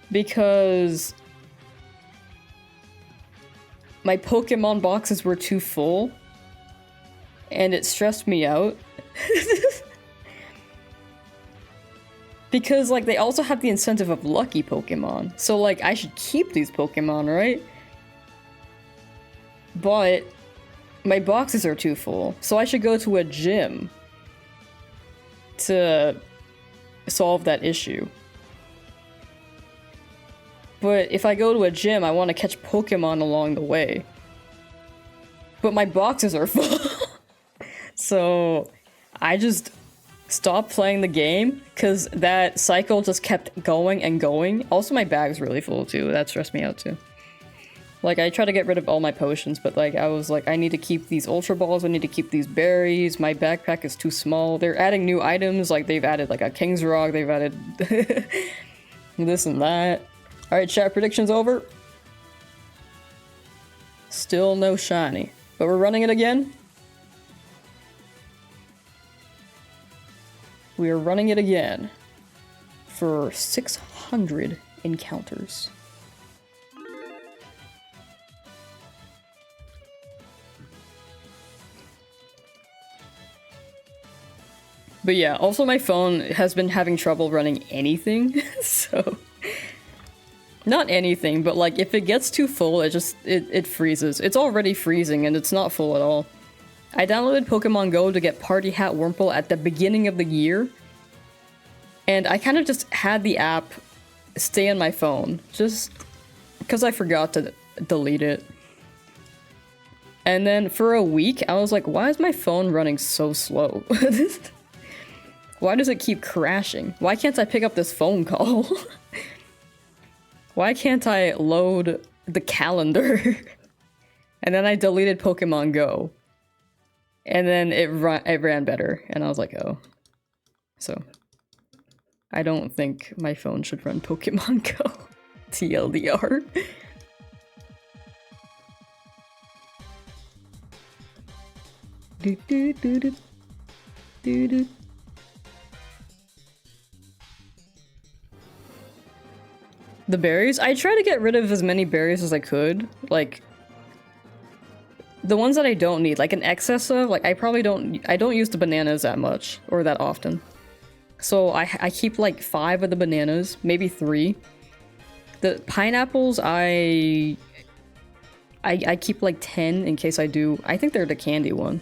because my Pokemon boxes were too full, and it stressed me out. Because, like, they also have the incentive of lucky Pokemon. So, like, I should keep these Pokemon, right? But my boxes are too full. So I should go to a gym to solve that issue. But if I go to a gym, I want to catch Pokemon along the way. But my boxes are full. So I just stopped playing the game because that cycle just kept going and going. Also, my bag's really full too. That stressed me out too. Like, I try to get rid of all my potions, but like, I was like, I need to keep these Ultra Balls, I need to keep these berries, my backpack is too small. They're adding new items, like they've added like a King's Rock, they've added this and that. Alright, chat, predictions over. Still no shiny. But we're running it again. We are running it again. For 600 encounters. But yeah, also my phone has been having trouble running anything, so... Not anything, but like, if it gets too full, it freezes. It's already freezing, and it's not full at all. I downloaded Pokemon Go to get Party Hat Wurmple at the beginning of the year, and I kind of just had the app stay on my phone, just because I forgot to delete it. And then for a week, I was like, why is my phone running so slow? Why does it keep crashing? Why can't I pick up this phone call? Why can't I load the calendar? And then I deleted Pokemon Go. And then it ran better. And I was like, oh. So, I don't think my phone should run Pokemon Go. TLDR. Do do do do do do. The berries? I try to get rid of as many berries as I could. Like, the ones that I don't need, like an excess of, like I don't use the bananas that much, or that often. So I keep like 5 of the bananas, maybe 3. The pineapples, I keep like 10 in case I do. I think they're the candy one.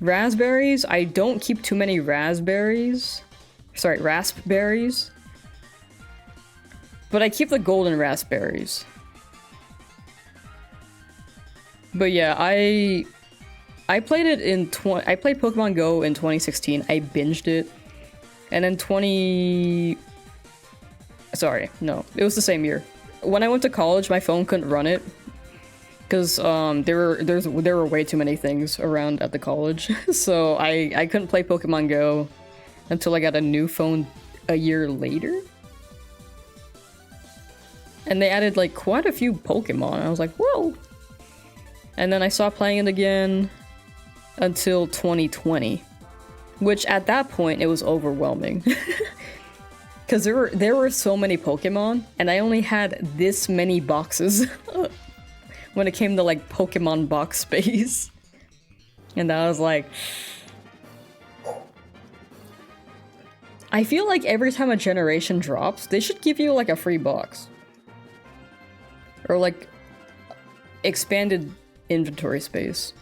Raspberries, I don't keep too many raspberries. Sorry, raspberries. But I keep the golden raspberries. But yeah, I played it in I played Pokemon Go in 2016. I binged it. And then sorry, no. It was the same year. When I went to college, my phone couldn't run it. Because there were way too many things around at the college. So I couldn't play Pokemon Go until I got a new phone a year later. And they added like quite a few Pokemon. I was like, whoa! And then I stopped playing it again until 2020. Which at that point, it was overwhelming. Because there were so many Pokemon, and I only had this many boxes when it came to like Pokemon box space. And I was like... I feel like every time a generation drops, they should give you like a free box. Or like expanded inventory space.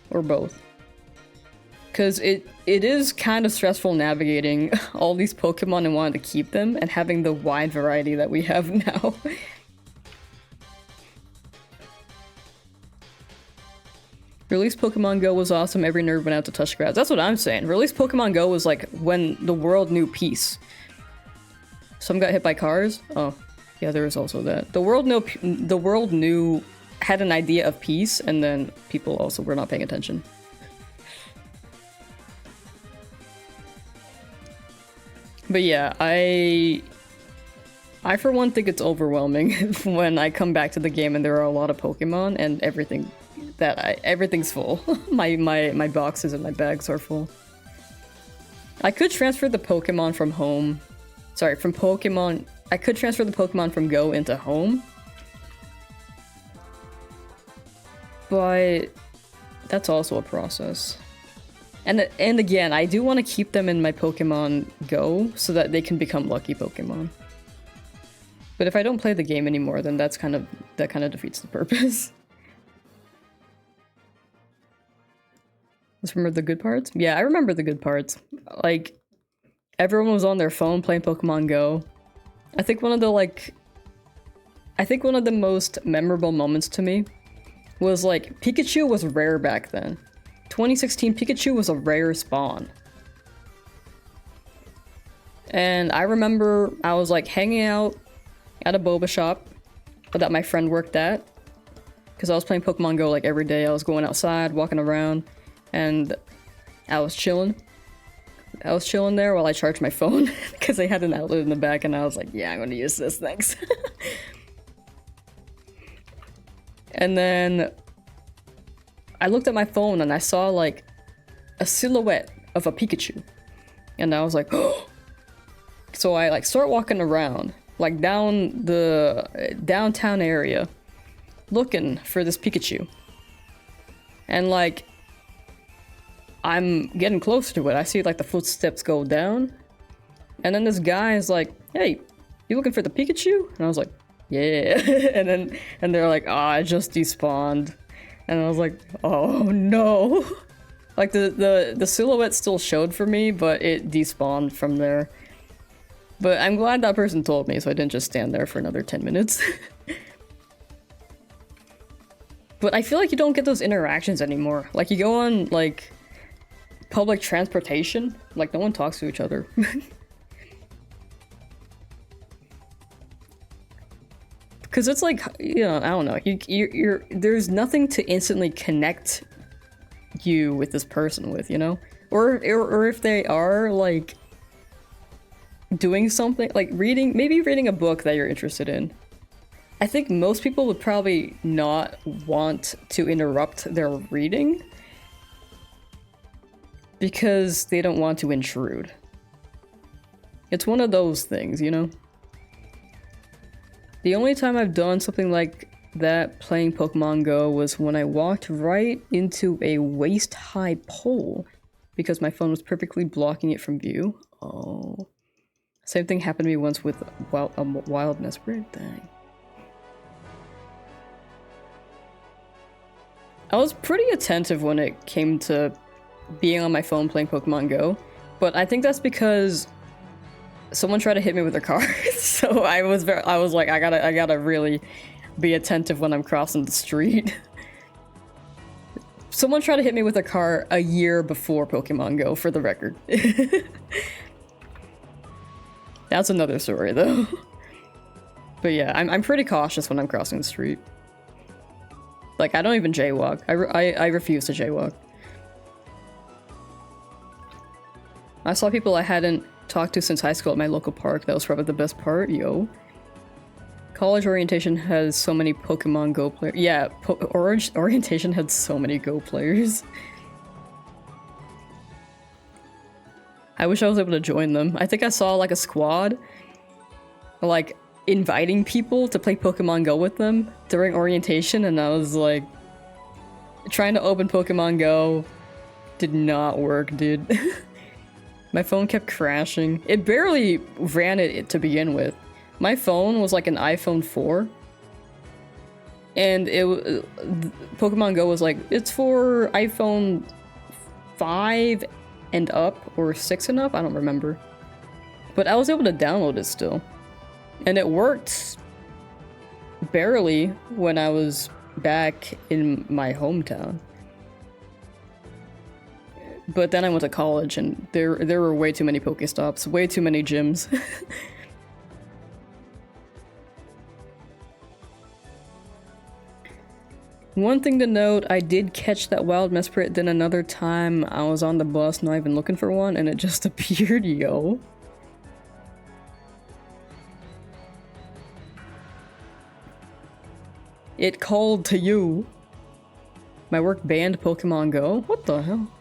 Or both. Because it is kind of stressful navigating all these Pokemon and wanting to keep them and having the wide variety that we have now. Release Pokemon Go was awesome, every nerd went out to touch grass. That's what I'm saying. Release Pokemon Go was like when the world knew peace. Some got hit by cars? Oh. Yeah, there was also that. The world had an idea of peace, and then people also were not paying attention. But yeah, I for one think it's overwhelming when I come back to the game and there are a lot of Pokemon and everything's full. my boxes and my bags are full. I could transfer the Pokemon from home. Sorry, from Pokemon. I could transfer the Pokemon from Go into home. but that's also a process. And again, I do want to keep them in my Pokemon Go so that they can become lucky Pokemon. But if I don't play the game anymore, then that kind of defeats the purpose. Let's remember the good parts? Yeah, I remember the good parts. Like, everyone was on their phone playing Pokemon Go. I think one of the most memorable moments to me was like, Pikachu was rare back then. 2016 Pikachu was a rare spawn. And I remember I was like hanging out at a boba shop that my friend worked at. Because I was playing Pokemon Go like every day. I was going outside, walking around, and I was chilling. I was chilling there while I charged my phone because they had an outlet in the back and I was like, yeah, I'm gonna use this, thanks. And then I looked at my phone and I saw like a silhouette of a Pikachu. And I was like, oh! So I like start walking around, like down the downtown area, looking for this Pikachu. And like, I'm getting close to it. I see like the footsteps go down. And then this guy is like, hey, you looking for the Pikachu? And I was like, yeah. and they're like, oh, I just despawned. And I was like, oh no. Like the silhouette still showed for me, but it despawned from there. But I'm glad that person told me, so I didn't just stand there for another 10 minutes. But I feel like you don't get those interactions anymore. Like you go on like public transportation, like no one talks to each other. Because it's like, you know, I don't know, you're there's nothing to instantly connect you with this person with, you know? Or if they are like doing something, like maybe reading a book that you're interested in. I think most people would probably not want to interrupt their reading because they don't want to intrude. It's one of those things, you know? The only time I've done something like that playing Pokemon Go was when I walked right into a waist-high pole because my phone was perfectly blocking it from view. Oh. Same thing happened to me once with a wild Mesprit. Dang. I was pretty attentive when it came to being on my phone playing Pokemon Go, but I think that's because someone tried to hit me with a car. So I was like, I gotta really be attentive when I'm crossing the street. Someone tried to hit me with a car a year before Pokemon Go, for the record. That's another story though. But yeah, I'm pretty cautious when I'm crossing the street. Like, I don't even jaywalk. I refuse to jaywalk. I saw people I hadn't talked to since high school at my local park. That was probably the best part, yo. College orientation has so many Pokemon Go players. Yeah, orientation had so many Go players. I wish I was able to join them. I think I saw like a squad, like, inviting people to play Pokemon Go with them during orientation, and I was like, trying to open Pokemon Go did not work, dude. My phone kept crashing. It barely ran it to begin with. My phone was like an iPhone 4. And Pokemon Go was like, it's for iPhone 5 and up, or 6 and up? I don't remember. But I was able to download it still. And it worked barely when I was back in my hometown. But then I went to college and there were way too many Pokestops, way too many gyms. One thing to note, I did catch that wild Mesprit, then another time I was on the bus not even looking for one and it just appeared, yo. It called to you. My work banned Pokemon Go? What the hell?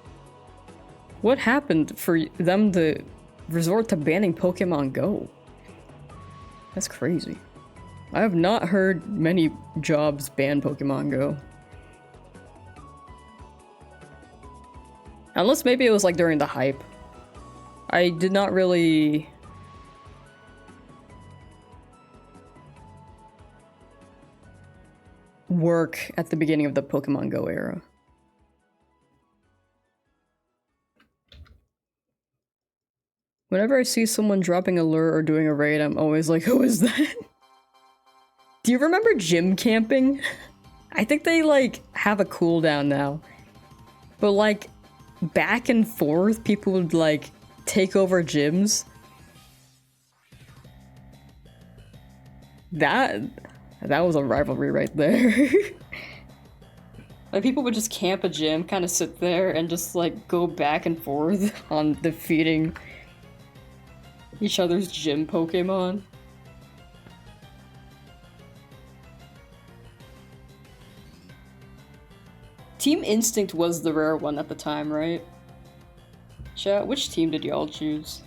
What happened for them to resort to banning Pokemon Go? That's crazy. I have not heard many jobs ban Pokemon Go. Unless maybe it was like during the hype. I did not really... work at the beginning of the Pokemon Go era. Whenever I see someone dropping a lure or doing a raid, I'm always like, who is that? Do you remember gym camping? I think they, like, have a cooldown now. But, like, back and forth, people would, like, take over gyms. That was a rivalry right there. Like, people would just camp a gym, kind of sit there, and just, like, go back and forth on defeating each other's gym Pokemon. Team Instinct was the rare one at the time, right? Chat, which team did y'all choose?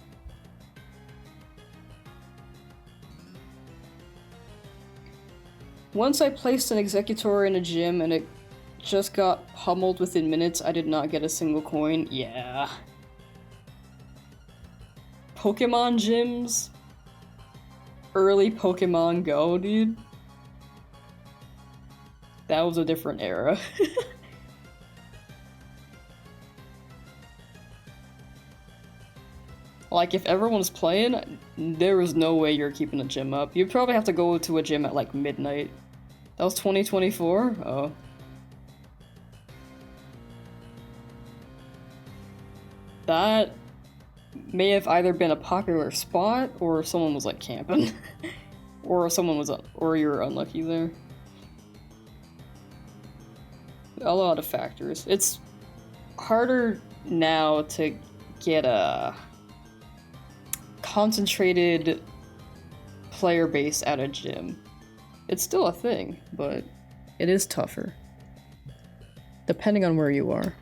Once I placed an Executor in a gym and it just got pummeled within minutes, I did not get a single coin. Yeah. Pokemon gyms? Early Pokemon Go, dude. That was a different era. Like, if everyone's playing, there is no way you're keeping a gym up. You'd probably have to go to a gym at, like, midnight. That was 2024? Oh. That may have either been a popular spot, or someone was, like, camping. Or someone was, or you were unlucky there. A lot of factors. It's harder now to get a concentrated player base at a gym. It's still a thing, but it is tougher. Depending on where you are.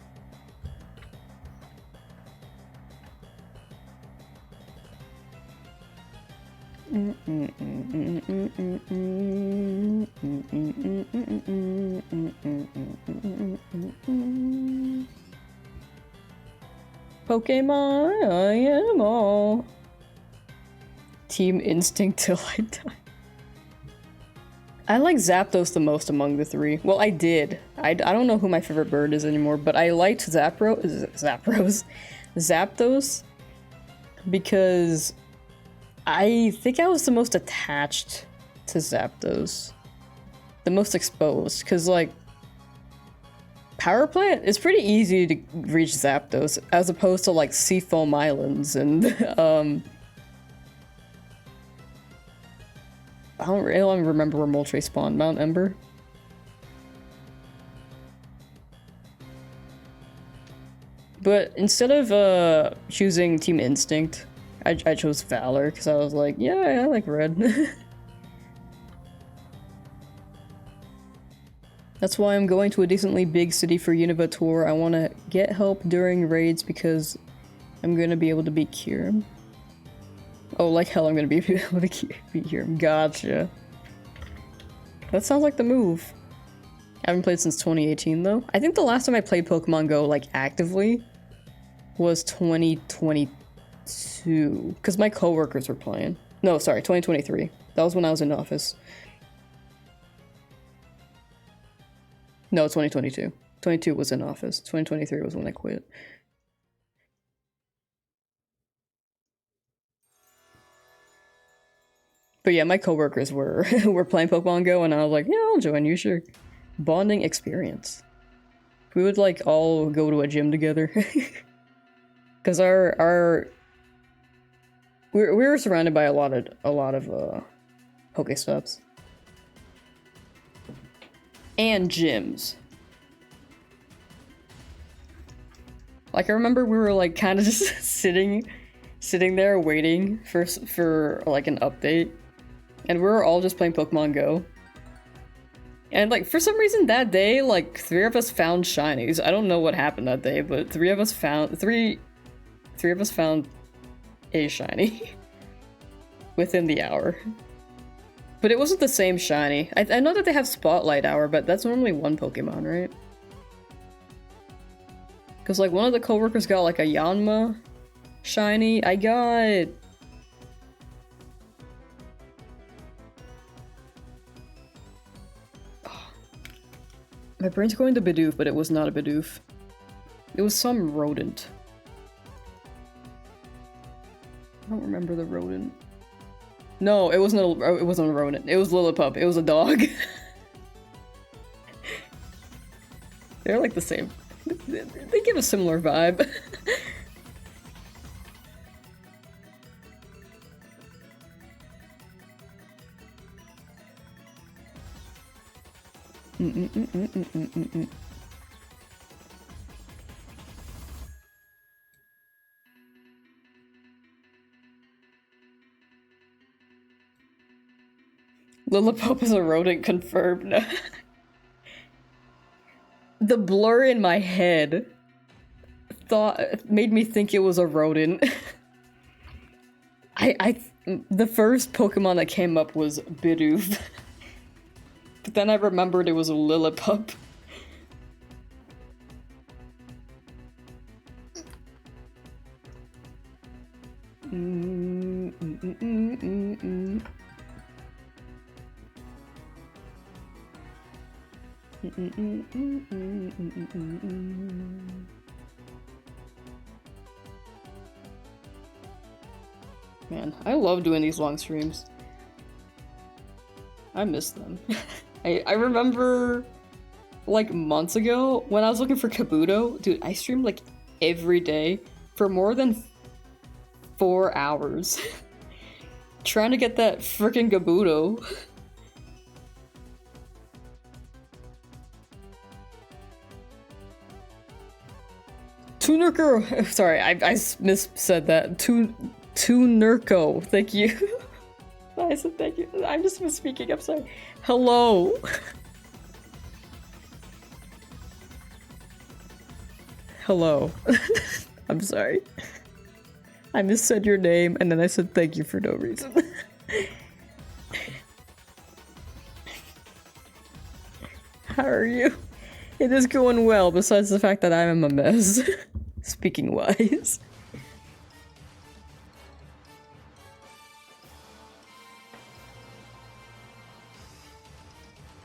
Pokemon, I am all. Team Instinct till I die. I like Zapdos the most among the three. Well, I did. I don't know who my favorite bird is anymore, but I liked Zapdos because I think I was the most attached to Zapdos. The most exposed, because, like, Power Plant, it's pretty easy to reach Zapdos, as opposed to, like, Seafoam Islands and, I don't really remember where Moltres spawned. Mount Ember? But instead of choosing Team Instinct, I chose Valor because I was like, yeah, I like red. That's why I'm going to a decently big city for Unova tour. I want to get help during raids because I'm going to be able to beat Kyurem. Oh, like hell I'm going to be able to beat Kyurem. Gotcha. That sounds like the move. I haven't played since 2018 though. I think the last time I played Pokemon Go, like, actively was 2022. Because my coworkers were playing. No, sorry, 2023. That was when I was in office. No, 2022. 22 was in office. 2023 was when I quit. But yeah, my coworkers were were playing Pokemon Go, and I was like, yeah, I'll join you, sure. Bonding experience. We would, like, all go to a gym together. Because we were surrounded by a lot of Pokestops. And gyms. Like, I remember we were, like, kind of just sitting there waiting for like an update, and we were all just playing Pokemon Go. And, like, for some reason that day, like, 3 of us found shinies. I don't know what happened that day, but 3 of us found a shiny within the hour. But it wasn't the same shiny. I know that they have Spotlight Hour, but that's normally one Pokemon, right? Cause like one of the coworkers got like a Yanma shiny. I got my brain's going to Bidoof, but it was not a Bidoof. It was some rodent. I don't remember the rodent. No, it wasn't a rodent. It was Lillipup. It was a dog. They're like the same. They give a similar vibe. Lillipup is a rodent confirmed. The blur in my head made me think it was a rodent. The first Pokemon that came up was Bidoof. But then I remembered it was a Lillipup. Man, I love doing these long streams. I miss them. I remember like months ago when I was looking for Kabuto, dude, I streamed like every day for more than 4 hours trying to get that freaking Kabuto. Tunurko! Sorry, I missaid that. Tunurko, thank you. I said thank you. I'm just misspeaking, I'm sorry. Hello! Hello. I'm sorry. I missaid your name and then I said thank you for no reason. How are you? It is going well, besides the fact that I am a mess. Speaking wise.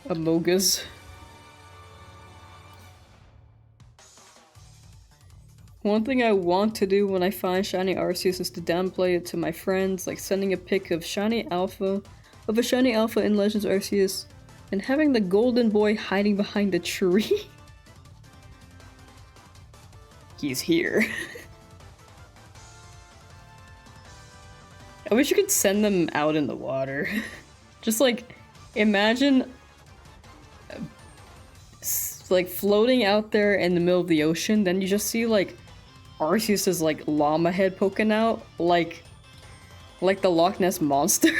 Amogus. One thing I want to do when I find shiny Arceus is to downplay it to my friends, like sending a pic of a shiny alpha in Legends Arceus and having the golden boy hiding behind a tree. He's here. I wish you could send them out in the water. Just like, imagine like floating out there in the middle of the ocean, then you just see like Arceus's like llama head poking out, like the Loch Ness Monster.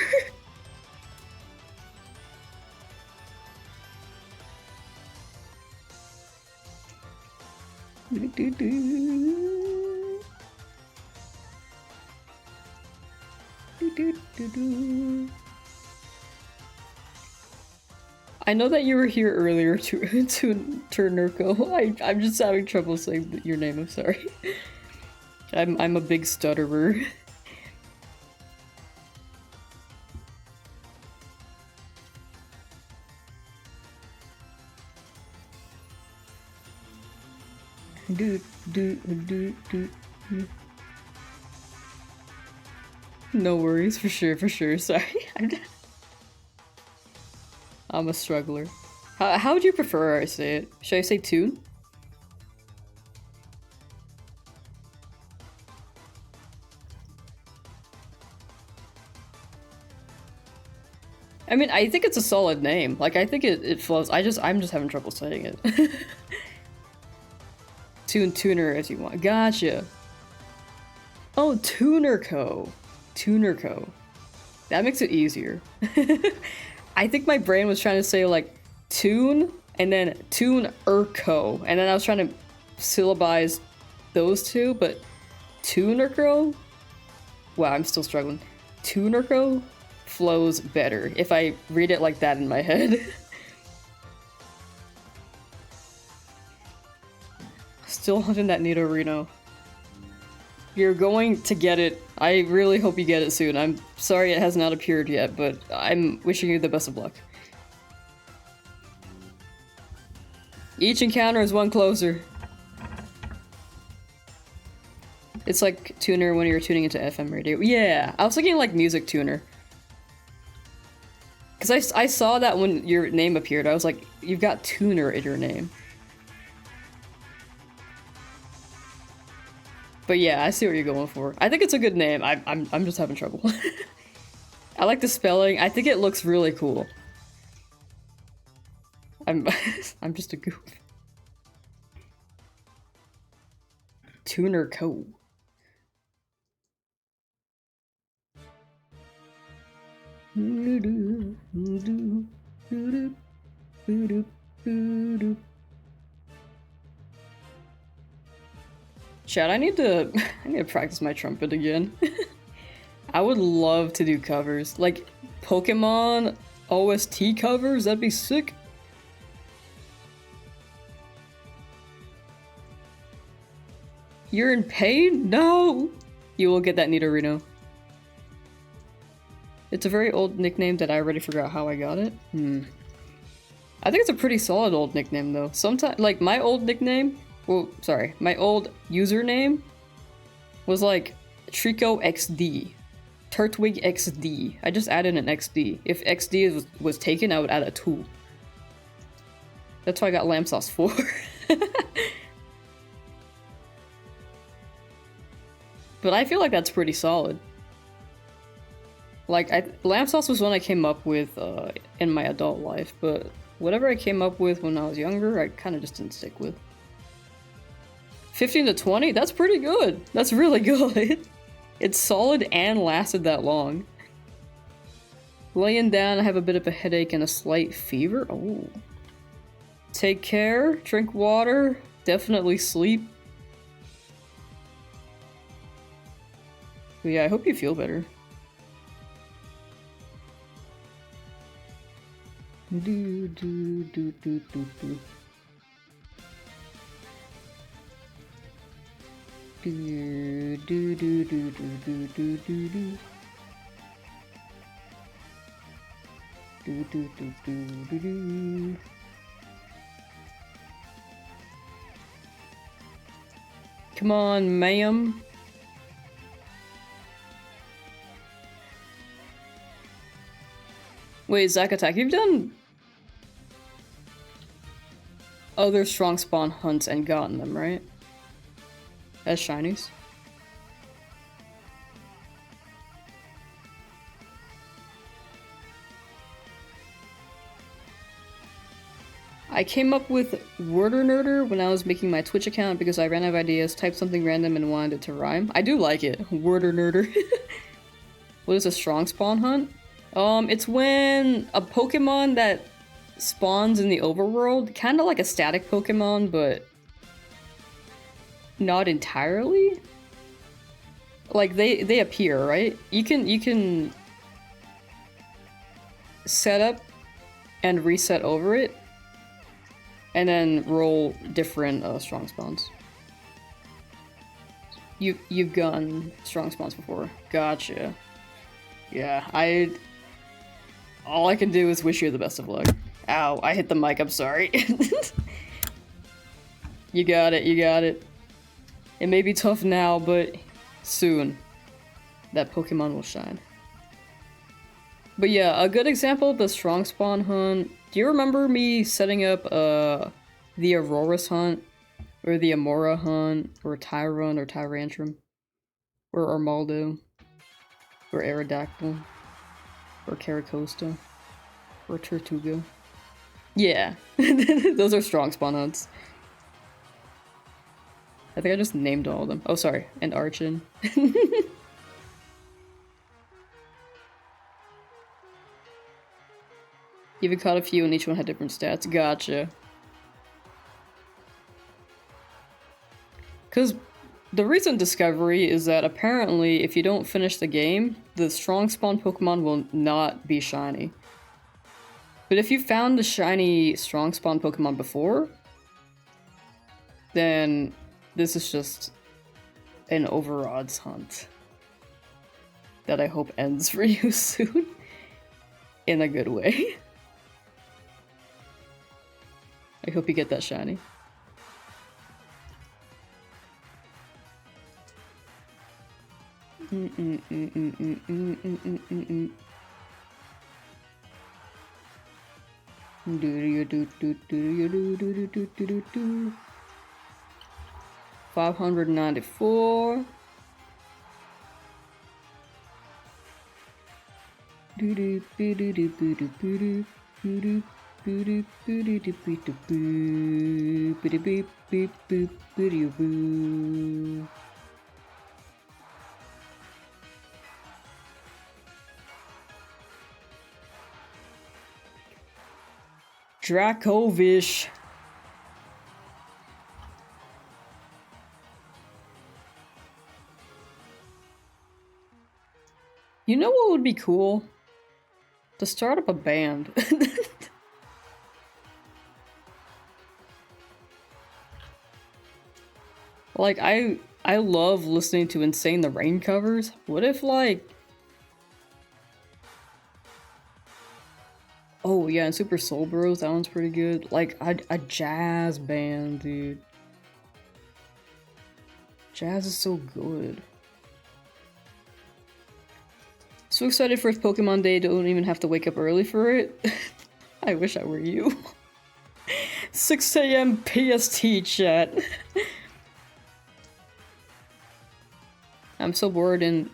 I know that you were here earlier to Nurko. I'm just having trouble saying your name, I'm sorry. I'm a big stutterer. No worries, for sure, sorry. I'm a struggler. How would you prefer I say it? Should I say tune? I mean, I think it's a solid name. Like, I think it flows. I'm just having trouble saying it. Tuner as you want. Gotcha. Oh, Tunerco. Tunerco. That makes it easier. I think my brain was trying to say like tune and then Tunerco, and then I was trying to syllabize those two, but Tunerco? Wow, I'm still struggling. Tunerco flows better if I read it like that in my head. still hunting that Nidorino. You're going to get it. I really hope you get it soon. I'm sorry it has not appeared yet, but I'm wishing you the best of luck. Each encounter is one closer. It's like tuner when you're tuning into FM radio. Yeah, I was thinking like music tuner. Because I saw that when your name appeared. I was like, you've got tuner in your name. But yeah, I see what you're going for. I think it's a good name. I'm just having trouble. I like the spelling. I think it looks really cool. I'm just a goof. Tuner Co. Chad, I need to practice my trumpet again. I would love to do covers. Like Pokemon OST covers, that'd be sick. You're in pain? No! You will get that Nidorino. It's a very old nickname that I already forgot how I got it. I think it's a pretty solid old nickname though. Sometimes, like my old nickname, well, sorry, my old username was like Trico XD. Turtwig XD. I just added an XD. If XD was taken, I would add a 2. That's why I got Lamsauce 4. But I feel like that's pretty solid. Like, Lamsauce was one I came up with in my adult life, but whatever I came up with when I was younger, I kind of just didn't stick with. 15 to 20? That's pretty good. That's really good. It's solid and lasted that long. Laying down, I have a bit of a headache and a slight fever. Oh. Take care, drink water, definitely sleep. But yeah, I hope you feel better. Do do do do do do. Do do do do do do do do. Do do do do do do. Come on, ma'am. Wait, Zack Attack, you've done other strong spawn hunts and gotten them, right? As shinies? I came up with Worder Nerder when I was making my Twitch account because I ran out of ideas, typed something random and wanted it to rhyme. I do like it. Worder Nerder. What is a strong spawn hunt? It's when a Pokemon that spawns in the overworld, kind of like a static Pokemon, but not entirely. Like they appear, right? You can set up and reset over it, and then roll different strong spawns. You've gotten strong spawns before. Gotcha. Yeah, all I can do is wish you the best of luck. Ow, I hit the mic, I'm sorry. You got it, you got it. It may be tough now, but soon that Pokemon will shine. But yeah, a good example of the strong spawn hunt. Do you remember me setting up the Auroras hunt? Or the Amora hunt? Or Tyron or Tyrantrum? Or Armaldo? Or Aerodactyl? Or Caracosta? Or Tortuga? Yeah, those are strong spawn hunts. I think I just named all of them. Oh, sorry, and Archon. You've caught a few and each one had different stats. Gotcha. Because the recent discovery is that apparently if you don't finish the game, the strong spawn Pokemon will not be shiny. But if you found the shiny strong spawn Pokemon before, then this is just an over-odds hunt that I hope ends for you soon. In a good way. I hope you get that shiny. Do 594. Dracovish. You know what would be cool? To start up a band. Like, I love listening to Insane the Rain covers. What if, like... Oh, yeah, and Super Soul Bros, that one's pretty good. Like, a jazz band, dude. Jazz is so good. So excited for its Pokemon Day, don't even have to wake up early for it. I wish I were you. 6 AM PST, chat. I'm so bored in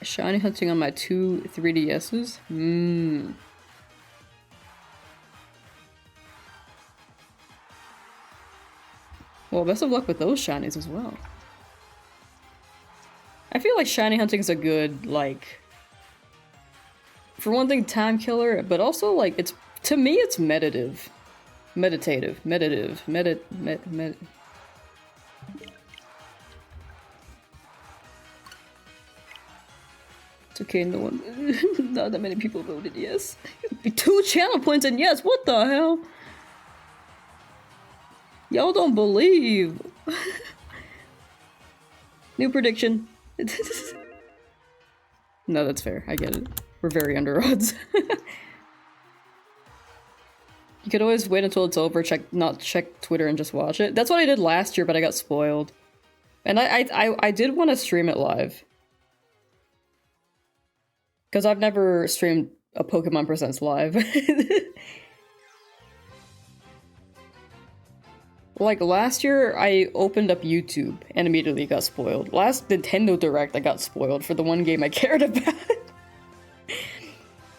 shiny hunting on my 2 3DSs. Well, best of luck with those shinies as well. I feel like shiny hunting is a good, like... For one thing, time killer, but also, like, it's... To me, it's meditative. It's okay, no one... Not that many people voted yes. 2 channel points and yes, what the hell? Y'all don't believe. New prediction. No, that's fair, I get it. We're very under odds. You could always wait until it's over, not check Twitter and just watch it. That's what I did last year, but I got spoiled. And I did want to stream it live. Because I've never streamed a Pokemon Presents live. Like, last year, I opened up YouTube and immediately got spoiled. Last Nintendo Direct, I got spoiled for the one game I cared about.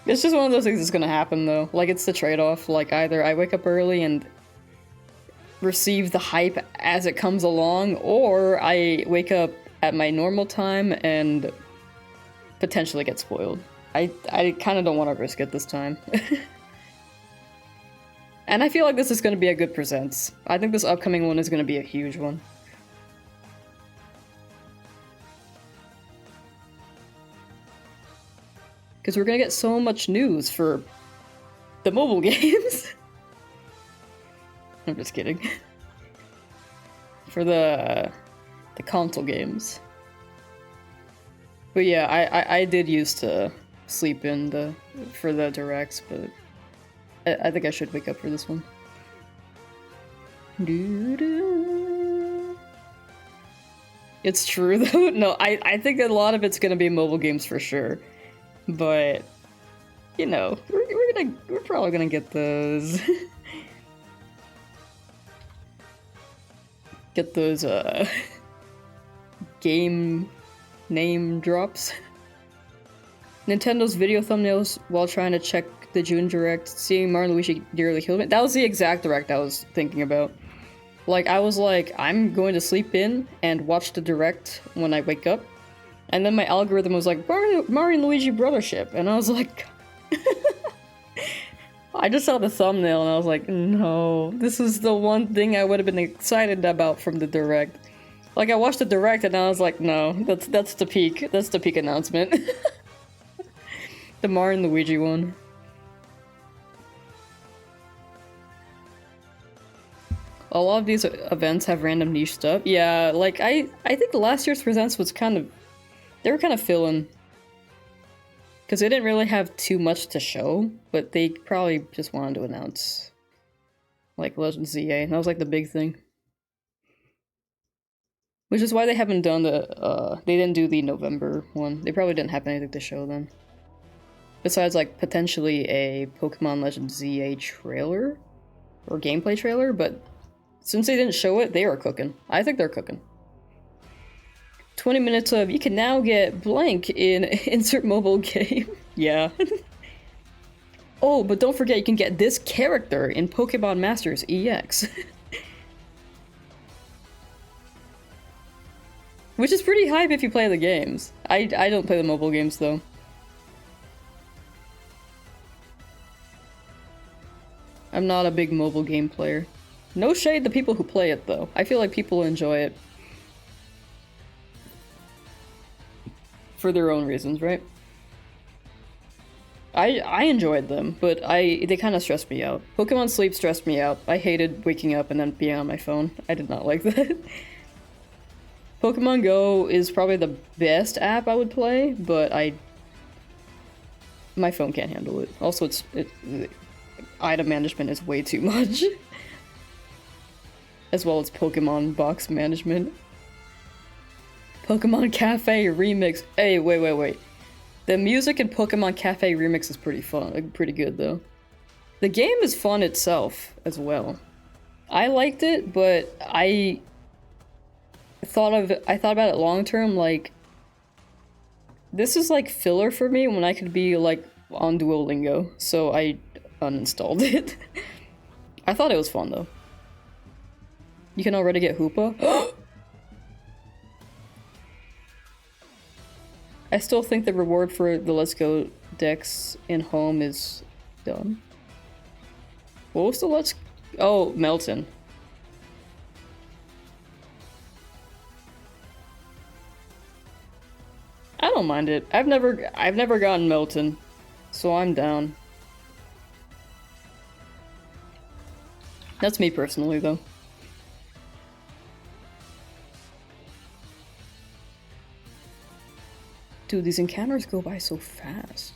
It's just one of those things that's gonna happen, though. Like, it's the trade-off. Like, either I wake up early and receive the hype as it comes along, or I wake up at my normal time and potentially get spoiled. I kind of don't want to risk it this time. And I feel like this is going to be a good presents. I think this upcoming one is going to be a huge one. Because we're going to get so much news for the mobile games. I'm just kidding. For the console games. But yeah, I did used to sleep in for the directs, but I think I should wake up for this one. It's true though. No, I think a lot of it's gonna be mobile games for sure, but you know, we're probably gonna get those. Get those game name drops. Nintendo video thumbnails while trying to check the June Direct, seeing Mario Luigi dearly killed me. That was the exact Direct I was thinking about. Like, I was like, I'm going to sleep in and watch the Direct when I wake up. And then my algorithm was like, Mario and Luigi Brothership. And I was like... I just saw the thumbnail and I was like, no, this is the one thing I would have been excited about from the Direct. Like, I watched the Direct and I was like, no, that's the peak. That's the peak announcement. The Mario and Luigi one. A lot of these events have random niche stuff. Yeah, like I think last year's presents was kind of, they were kind of filling. Because they didn't really have too much to show, but they probably just wanted to announce like Legend ZA, and that was like the big thing. Which is why they haven't done the, they didn't do the November one. They probably didn't have anything to show then. Besides, like, potentially a Pokemon Legend ZA trailer? Or gameplay trailer, but since they didn't show it, they are cooking. I think they're cooking. 20 minutes of, you can now get blank in insert mobile game. Yeah. Oh, but don't forget you can get this character in Pokemon Masters EX. Which is pretty hype if you play the games. I don't play the mobile games though. I'm not a big mobile game player. No shade to people who play it though. I feel like people enjoy it. For their own reasons, right? I enjoyed them, but they kind of stressed me out. Pokemon Sleep stressed me out. I hated waking up and then being on my phone. I did not like that. Pokemon Go is probably the best app I would play, but my phone can't handle it. Also, item management is way too much. As well as Pokemon box management. Pokemon Cafe Remix. Hey, wait. The music in Pokemon Cafe Remix is pretty fun, like, pretty good though. The game is fun itself as well. I liked it, but I thought about it long term, like, this is like filler for me when I could be like on Duolingo, so I uninstalled it. I thought it was fun though. You can already get Hoopa. I still think the reward for the Let's Go decks in home is done. What was the Let's... Oh, Melton. I don't mind it. I've never gotten Melton, so I'm down. That's me personally, though. Dude, these encounters go by so fast.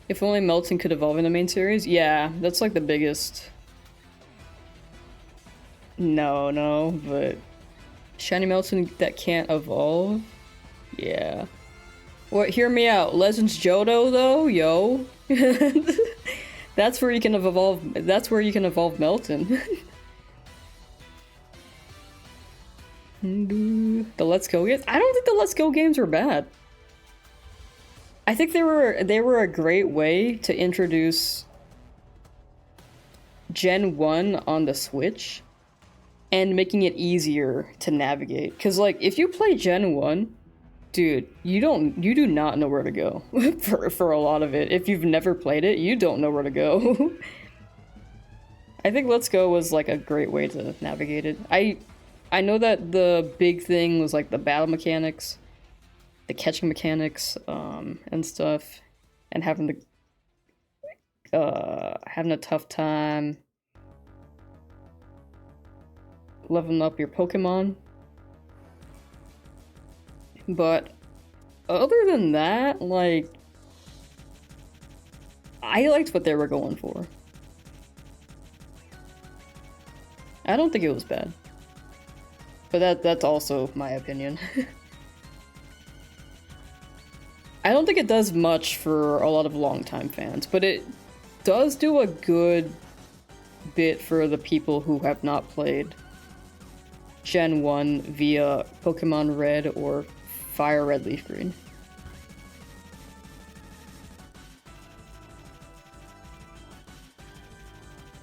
If only Melton could evolve in the main series? Yeah, that's like the biggest... No, but... Shiny Melton that can't evolve? Yeah. What, hear me out. Legends Johto, though? Yo. That's where you can evolve... That's where you can evolve Melton. The Let's Go games? I don't think the Let's Go games were bad. I think they were a great way to introduce Gen 1 on the Switch and making it easier to navigate. Cause like if you play Gen 1, dude, you do not know where to go for a lot of it. If you've never played it, you don't know where to go. I think Let's Go was like a great way to navigate it. I know that the big thing was like the battle mechanics, the catching mechanics, and stuff, and having a tough time leveling up your Pokemon. But other than that, like, I liked what they were going for. I don't think it was bad. But that's also my opinion. I don't think it does much for a lot of longtime fans, but it does do a good bit for the people who have not played Gen 1 via Pokemon Red or Fire Red Leaf Green.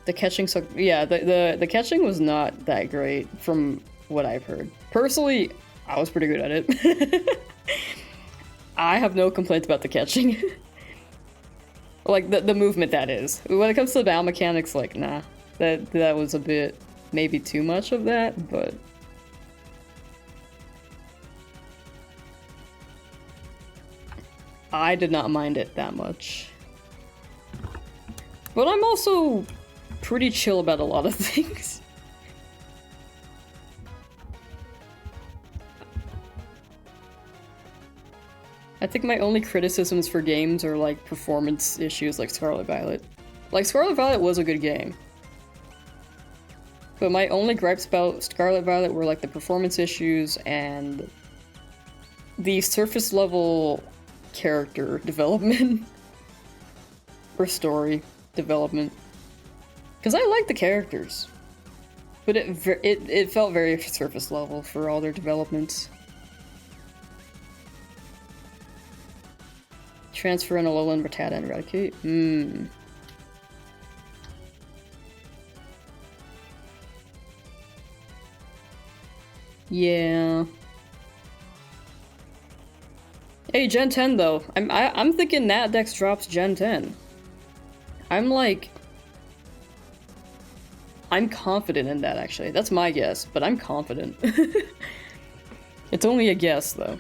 The catching the catching was not that great from what I've heard. Personally, I was pretty good at it. I have no complaints about the catching. Like, the movement, that is. When it comes to the battle mechanics, like, nah. That was a bit, maybe too much of that, but... I did not mind it that much. But I'm also pretty chill about a lot of things. I think my only criticisms for games are like performance issues like Scarlet Violet. Like Scarlet Violet was a good game. But my only gripes about Scarlet Violet were like the performance issues and the surface level character development or story development. Because I like the characters, but it felt very surface level for all their developments. Transfer in Alolan, Rattata, and Eradicate? Yeah. Hey, Gen 10 though. I'm thinking Nat Dex drops Gen 10. I'm confident in that actually. That's my guess, but I'm confident. It's only a guess though.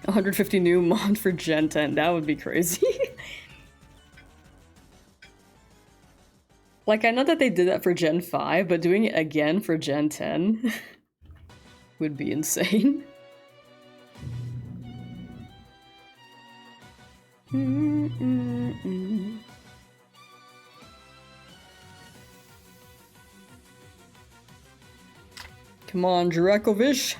$150 new mod for Gen 10, that would be crazy. Like, I know that they did that for Gen 5, but doing it again for Gen 10 would be insane. Come on, Dracovish.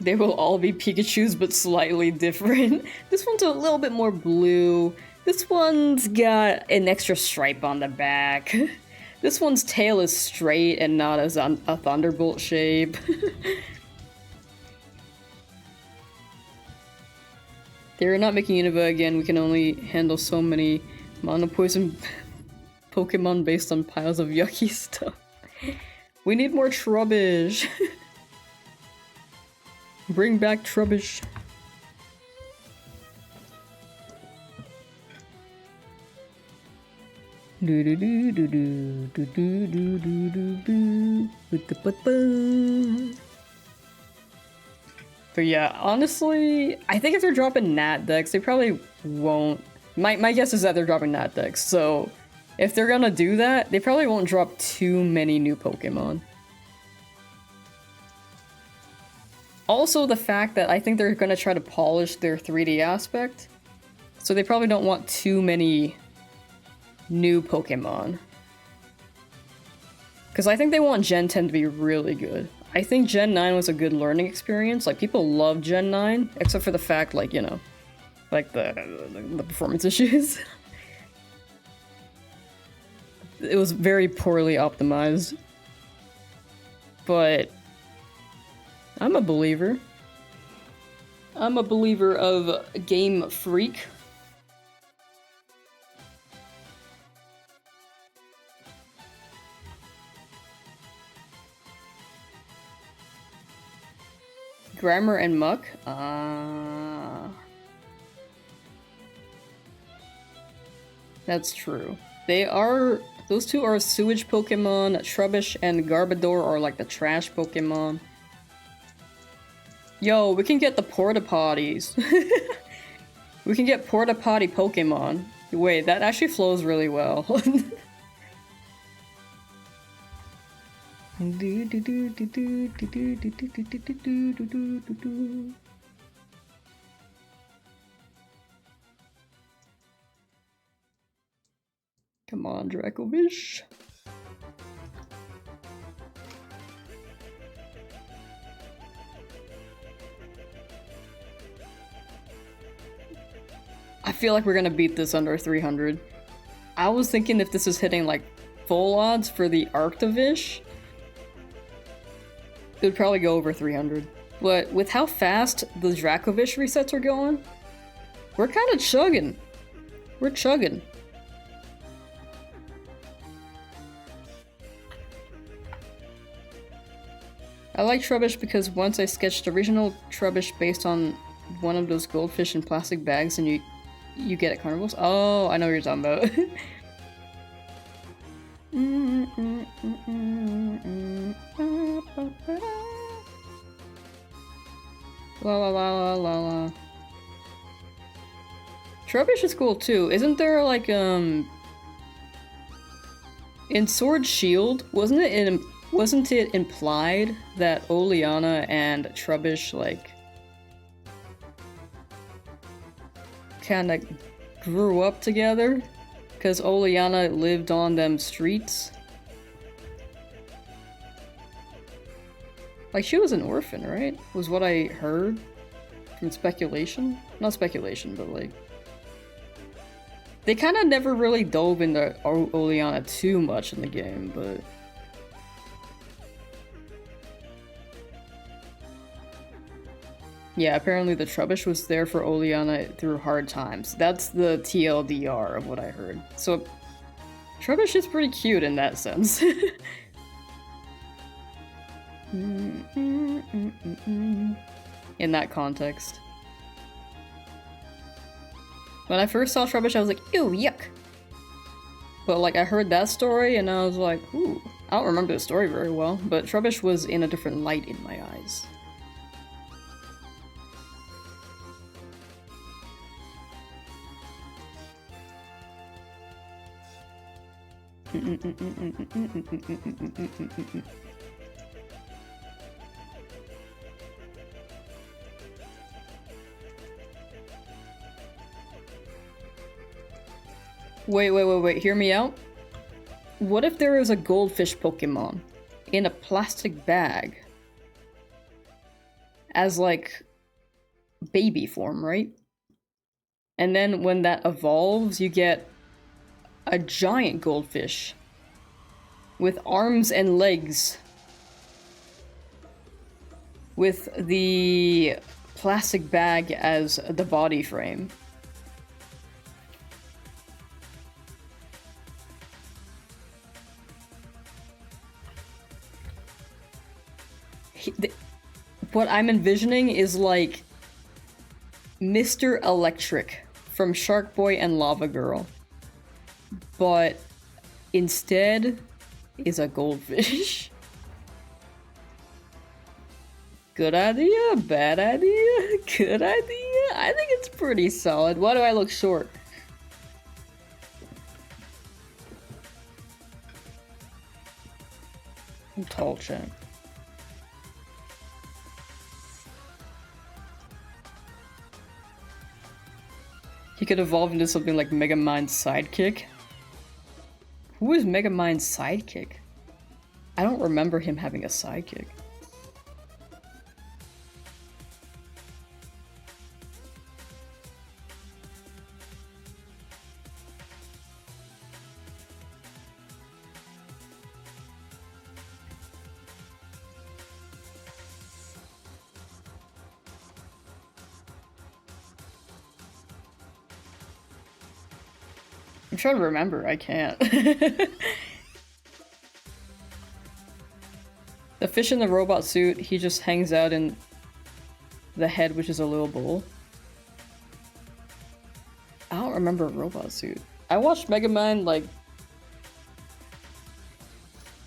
They will all be Pikachus, but slightly different. This one's a little bit more blue. This one's got an extra stripe on the back. This one's tail is straight and not as a thunderbolt shape. They're not making Unova again. We can only handle so many mono poison Pokemon based on piles of yucky stuff. We need more Trubbish. Bring back Trubbish. Do do do do do do do do do do do. But yeah, honestly, I think if they're dropping Nat Dex, they probably won't. My guess is that they're dropping Nat Dex, so if they're gonna do that, they probably won't drop too many new Pokemon. Also, the fact that I think they're gonna try to polish their 3D aspect, so they probably don't want too many new Pokemon. Because I think they want Gen 10 to be really good. I think Gen 9 was a good learning experience. Like, people love Gen 9, except for the fact, like, you know, like the performance issues. It was very poorly optimized. But I'm a believer. I'm a believer of Game Freak. Grammar and Muck? That's true. Those two are sewage Pokemon. Trubbish and Garbodor are like the trash Pokemon. Yo, we can get the Porta Potties. We can get Porta Potty Pokemon. Wait, that actually flows really well. Come on, Dracovish. I feel like we're gonna beat this under 300. I was thinking if this is hitting like full odds for the Arctovish, it would probably go over 300. But with how fast the Dracovish resets are going, we're kind of chugging. We're chugging. I like Trubbish because once I sketched original Trubbish based on one of those goldfish in plastic bags and you get at carnivals. Oh, I know what you're talking about. La la la la la la. Trubbish is cool too. Isn't there like in Sword Shield, wasn't it implied that Oleana and Trubbish like kind of grew up together? Because Oleana lived on them streets. Like, she was an orphan, right? Was what I heard from speculation. Not speculation, but like... They kind of never really dove into Oleana too much in the game, but... Yeah, apparently the Trubbish was there for Oleana through hard times. That's the TLDR of what I heard. So, Trubbish is pretty cute in that sense. In that context. When I first saw Trubbish, I was like, ew, yuck! But like, I heard that story and I was like, ooh. I don't remember the story very well, but Trubbish was in a different light in my eyes. Wait, hear me out. What if there is a goldfish Pokemon in a plastic bag as like baby form, right? And then when that evolves, you get a giant goldfish with arms and legs with the plastic bag as the body frame. What I'm envisioning is like Mr. Electric from Shark Boy and Lava Girl, but instead is a goldfish. Good idea, bad idea, good idea. I think it's pretty solid. Why do I look short? I'm tall, chat. He could evolve into something like Megamind's sidekick. Who is Megamind's sidekick? I don't remember him having a sidekick. I'm trying to remember, I can't. The fish in the robot suit, he just hangs out in the head, which is a little bowl. I don't remember a robot suit. I watched Megamind like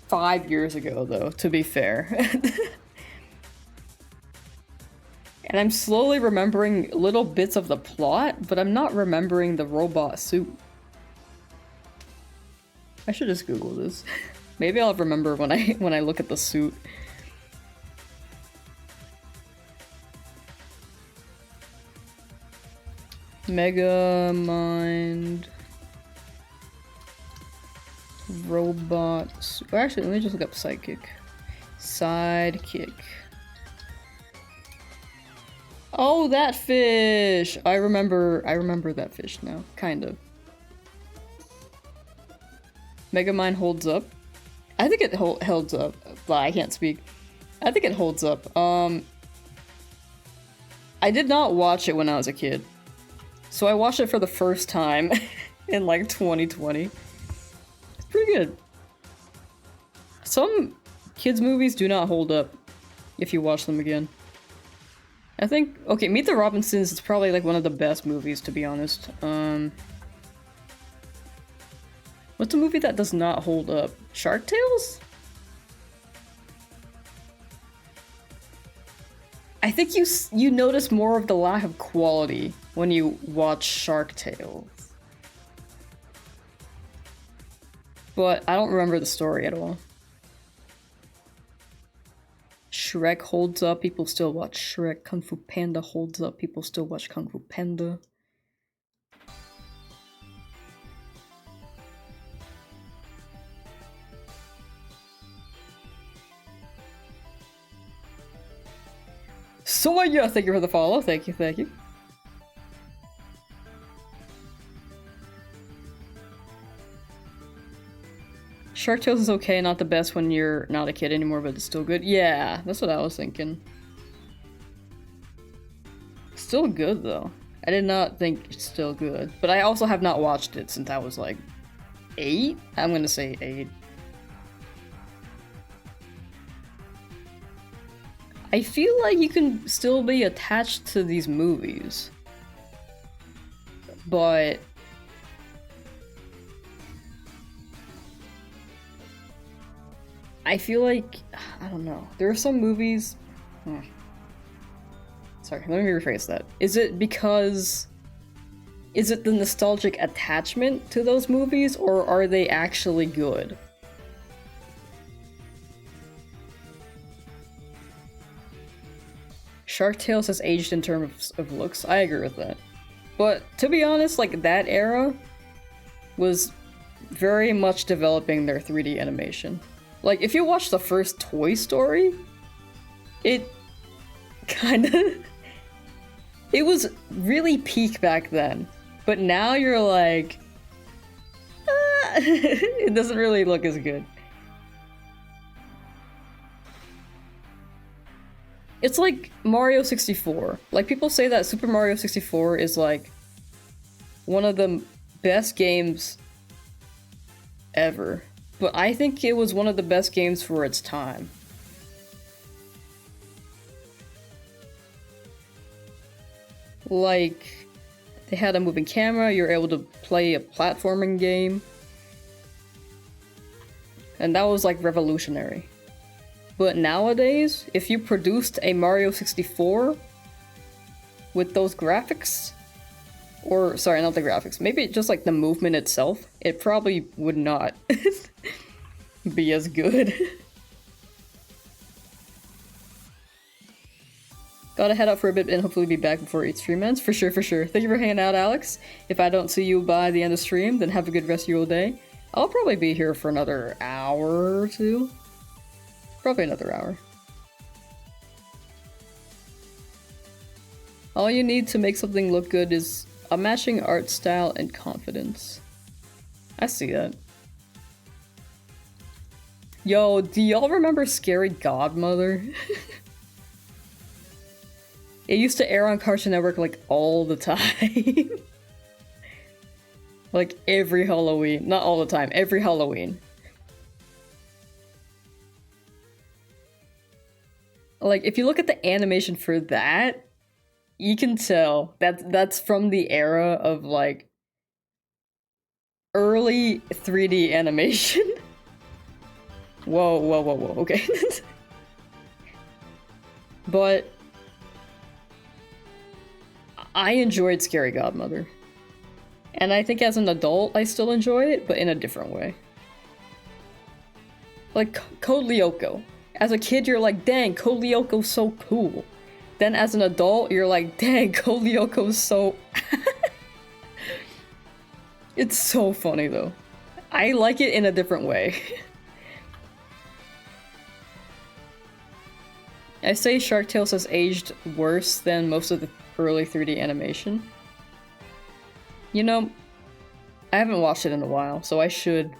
5 years ago, though, to be fair. And I'm slowly remembering little bits of the plot, but I'm not remembering the robot suit. I should just Google this. Maybe I'll remember when I look at the suit. Megamind robot suit. Or actually, let me just look up sidekick. Sidekick. Oh, that fish! I remember that fish now, kind of. Megamind holds up. I think it holds up. Blah, I can't speak. I think it holds up. I did not watch it when I was a kid. So I watched it for the first time in like 2020. It's pretty good. Some kids' movies do not hold up if you watch them again. I think, okay, Meet the Robinsons is probably like one of the best movies, to be honest. What's a movie that does not hold up? Shark Tales? I think you notice more of the lack of quality when you watch Shark Tales. But I don't remember the story at all. Shrek holds up, people still watch Shrek. Kung Fu Panda holds up, people still watch Kung Fu Panda. So yeah, thank you for the follow. Thank you, thank you. Shark Tales is okay, not the best when you're not a kid anymore, but it's still good. Yeah, that's what I was thinking. Still good though. I did not think it's still good, but I also have not watched it since I was like 8? I'm gonna say 8. I feel like you can still be attached to these movies, but I feel like, I don't know, there are some movies... Sorry, let me rephrase that. Is it because... Is it the nostalgic attachment to those movies, or are they actually good? Shark Tales has aged in terms of looks. I agree with that. But to be honest, like, that era was very much developing their 3D animation. Like, if you watch the first Toy Story, it kinda... It was really peak back then. But now you're like... it doesn't really look as good. It's like Mario 64. Like, people say that Super Mario 64 is like one of the best games ever. But I think it was one of the best games for its time. Like, they had a moving camera, you're able to play a platforming game. And that was like revolutionary. But nowadays, if you produced a Mario 64 with those graphics, or sorry, not the graphics, maybe just like the movement itself, it probably would not be as good. Gotta head out for a bit and hopefully be back before 8 stream ends. For sure, for sure. Thank you for hanging out, Alex. If I don't see you by the end of stream, then have a good rest of your day. I'll probably be here for another hour or two. Probably another hour. All you need to make something look good is a matching art style and confidence. I see that. Yo, do y'all remember Scary Godmother? It used to air on Cartoon Network like all the time. Like every Halloween. Not all the time, every Halloween. Like, if you look at the animation for that, you can tell that that's from the era of, like, early 3D animation. Whoa, whoa, whoa, whoa, okay. But I enjoyed Scary Godmother. And I think as an adult, I still enjoy it, but in a different way. Like, Code Lyoko. As a kid, you're like, dang, Code Lyoko's so cool. Then as an adult, you're like, dang, Code Lyoko's so... It's so funny, though. I like it in a different way. I say Shark Tales has aged worse than most of the early 3D animation. You know, I haven't watched it in a while, so I should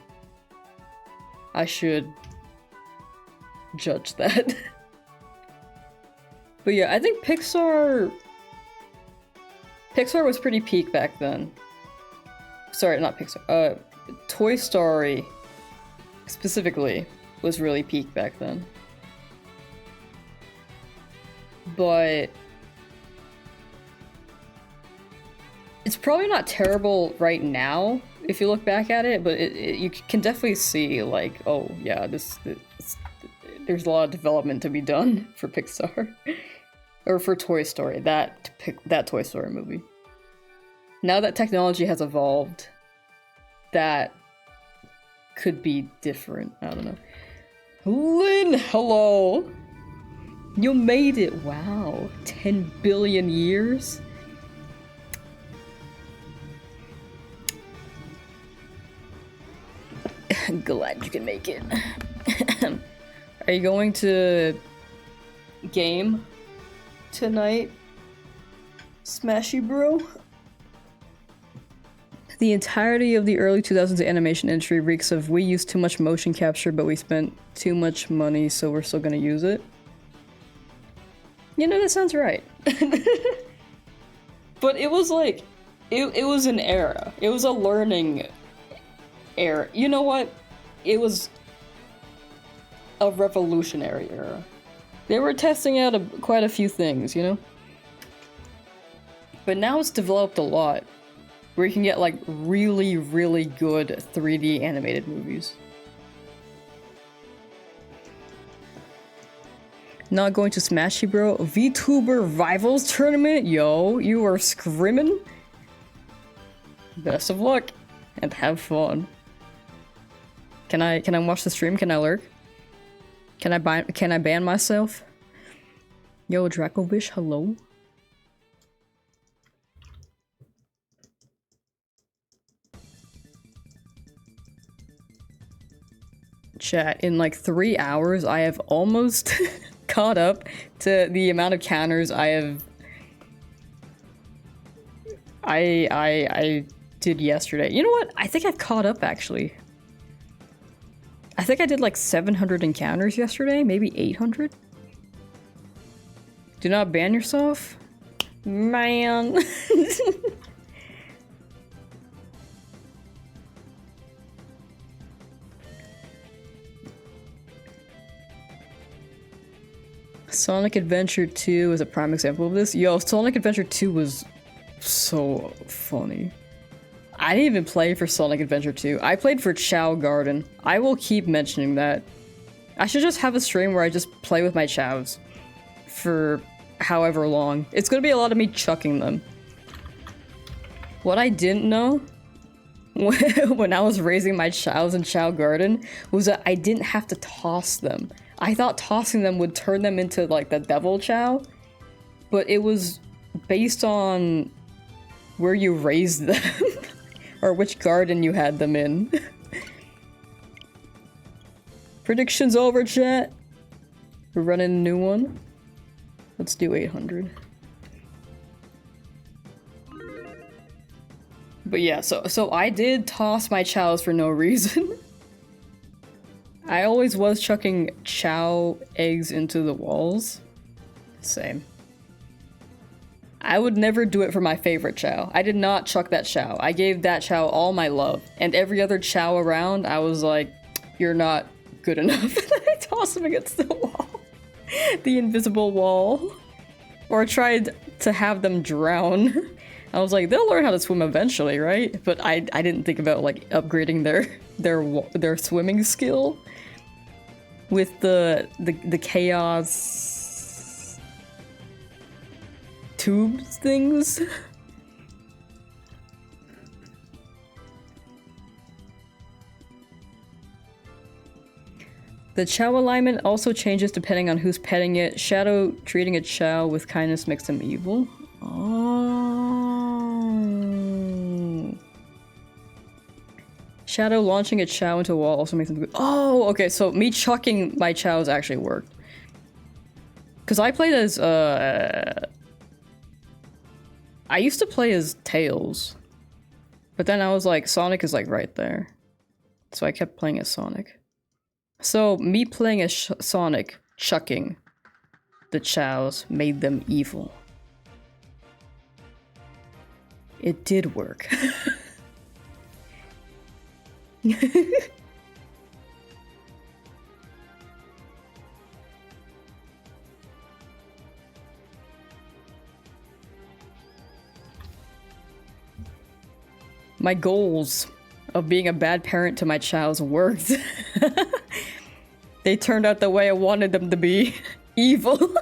judge that. But yeah, I think Pixar Pixar was pretty peak back then. Sorry, not Pixar. Toy Story specifically was really peak back then. But it's probably not terrible right now if you look back at it, but you can definitely see like, oh yeah, there's a lot of development to be done for Pixar. Or for Toy Story, that Toy Story movie. Now that technology has evolved, that could be different. I don't know. Lynn, hello! You made it! Wow. 10 billion years? Glad you can make it. Are you going to game tonight, Smashy bro? The entirety of the early 2000s animation industry reeks of we used too much motion capture, but we spent too much money, so we're still gonna use it. You know, that sounds right. But it was like, it was an era. It was a learning era. You know what? It was a revolutionary era. They were testing out quite a few things, you know? But now it's developed a lot, where you can get like really, really good 3D animated movies. Not going to Smashy bro. VTuber Rivals Tournament? Yo, you are screaming? Best of luck, and have fun. Can I watch the stream? Can I lurk? Can I ban myself? Yo, Dracovish, hello? Chat, in like 3 hours, I have almost caught up to the amount of counters I did yesterday. You know what? I think I've caught up, actually. I think I did like 700 encounters yesterday, maybe 800. Do not ban yourself? Man. Sonic Adventure 2 is a prime example of this. Yo, Sonic Adventure 2 was so funny. I didn't even play for Sonic Adventure 2. I played for Chow Garden. I will keep mentioning that. I should just have a stream where I just play with my chows for however long. It's gonna be a lot of me chucking them. What I didn't know when I was raising my chows in Chow Garden was that I didn't have to toss them. I thought tossing them would turn them into like the devil chow, but it was based on where you raised them. Or which garden you had them in. Predictions over, chat. We're running a new one. Let's do 800. But yeah, so I did toss my chows for no reason. I always was chucking chow eggs into the walls. Same. I would never do it for my favorite chow. I did not chuck that chow. I gave that chow all my love. And every other chow around, I was like, you're not good enough. And then I tossed them against the wall. The invisible wall. Or tried to have them drown. I was like, they'll learn how to swim eventually, right? But I didn't think about like upgrading their swimming skill with the chaos tubes things. The chow alignment also changes depending on who's petting it. Shadow treating a chow with kindness makes them evil. Oh. Shadow launching a chow into a wall also makes them good. Oh, okay, so me chucking my chows actually worked. Because I played as, I used to play as Tails. But then I was like, Sonic is like right there. So I kept playing as Sonic. So me playing as Sonic, chucking the chows, made them evil. It did work. My goals of being a bad parent to my child's worked. They turned out the way I wanted them to be. Evil.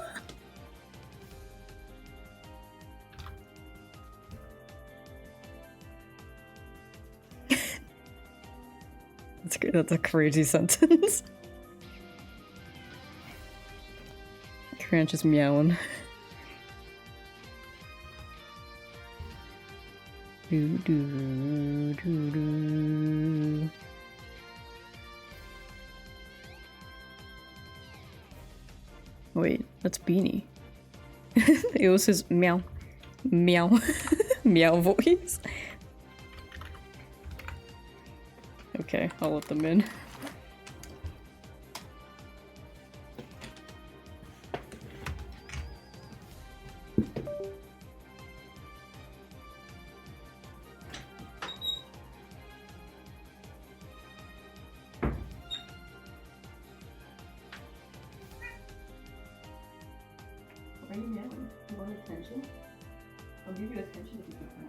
That's good. That's a crazy sentence. Cranch is meowing. Do, do, do, do. Wait, that's Beanie. It was his meow, meow, meow voice. Okay, I'll let them in. Are you meowing? You want attention? I'll give you attention if you keep meowing.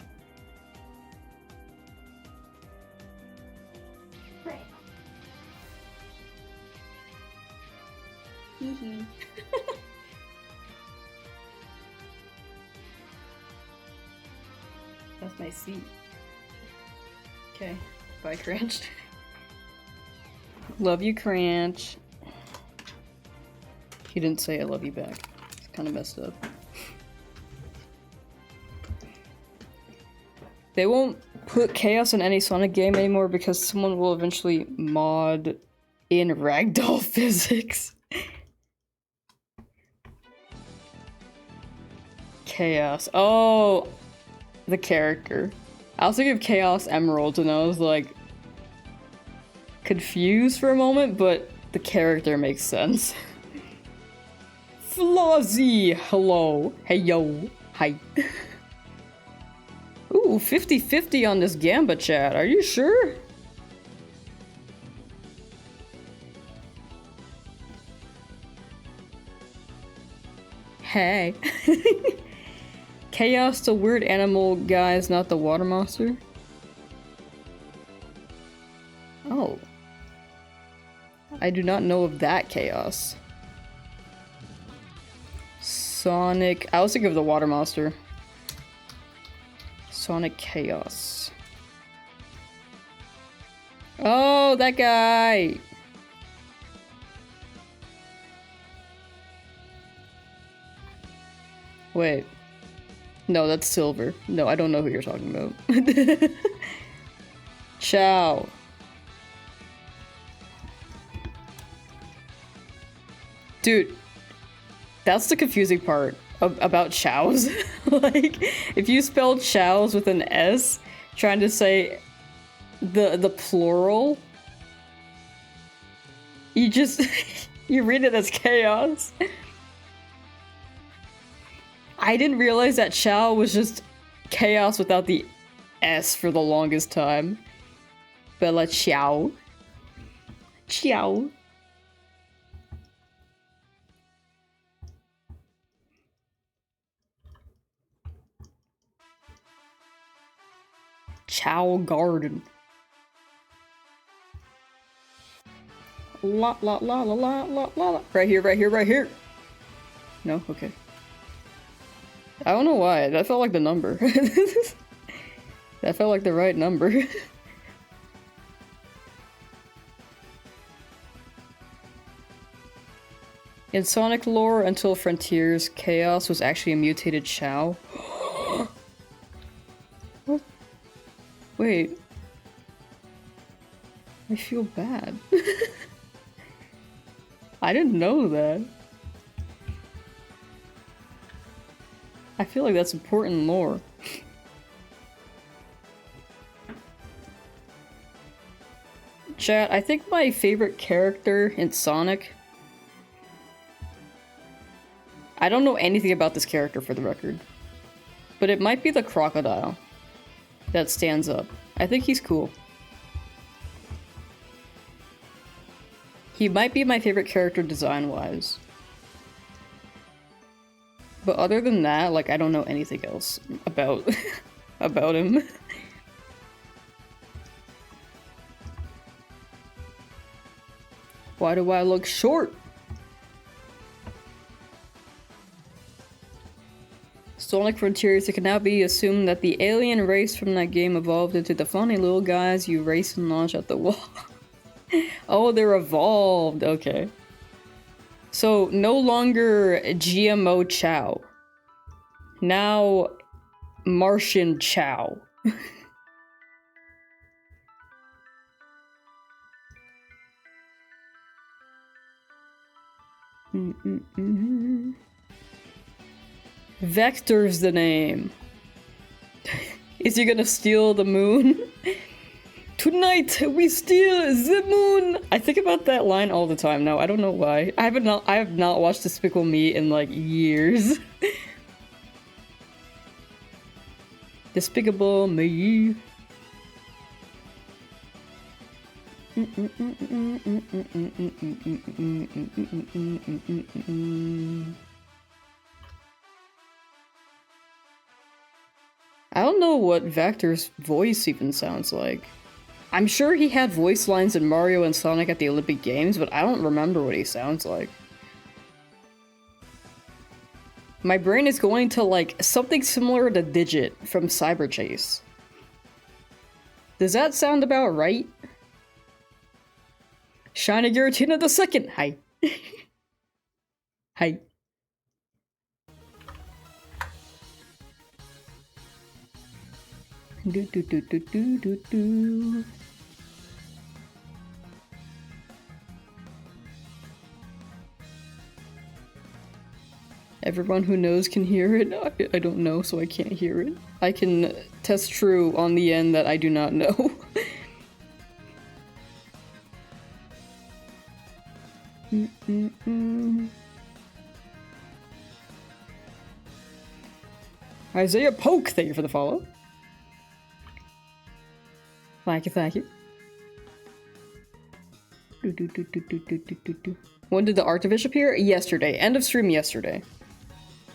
Hee That's my seat. Okay, bye, Cranch. Love you, Cranch. He didn't say I love you back. It's kind of messed up. They won't put chaos in any Sonic game anymore because someone will eventually mod in ragdoll physics. Chaos. Oh, the character. I was thinking of Chaos Emeralds and I was like confused for a moment, but the character makes sense. Flozzy! Hello. Hey yo. Hi. Ooh, 50-50 on this Gamba chat. Are you sure? Hey. Chaos, the weird animal guy, is not the water monster? Oh. I do not know of that Chaos. Sonic... I was thinking of the water monster. Sonic Chaos. Oh, that guy! Wait. No, that's Silver. No, I don't know who you're talking about. Chow. Dude, that's the confusing part about chows. Like, if you spell chows with an S, trying to say the plural, you just, you read it as chaos. I didn't realize that Chow was just chaos without the S for the longest time. Bella Chow. Chow. Chow Garden. La la la la la la la. Right here, right here, right here. No? Okay. I don't know why. That felt like the number. That felt like the right number. In Sonic lore, until Frontiers, Chaos was actually a mutated Chow. What? Wait. I feel bad. I didn't know that. I feel like that's important lore. Chat, I think my favorite character in Sonic... I don't know anything about this character for the record. But it might be the crocodile. that stands up. I think he's cool. He might be my favorite character design-wise. But other than that, like, I don't know anything else about about him. Why do I look short? Sonic Frontiers, it can now be assumed that the alien race from that game evolved into the funny little guys you race and launch at the wall. Oh, they're evolved. Okay. So, no longer GMO Chow. Now, Martian Chow. Vector's the name. Is he gonna steal the moon? Tonight we steal the moon. I think about that line all the time now. I don't know why. I have not watched Despicable Me in like years. Despicable Me. I don't know what Vector's voice even sounds like. I'm sure he had voice lines in Mario and Sonic at the Olympic Games, but I don't remember what he sounds like. My brain is going to like something similar to Digit from Cyber Chase. Does that sound about right? Shiny Giratina the second. Hi. Hi. Do do do do do do do. Everyone who knows can hear it. I don't know, so I can't hear it. I can test true on the end that I do not know. Isaiah Polk, thank you for the follow. Thank you, thank you. When did the Artifish appear? Yesterday. End of stream yesterday.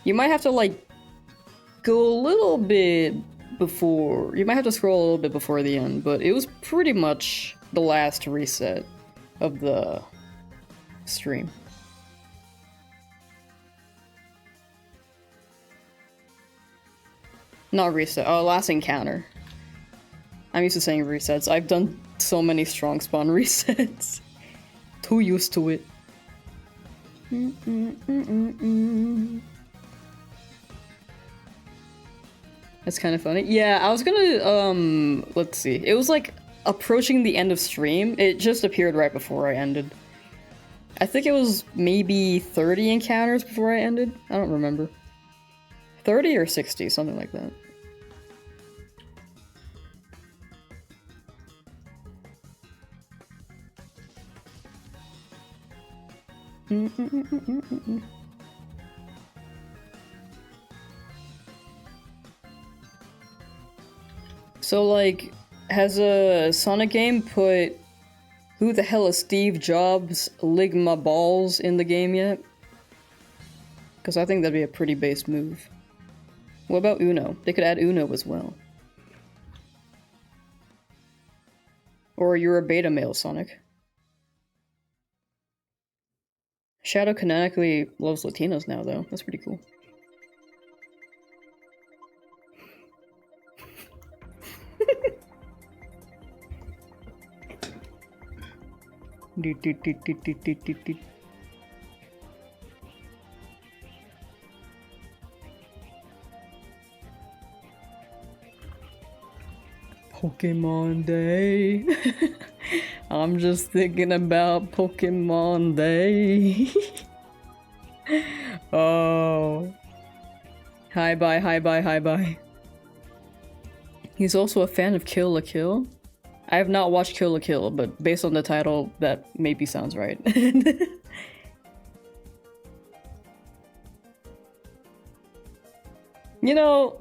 You might have to, like, go a little bit before... You might have to scroll a little bit before the end, but it was pretty much the last reset of the stream. Not reset. Oh, last encounter. I'm used to saying resets. I've done so many strong spawn resets. Too used to it. That's kind of funny. Yeah, I was gonna, let's see. It was like approaching the end of stream. It just appeared right before I ended. I think it was maybe 30 encounters before I ended. I don't remember. 30 or 60, something like that. So, like, has a Sonic game put who the hell is Steve Jobs Ligma balls in the game yet? Because I think that'd be a pretty base move. What about Uno? They could add Uno as well. Or you're a beta male, Sonic. Shadow canonically loves Latinos now, though. That's pretty cool. Pokemon Day. I'm just thinking about Pokemon Day. Oh. Hi bye, hi bye, hi bye. He's also a fan of Kill la Kill. I have not watched Kill la Kill, but based on the title, that maybe sounds right. You know,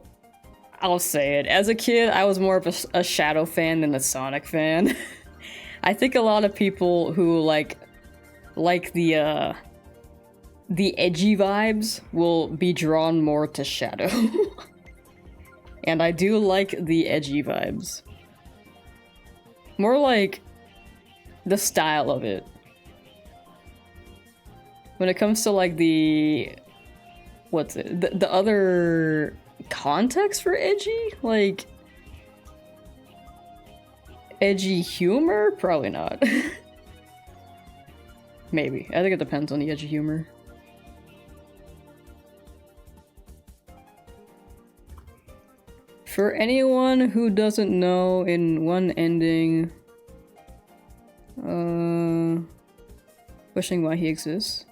I'll say it. As a kid, I was more of a Shadow fan than a Sonic fan. I think a lot of people who like the edgy vibes will be drawn more to Shadow. And I do like the edgy vibes. More like the style of it. When it comes to like the other context for edgy? Like edgy humor? Probably not. Maybe. I think it depends on the edgy humor. For anyone who doesn't know, in one ending, wishing why he exists.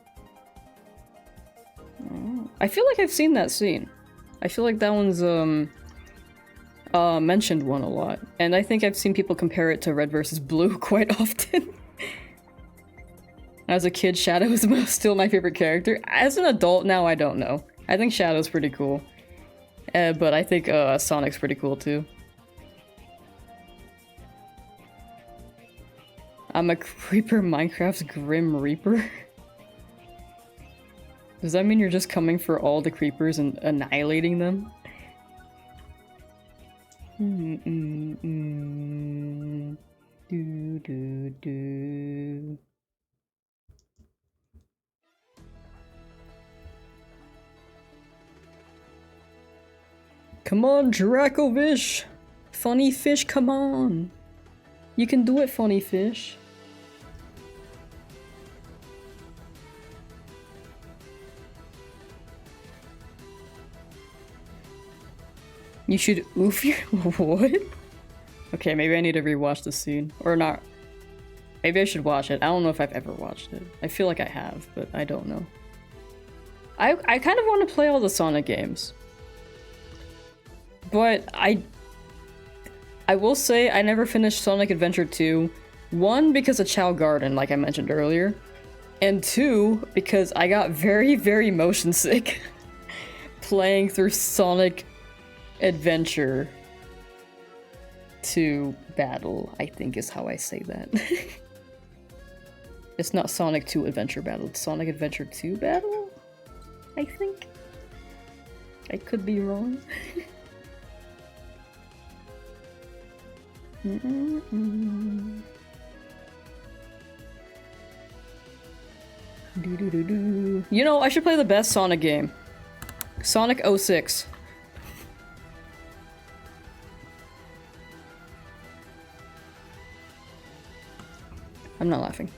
I feel like I've seen that scene. I feel like that one's mentioned one a lot, and I think I've seen people compare it to Red vs. Blue quite often. As a kid, Shadow is still my favorite character. As an adult now, I don't know. I think Shadow's pretty cool. But I think Sonic's pretty cool too. I'm a creeper, Minecraft's Grim Reaper. Does that mean you're just coming for all the creepers and annihilating them? Do do do. Come on, Dracovish! Funny fish, come on! You can do it, funny fish. You should oof your- what? Okay, maybe I need to rewatch the scene. Or not. Maybe I should watch it. I don't know if I've ever watched it. I feel like I have, but I don't know. I kind of want to play all the Sonic games. But I will say I never finished Sonic Adventure 2. 1, because of Chow Garden, like I mentioned earlier. And 2, because I got very, very motion sick playing through Sonic Adventure 2 Battle, I think is how I say that. It's not Sonic 2 Adventure Battle, it's Sonic Adventure 2 Battle? I think. I could be wrong. You know, I should play the best Sonic game. Sonic 06. I'm not laughing.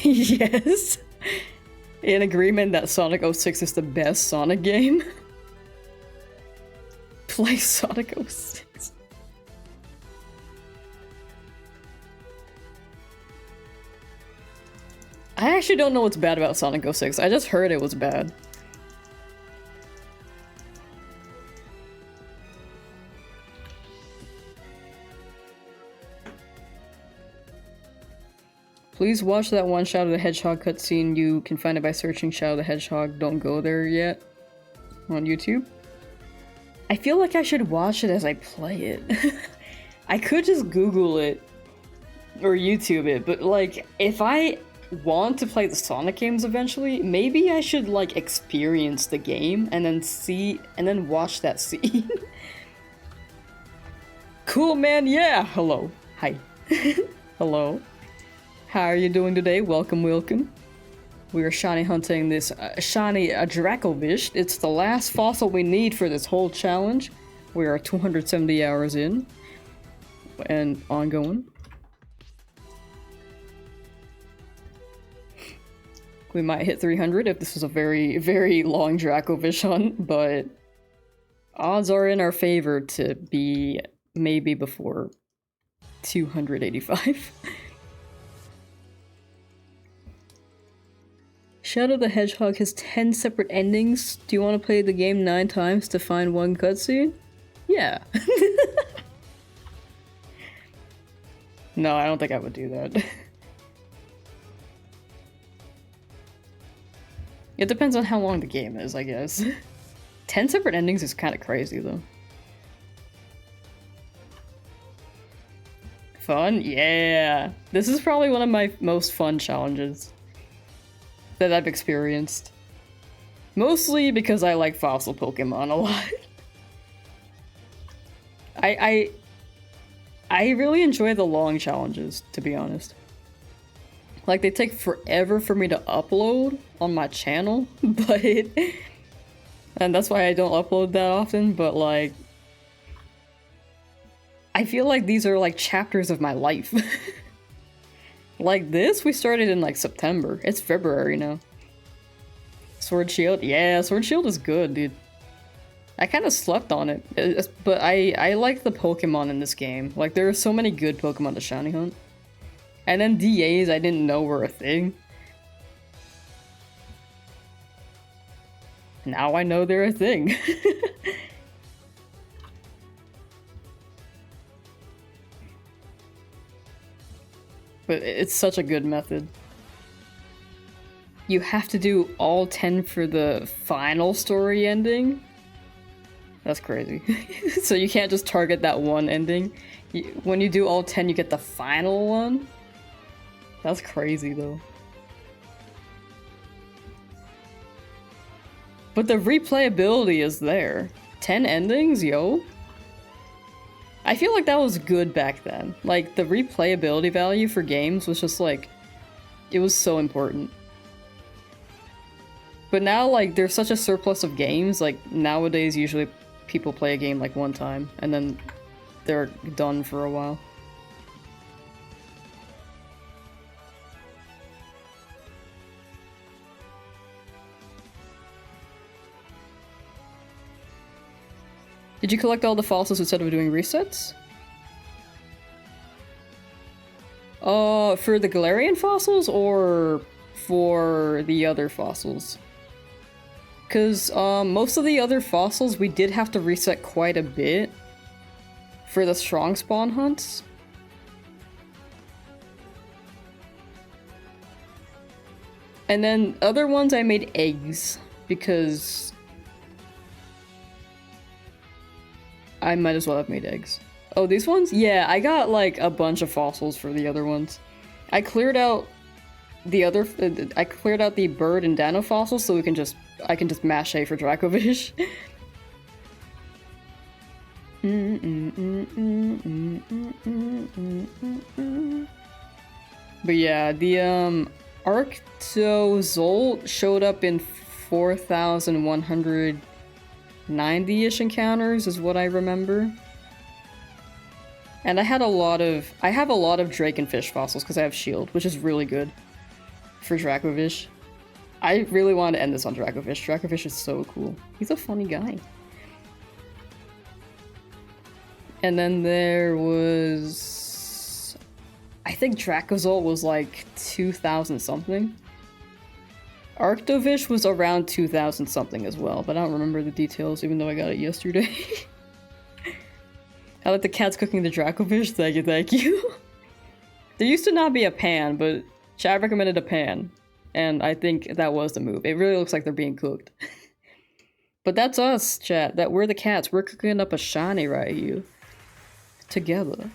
Yes. In agreement that Sonic 06 is the best Sonic game. Play Sonic 06. I actually don't know what's bad about Sonic 06. I just heard it was bad. Please watch that one Shadow the Hedgehog cutscene. You can find it by searching Shadow the Hedgehog. Don't go there yet. On YouTube. I feel like I should watch it as I play it. I could just Google it. Or YouTube it, but like, if I want to play the Sonic games eventually, maybe I should like experience the game and then watch that scene. Cool, man, yeah! Hello. Hi. Hello. How are you doing today? Welcome, welcome. We are shiny hunting this shiny Dracovish. It's the last fossil we need for this whole challenge. We are 270 hours in. And ongoing. We might hit 300 if this is a very, very long Dracovish hunt, but odds are in our favor to be maybe before 285. Shadow the Hedgehog has 10 separate endings. Do you want to play the game 9 times to find one cutscene? Yeah. No, I don't think I would do that. It depends on how long the game is, I guess. 10 separate endings is kind of crazy, though. Fun? Yeah! This is probably one of my most fun challenges that I've experienced. Mostly because I like fossil Pokemon a lot. I really enjoy the long challenges, to be honest. Like, they take forever for me to upload on my channel, but... And that's why I don't upload that often, but like... I feel like these are like chapters of my life. Like this, we started in like September. It's February now. Sword Shield? Yeah, Sword Shield is good, dude. I kind of slept on it, but I like the Pokemon in this game. Like, there are so many good Pokemon to shiny hunt. And then DAs I didn't know were a thing. Now I know they're a thing. But it's such a good method. You have to do all 10 for the final story ending? That's crazy. So you can't just target that one ending. When you do all 10, you get the final one? That's crazy, though. But the replayability is there. 10 endings, yo? I feel like that was good back then. Like, the replayability value for games was just like... It was so important. But now, like, there's such a surplus of games, like, nowadays usually people play a game like one time, and then they're done for a while. Did you collect all the fossils instead of doing resets? For the Galarian fossils or for the other fossils? Because most of the other fossils we did have to reset quite a bit for the strong spawn hunts. And then other ones I made eggs because I might as well have made eggs. Oh, these ones? Yeah, I got like a bunch of fossils for the other ones. I cleared out the other I cleared out the bird and dino fossils so I can just mash A for Dracovish. But yeah, the Arctozolt showed up in 4,190-ish encounters is what I remember. And I have a lot of Drake and Fish fossils because I have Shield, which is really good for Dracovish. I really want to end this on Dracovish. Dracovish is so cool. He's a funny guy. And then there was... I think Dracozolt was like 2,000 something. Arctovish was around 2,000 something as well, but I don't remember the details even though I got it yesterday. I like the cats cooking the Dracovish. Thank you, thank you. There used to not be a pan, but Chad recommended a pan. And I think that was the move. It really looks like they're being cooked. But that's us, chat. That we're the cats. We're cooking up a shiny right here. Together.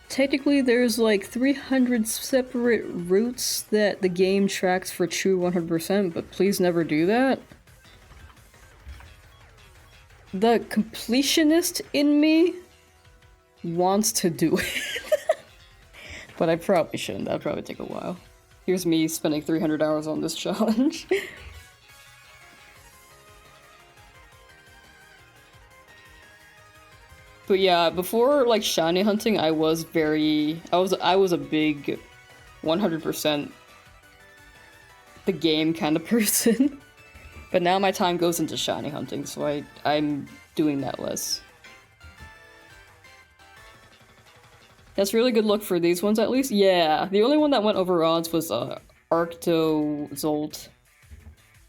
Technically, there's like 300 separate routes that the game tracks for true 100%, but please never do that. The completionist in me wants to do it. But I probably shouldn't. That'd probably take a while. Here's me spending 300 hours on this challenge. But yeah, before like shiny hunting, I was a big 100% the game kind of person. But now my time goes into shiny hunting, so I'm doing that less. That's really good luck for these ones, at least. Yeah, the only one that went over odds was Arctozolt.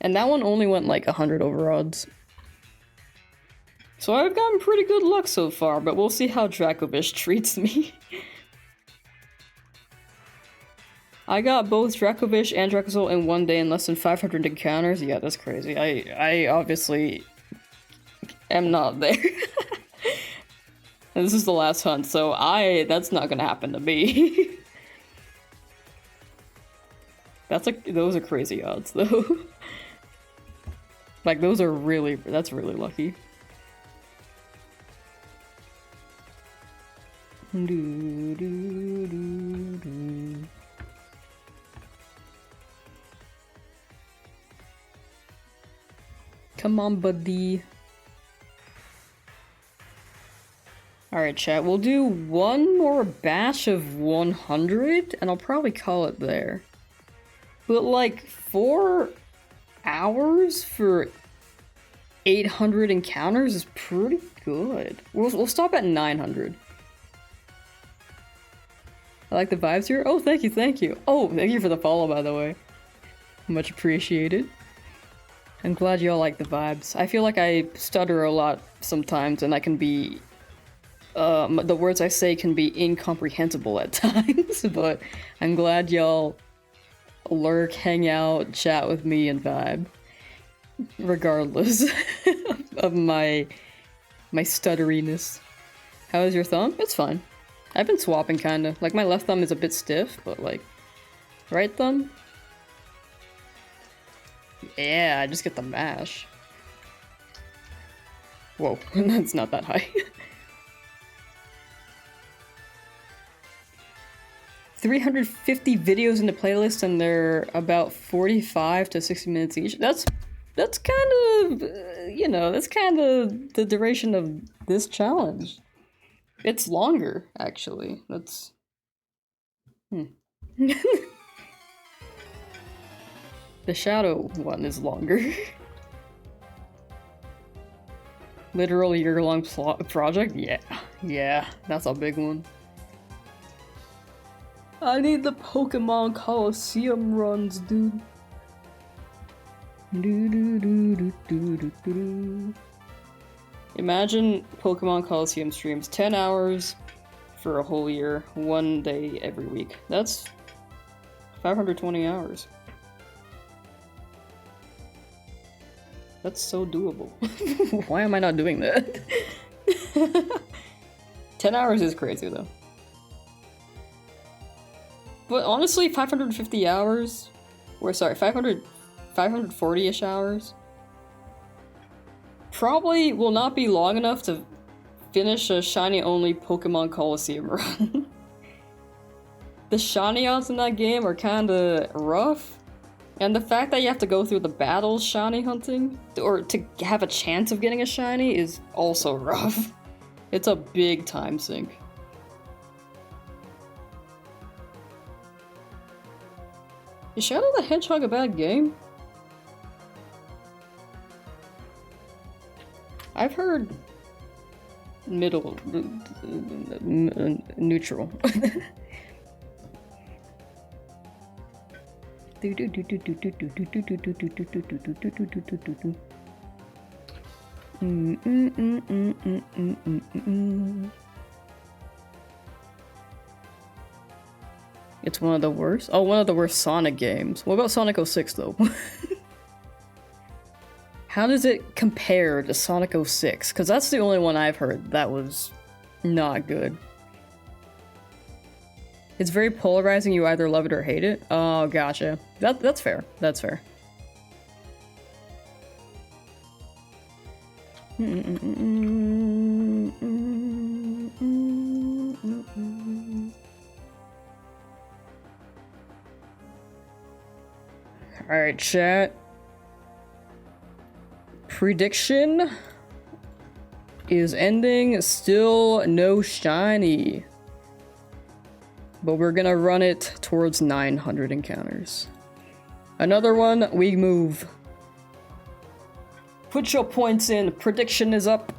And that one only went like 100 over odds. So I've gotten pretty good luck so far, but we'll see how Dracovish treats me. I got both Dracovish and Dracozolt in one day in less than 500 encounters. Yeah, that's crazy. I obviously am not there. And this is the last hunt, so that's not gonna happen to me. Those are crazy odds though. Like that's really lucky. Come on, buddy. Alright, chat, we'll do one more batch of 100, and I'll probably call it there. But like, 4 hours for 800 encounters is pretty good. We'll stop at 900. I like the vibes here. Oh, thank you, thank you. Oh, thank you for the follow, by the way. Much appreciated. I'm glad y'all like the vibes. I feel like I stutter a lot sometimes, and I can be... the words I say can be incomprehensible at times, but I'm glad y'all lurk, hang out, chat with me, and vibe. Regardless of my stutteriness. How is your thumb? It's fine. I've been swapping kinda. Like my left thumb is a bit stiff, but like right thumb? Yeah, I just get the mash. Whoa, that's not that high. 350 videos in the playlist and they're about 45 to 60 minutes each. That's kind of, you know, that's kind of the duration of this challenge. It's longer, actually. That's... The shadow one is longer. Literal year-long project? Yeah, that's a big one. I need the Pokemon Coliseum runs, dude. Imagine Pokemon Coliseum streams 10 hours for a whole year, 1 day every week. That's 520 hours. That's so doable. Why am I not doing that? 10 hours is crazy though. But honestly, 550 hours, or sorry, 540-ish hours, probably will not be long enough to finish a shiny-only Pokemon Coliseum run. The shiny odds in that game are kinda rough, and the fact that you have to go through the battles shiny hunting, or to have a chance of getting a shiny, is also rough. It's a big time sink. Is Shadow the Hedgehog a bad game? I've heard middle, neutral. It's one of the worst? Oh, one of the worst Sonic games. What about Sonic 06 though? How does it compare to Sonic 06? Because that's the only one I've heard that was not good. It's very polarizing, you either love it or hate it. Oh, gotcha. That's fair. That's fair. Alright, chat. Prediction is ending. Still no shiny. But we're gonna run it towards 900 encounters. Another one, we move. Put your points in. Prediction is up.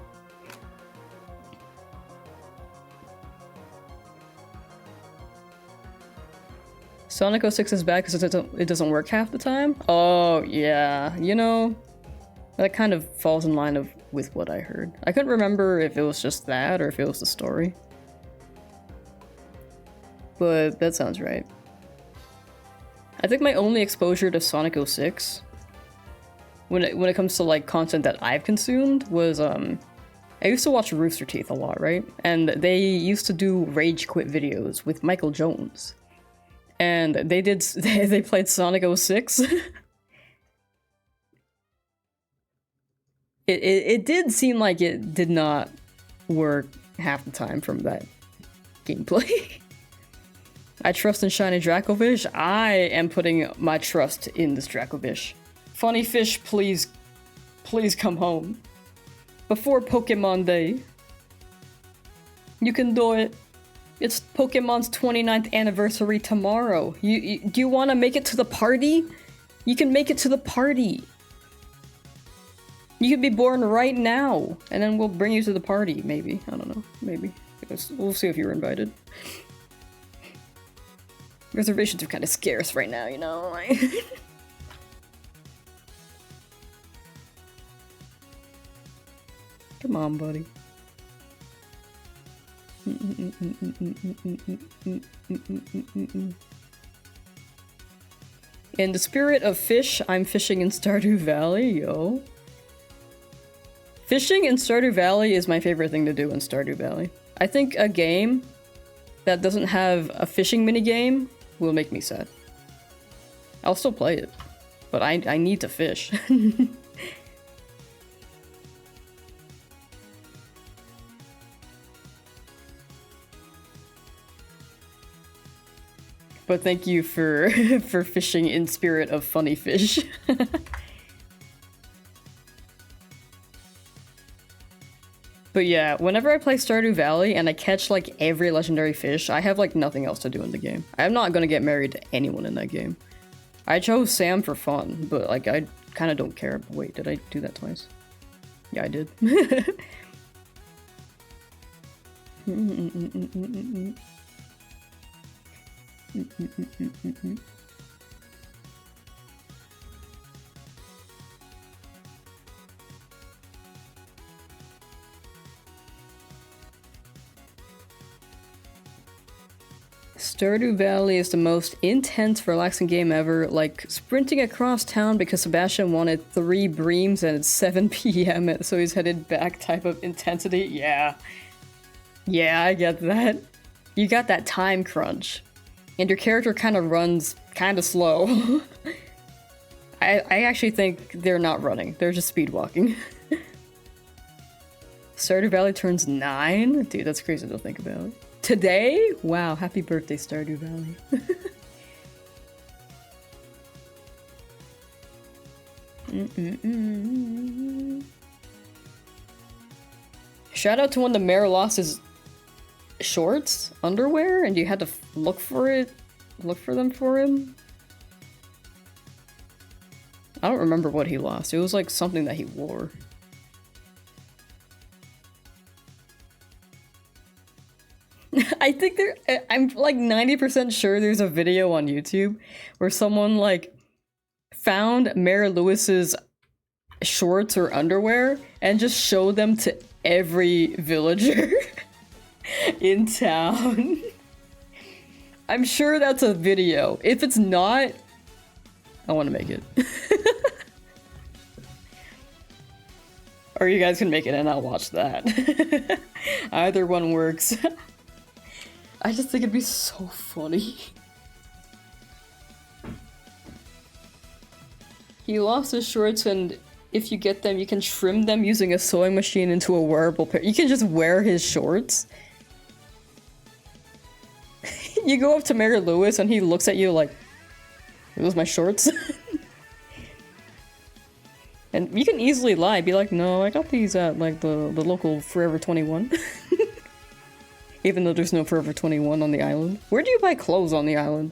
Sonic 06 is bad because it doesn't work half the time? Oh, yeah. You know, that kind of falls in line with what I heard. I couldn't remember if it was just that or if it was the story. But that sounds right. I think my only exposure to Sonic 06 when it comes to like content that I've consumed was I used to watch Rooster Teeth a lot, right? And they used to do rage quit videos with Michael Jones. And they played Sonic 06. It did seem like it did not work half the time from that gameplay. I trust in Shiny Dracovish. I am putting my trust in this Dracovish. Funny Fish, please come home. Before Pokemon Day. You can do it. It's Pokemon's 29th anniversary tomorrow. Do you want to make it to the party? You can make it to the party. You could be born right now, and then we'll bring you to the party, maybe. I don't know, maybe. We'll see if you're invited. Reservations are kind of scarce right now, you know? Come on, buddy. In the spirit of fish, I'm fishing in Stardew Valley, yo. Fishing in Stardew Valley is my favorite thing to do in Stardew Valley. I think a game that doesn't have a fishing minigame will make me sad. I'll still play it, but I need to fish. But thank you for for fishing in spirit of funny fish. But yeah, whenever I play Stardew Valley and I catch like every legendary fish, I have like nothing else to do in the game. I'm not gonna get married to anyone in that game. I chose Sam for fun, but like I kind of don't care. Wait, did I do that twice? Yeah, I did. Stardew Valley is the most intense, relaxing game ever, like sprinting across town because Sebastian wanted 3 breams and it's 7 p.m. so he's headed back type of intensity. Yeah. Yeah, I get that. You got that time crunch. And your character kind of runs kind of slow. I actually think they're not running. They're just speed walking. Stardew Valley turns 9? Dude, that's crazy to think about. Today? Wow, happy birthday, Stardew Valley. Shout out to when the mayor lost his shorts, underwear, and you had to look for them for him. I don't remember what he lost. It was like something that he wore. I think I'm like 90% sure there's a video on YouTube where someone like found Mayor Lewis's shorts or underwear and just showed them to every villager in town. I'm sure that's a video. If it's not, I want to make it. Or you guys can make it and I'll watch that. Either one works. I just think it'd be so funny. He lost his shorts and if you get them, you can trim them using a sewing machine into a wearable pair. You can just wear his shorts. You go up to Mayor Lewis and he looks at you like, those my shorts? And you can easily lie, be like, no, I got these at like the local Forever 21. Even though there's no Forever 21 on the island. Where do you buy clothes on the island?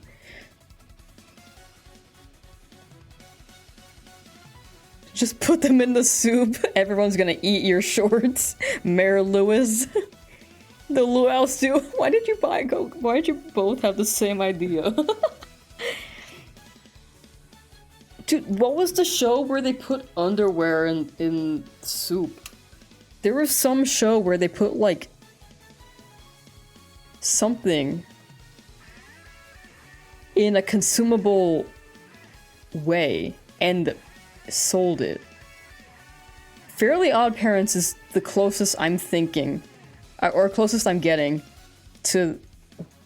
Just put them in the soup. Everyone's gonna eat your shorts. Mayor Lewis. The luau stew. Why did you buy Coke? Why did you both have the same idea? Dude, what was the show where they put underwear in soup? There was some show where they put like something in a consumable way and sold it. Fairly Odd Parents is the closest I'm thinking, or closest I'm getting to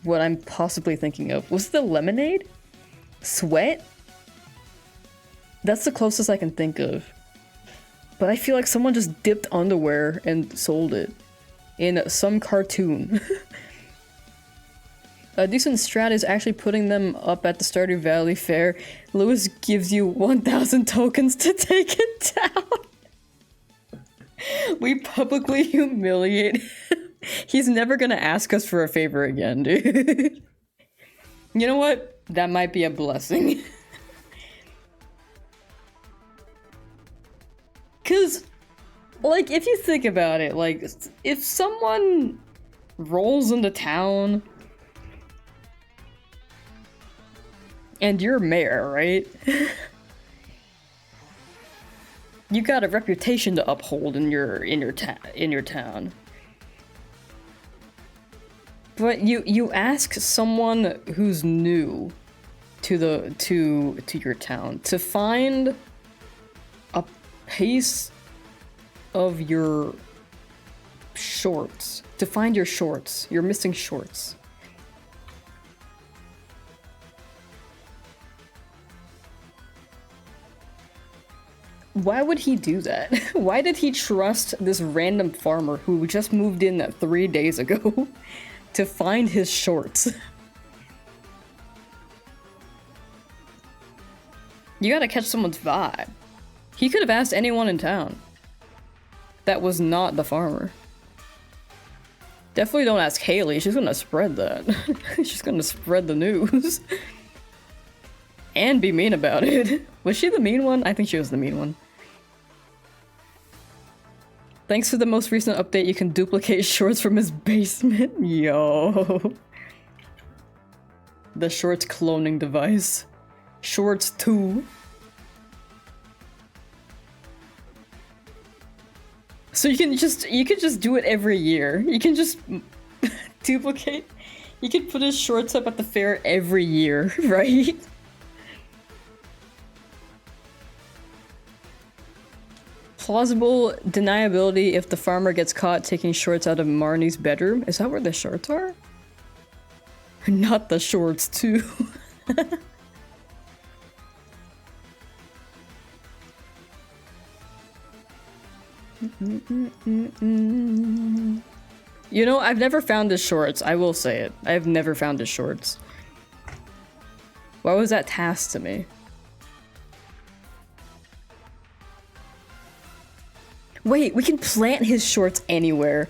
what I'm possibly thinking of. Was it the lemonade? Sweat? That's the closest I can think of. But I feel like someone just dipped underwear and sold it in some cartoon. A decent strat is actually putting them up at the Stardew Valley Fair. Lewis gives you 1,000 tokens to take it down. We publicly humiliate him. He's never gonna ask us for a favor again, dude. You know what? That might be a blessing. Cause, like, if you think about it, like, if someone rolls into town and you're mayor, right? You got a reputation to uphold in your town. But you ask someone who's new to your town to find a piece of your shorts, to find your shorts, your missing shorts. Why would he do that? Why did he trust this random farmer who just moved in 3 days ago to find his shorts? You gotta catch someone's vibe. He could have asked anyone in town. That was not the farmer. Definitely don't ask Haley, she's gonna spread that. She's gonna spread the news. And be mean about it. Was she the mean one? I think she was the mean one. Thanks for the most recent update, you can duplicate shorts from his basement. Yo. The shorts cloning device. Shorts 2. So you can just do it every year. You can just duplicate. You can put his shorts up at the fair every year, right? Plausible deniability if the farmer gets caught taking shorts out of Marnie's bedroom. Is that where the shorts are? Not the shorts, too. You know, I've never found his shorts. I will say it. I've never found his shorts. Why was that tasked to me? Wait, we can plant his shorts anywhere.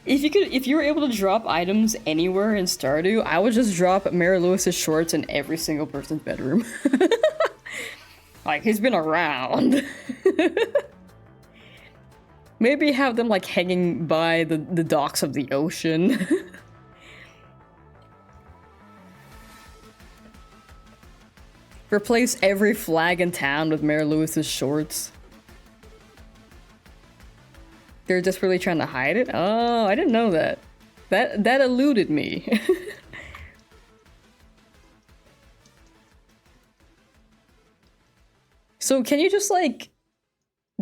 If you were able to drop items anywhere in Stardew, I would just drop Mary Lewis's shorts in every single person's bedroom. Like, he's been around. Maybe have them like hanging by the docks of the ocean. Replace every flag in town with Mayor Lewis's shorts. They're just really trying to hide it? Oh, I didn't know that. That eluded me. So can you just like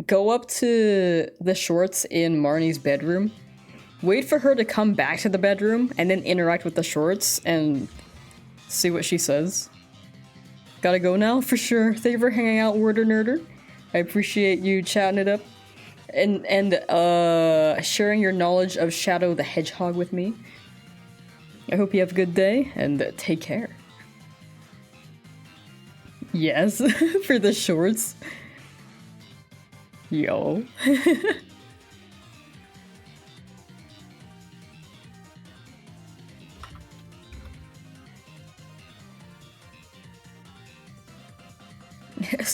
go up to the shorts in Marnie's bedroom, wait for her to come back to the bedroom, and then interact with the shorts and see what she says? Gotta go now? For sure. Thank you for hanging out, Worder Nerder. I appreciate you chatting it up and sharing your knowledge of Shadow the Hedgehog with me. I hope you have a good day, and take care. Yes, for the shorts. Yo.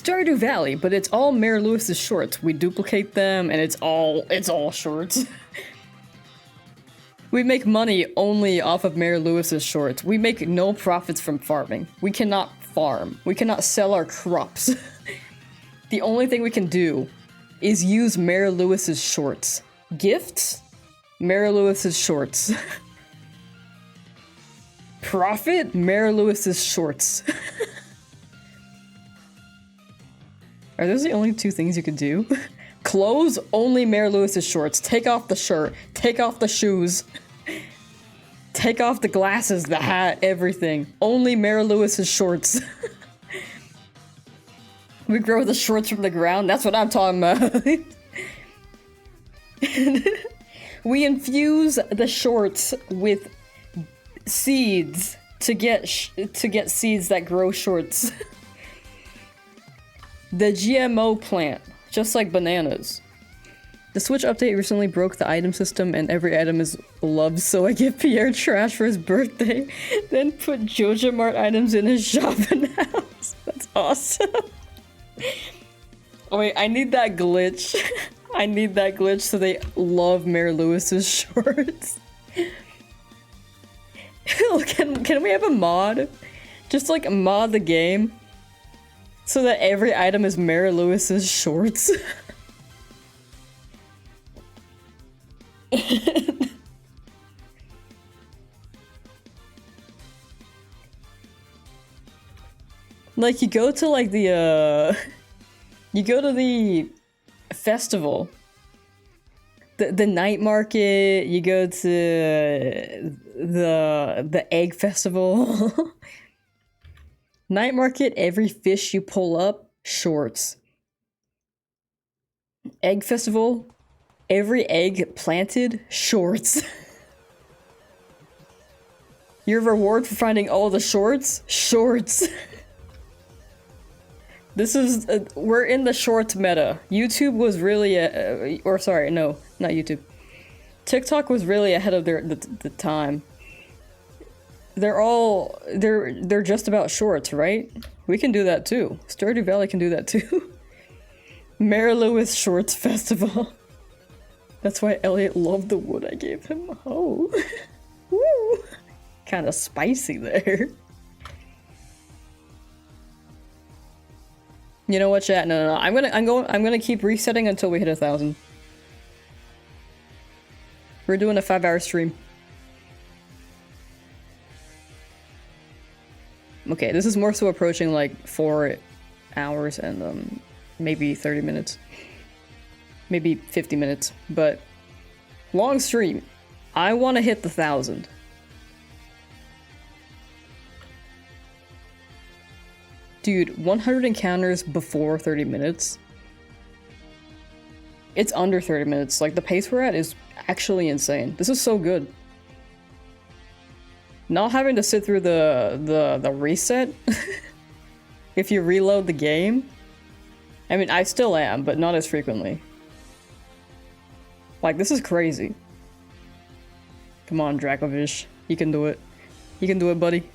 Stardew Valley, but it's all Mayor Lewis's shorts. We duplicate them, and it's all shorts. We make money only off of Mayor Lewis's shorts. We make no profits from farming. We cannot farm. We cannot sell our crops. The only thing we can do is use Mayor Lewis's shorts. Gifts? Mayor Lewis's shorts. Profit? Mayor Lewis's shorts. Are those the only two things you could do? Clothes? Only Mayor Lewis's shorts. Take off the shirt. Take off the shoes. Take off the glasses, the hat, everything. Only Mayor Lewis's shorts. We grow the shorts from the ground. That's what I'm talking about. We infuse the shorts with seeds to get seeds that grow shorts. The GMO plant, just like bananas. The Switch update recently broke the item system and every item is loved, so I give Pierre trash for his birthday, then put Joja Mart items in his shopping house. That's awesome. Oh wait, I need that glitch. I need that glitch so they love Mayor Lewis's shorts. Can we have a mod? Just like mod the game so that every item is Mayor Lewis's shorts. Like, you go to like the you go to the festival, the night market, you go to the egg festival. Night market, every fish you pull up, shorts. Egg festival, every egg planted, shorts. Your reward for finding all the shorts, shorts. This is, we're in the shorts meta. YouTube was really, or sorry, no, not YouTube. TikTok was really ahead of the time. They're just about shorts, right? We can do that too. Stardew Valley can do that too. Mayor Lewis Shorts Festival. That's why Elliot loved the wood I gave him. Oh. Woo. Kind of spicy there. You know what, chat? No. I'm gonna keep resetting until we hit 1,000. We're doing a 5-hour stream. Okay, this is more so approaching like 4 hours and maybe 30 minutes. Maybe 50 minutes, but long stream. I want to hit the 1,000. Dude, 100 encounters before 30 minutes. It's under 30 minutes. Like, the pace we're at is actually insane. This is so good. Not having to sit through the reset if you reload the game. I mean, I still am, but not as frequently. Like, this is crazy. Come on, Dracovish. You can do it. You can do it, buddy.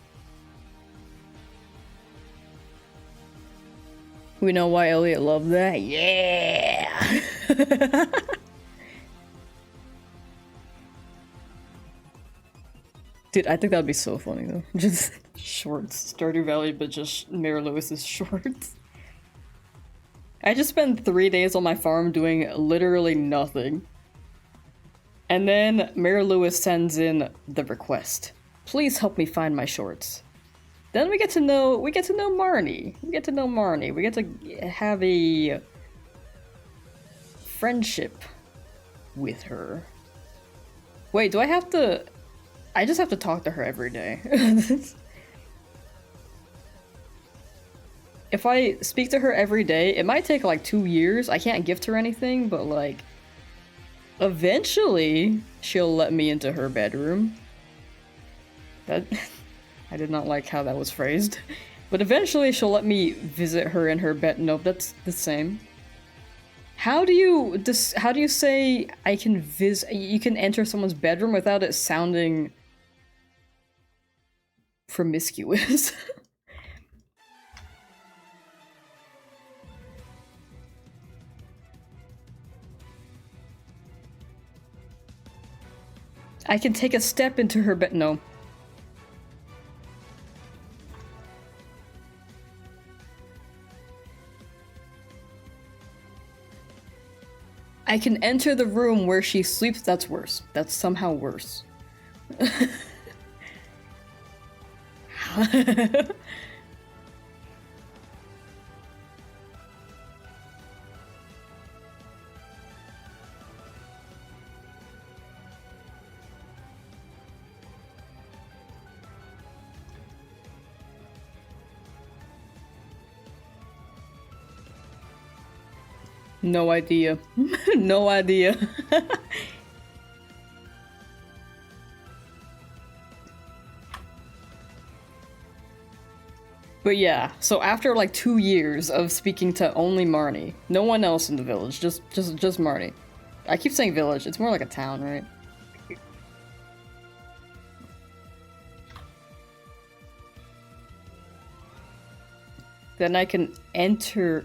We know why Elliot loved that. Yeah! Dude, I think that'd be so funny though. Just shorts. Stardew Valley, but just Mayor Lewis's shorts. I just spent 3 days on my farm doing literally nothing. And then Mayor Lewis sends in the request. Please help me find my shorts. Then we get to know Marnie. We get to have a friendship with her. Wait, do I have to? I just have to talk to her every day. If I speak to her every day, it might take like 2 years. I can't gift her anything, but like, eventually she'll let me into her bedroom. That I did not like how that was phrased. But eventually she'll let me visit her in her bed. Nope, that's the same. How do you say I can you can enter someone's bedroom without it sounding promiscuous? I can take a step into her bed. No. I can enter the room where she sleeps. That's worse. That's somehow worse. No idea. No idea. But yeah, so after like 2 years of speaking to only Marnie, no one else in the village, just Marnie. I keep saying village, it's more like a town, right? Then I can enter...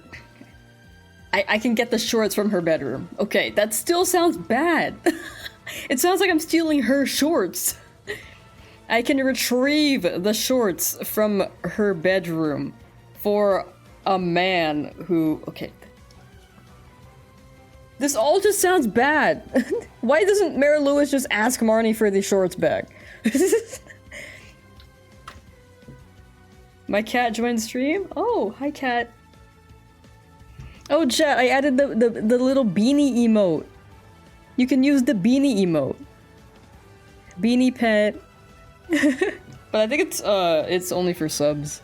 I can get the shorts from her bedroom. Okay, that still sounds bad. It sounds like I'm stealing her shorts. I can retrieve the shorts from her bedroom for a man who... Okay. This all just sounds bad. Why doesn't Mary Lewis just ask Marnie for the shorts back? My cat joined the stream? Oh, hi cat. Oh chat, I added the little beanie emote. You can use the beanie emote. Beanie pet. But I think it's only for subs.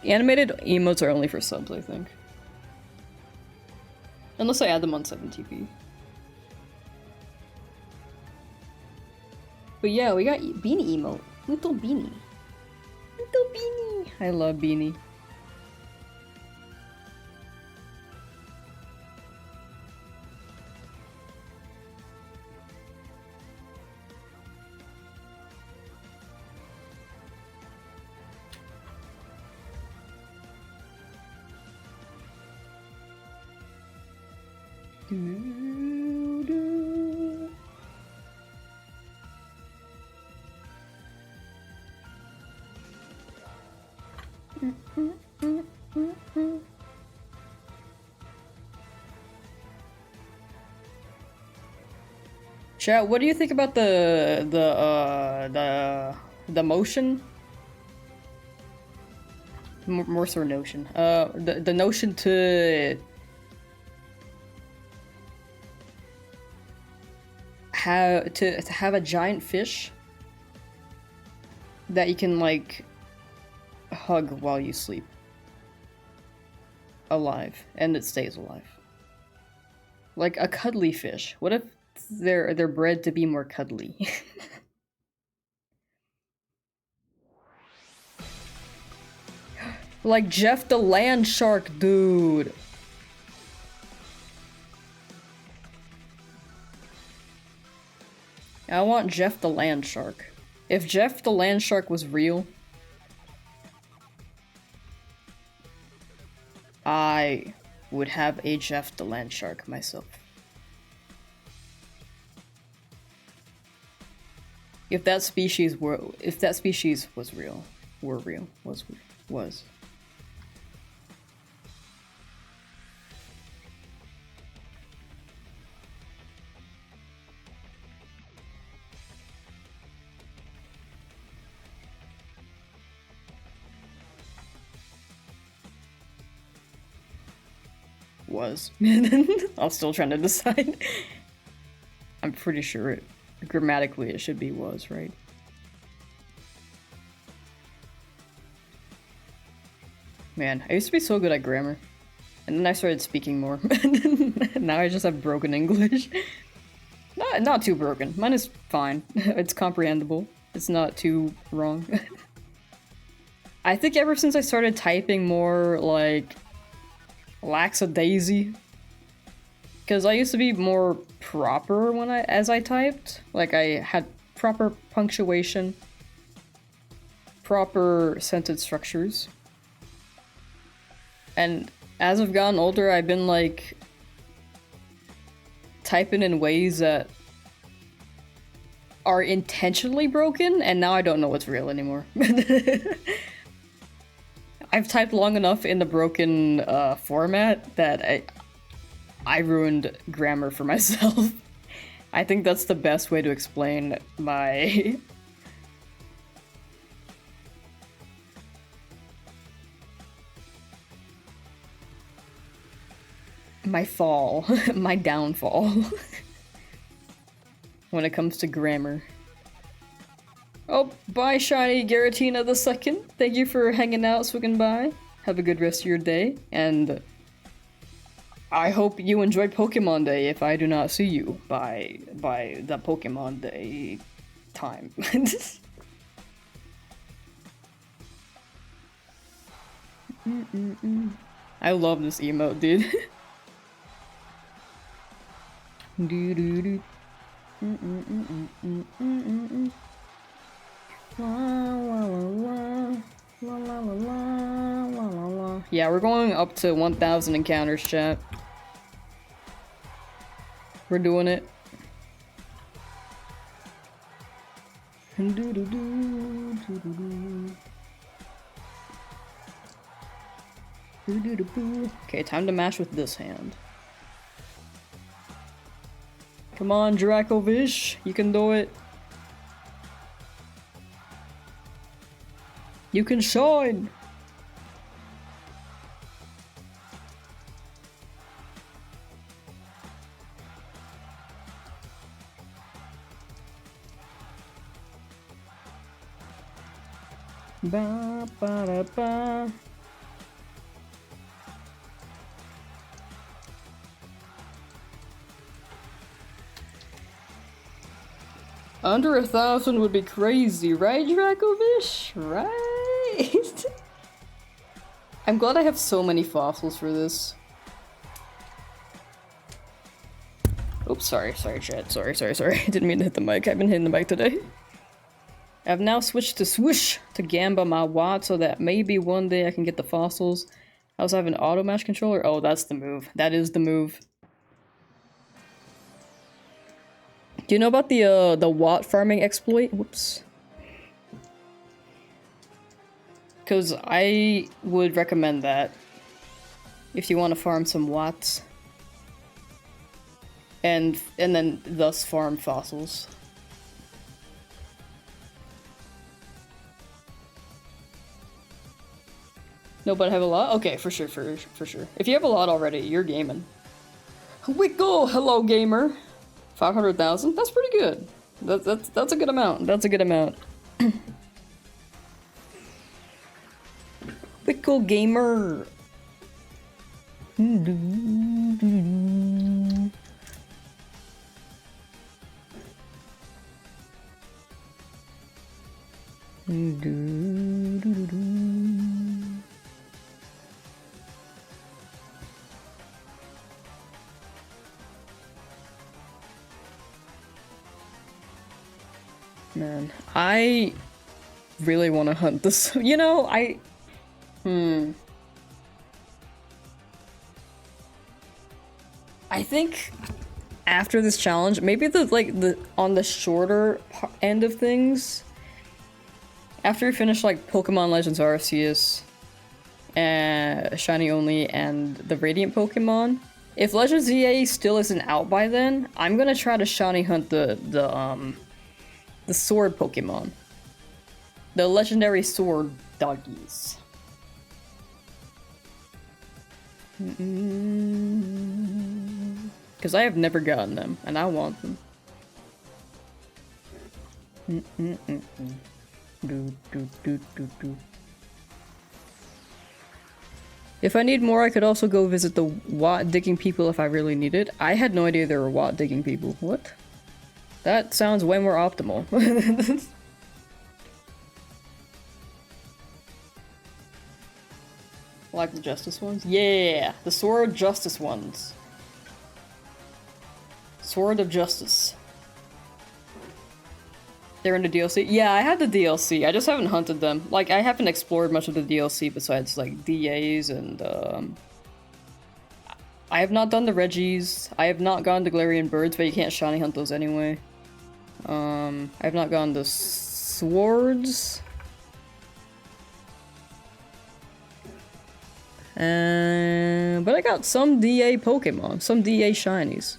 Animated emotes are only for subs, I think. Unless I add them on 7TP. But yeah, we got beanie emote. Little beanie. Little beanie. I love beanie. Chat, what do you think about the motion? More so notion. The notion to have a giant fish that you can like hug while you sleep. Alive, and it stays alive. Like a cuddly fish. What if they're bred to be more cuddly? Like Jeff the land shark, dude. I want Jeff the land shark. If Jeff the land shark was real, I would have a Jeff the land shark myself. If that species was real, was. I'm still trying to decide. I'm pretty sure grammatically it should be was, right? Man, I used to be so good at grammar. And then I started speaking more. Now I just have broken English. Not too broken. Mine is fine. It's comprehensible. It's not too wrong. I think ever since I started typing more, like, lackadaisy, because I used to be more proper as I typed. Like, I had proper punctuation, proper sentence structures. And as I've gotten older, I've been, like, typing in ways that are intentionally broken, and now I don't know what's real anymore. I've typed long enough in the broken format that I ruined grammar for myself. I think that's the best way to explain my... my fall. My downfall. When it comes to grammar. Oh, bye Shiny Garatina the second. Thank you for hanging out, swinging by. Have a good rest of your day, and I hope you enjoy Pokemon Day if I do not see you by the Pokemon Day time. I love this emote, dude. Do-do-do. Yeah, we're going up to 1,000 encounters, chat. We're doing it. Okay, time to match with this hand. Come on, Dracovish, you can do it. You can shine. Ba ba da ba. Under 1,000 would be crazy, right, Dracovish? Right? I'm glad I have so many fossils for this. Oops, sorry, chat. Sorry. Didn't mean to hit the mic. I've been hitting the mic today. I've now switched to Swoosh to Gamba my Watt so that maybe one day I can get the fossils. I also have an auto match controller. Oh, that's the move. That is the move. Do you know about the Watt farming exploit? Whoops. Because I would recommend that if you want to farm some Watts. And then thus farm fossils. No, but I have a lot? Okay, for sure. If you have a lot already, you're gaming. Wickle! Hello, gamer! 500,000? That's pretty good. That's a good amount. That's a good amount. Wickle gamer! Man, I really want to hunt this. You know, I think after this challenge, maybe on the shorter end of things, after we finish like Pokemon Legends Arceus, Shiny Only, and the Radiant Pokemon, if Legends EA still isn't out by then, I'm gonna try to Shiny hunt the sword Pokemon. The legendary sword doggies. Because I have never gotten them, and I want them. If I need more, I could also go visit the Watt digging people if I really need it. I had no idea there were Watt digging people. What? That sounds way more optimal. Like the Justice ones? Yeah! The Sword Justice ones. Sword of Justice. They're in the DLC? Yeah, I had the DLC. I just haven't hunted them. Like, I haven't explored much of the DLC besides, like, DAs and, I have not done the Reggies. I have not gone to Galarian Birds, but you can't shiny hunt those anyway. I've not gotten the swords. But I got some DA Pokemon, some DA shinies.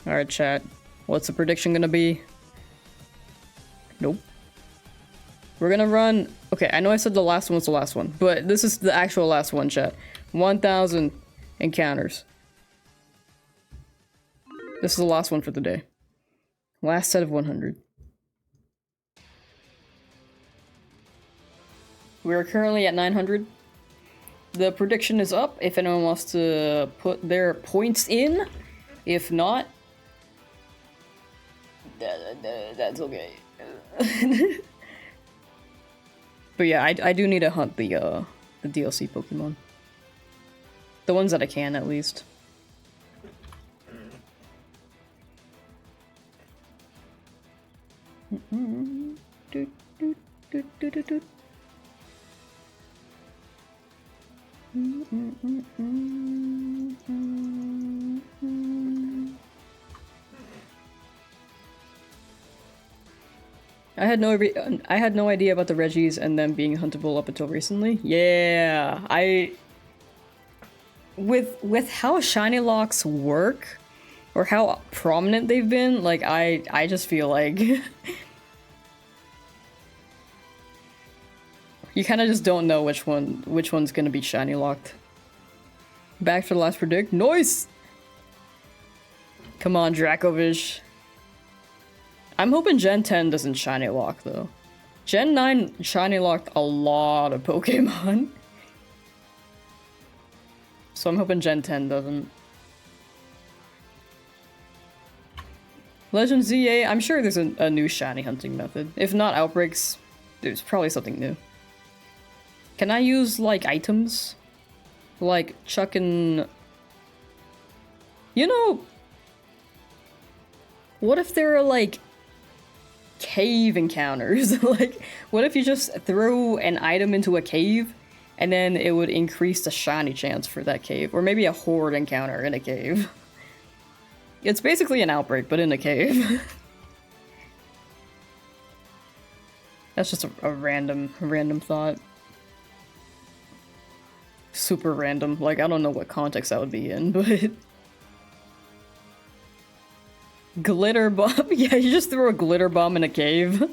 Alright, chat. What's the prediction gonna be? Nope. We're gonna run... Okay, I know I said the last one was the last one, but this is the actual last one, chat. 1,000 encounters. This is the last one for the day. Last set of 100. We are currently at 900. The prediction is up if anyone wants to put their points in. If not, that's okay. But yeah, I do need to hunt the DLC Pokemon. The ones that I can, at least. I had no idea about the Reggies and them being huntable up until recently. Yeah, with how shiny locks work, or how prominent they've been, like I just feel like you kind of just don't know which one's gonna be shiny locked. Back to the last predict. Nice. Come on, Dracovish. I'm hoping Gen 10 doesn't shiny lock though. Gen 9 shiny locked a lot of Pokemon. So I'm hoping Gen 10 doesn't. Legend ZA, I'm sure there's a new shiny hunting method. If not Outbreaks, there's probably something new. Can I use, like, items? Like, chucking... You know... What if there are, like... cave encounters? Like, what if you just throw an item into a cave, and then it would increase the shiny chance for that cave? Or maybe a horde encounter in a cave. It's basically an outbreak, but in a cave. That's just a random thought. Super random. Like, I don't know what context that would be in, but... Glitter bomb? Yeah, you just throw a glitter bomb in a cave.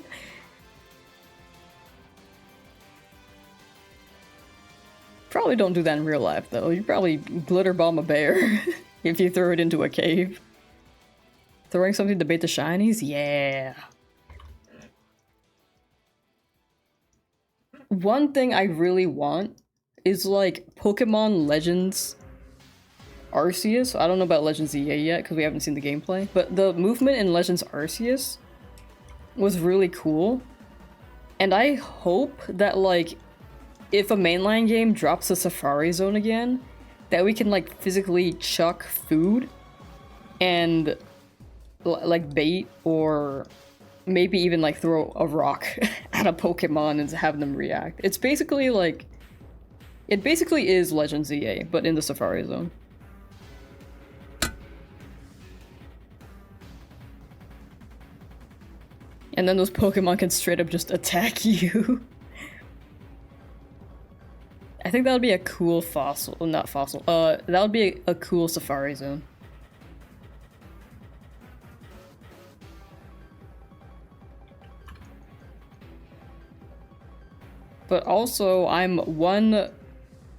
Probably don't do that in real life, though. You probably glitter bomb a bear if you throw it into a cave. Throwing something to bait the shinies? Yeah. One thing I really want is, like, Pokemon Legends Arceus. I don't know about Legends EA yet, because we haven't seen the gameplay. But the movement in Legends Arceus was really cool. And I hope that, like, if a mainline game drops a Safari Zone again, that we can, like, physically chuck food and, like, bait, or maybe even, like, throw a rock at a Pokemon and have them react. It's basically, like... It basically is Legends EA, but in the Safari Zone. And then those Pokemon can straight up just attack you. I think that would be a cool fossil. Well, not fossil. That would be a cool Safari Zone. But also, I'm one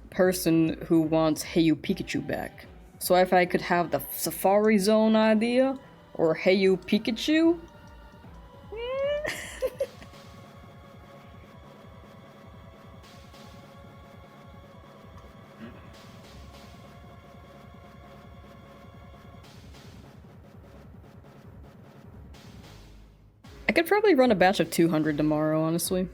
person who wants Hey You Pikachu back. So if I could have the Safari Zone idea, or Hey You Pikachu... I could probably run a batch of 200 tomorrow, honestly.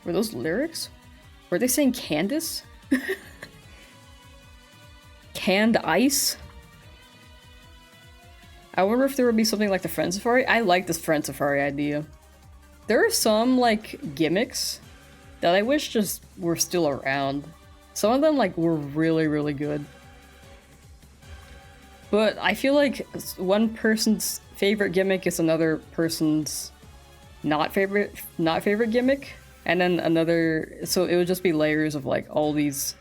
Were those lyrics? Were they saying Candace? Canned ice? I wonder if there would be something like the Friend Safari. I like this Friend Safari idea. There are some, like, gimmicks that I wish just were still around. Some of them, like, were really, really good. But I feel like one person's favorite gimmick is another person's not favorite gimmick, and then another. So it would just be layers of like all these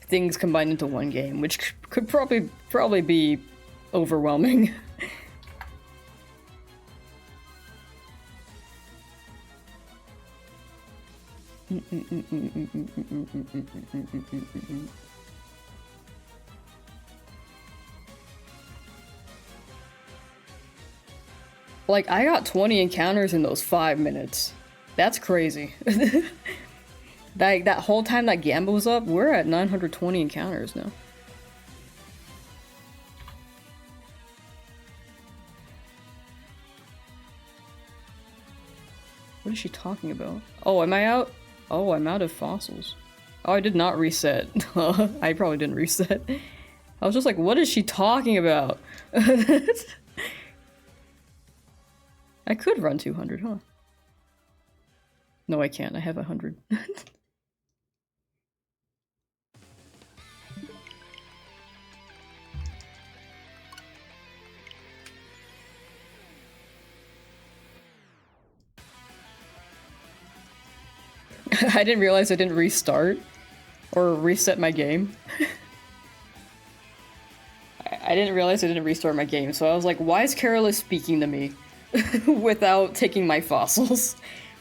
things combined into one game, which could probably be overwhelming. Like, I got 20 encounters in those 5 minutes. That's crazy. That whole time that gamble was up, we're at 920 encounters now. What is she talking about? Oh, am I out? Oh, I'm out of fossils. Oh, I did not reset. I probably didn't reset. I was just like, what is she talking about? I could run 200, huh? No, I can't. I have 100. I didn't realize I didn't restart or reset my game. I didn't realize I didn't restart my game, so I was like, why is Carolus speaking to me without taking my fossils?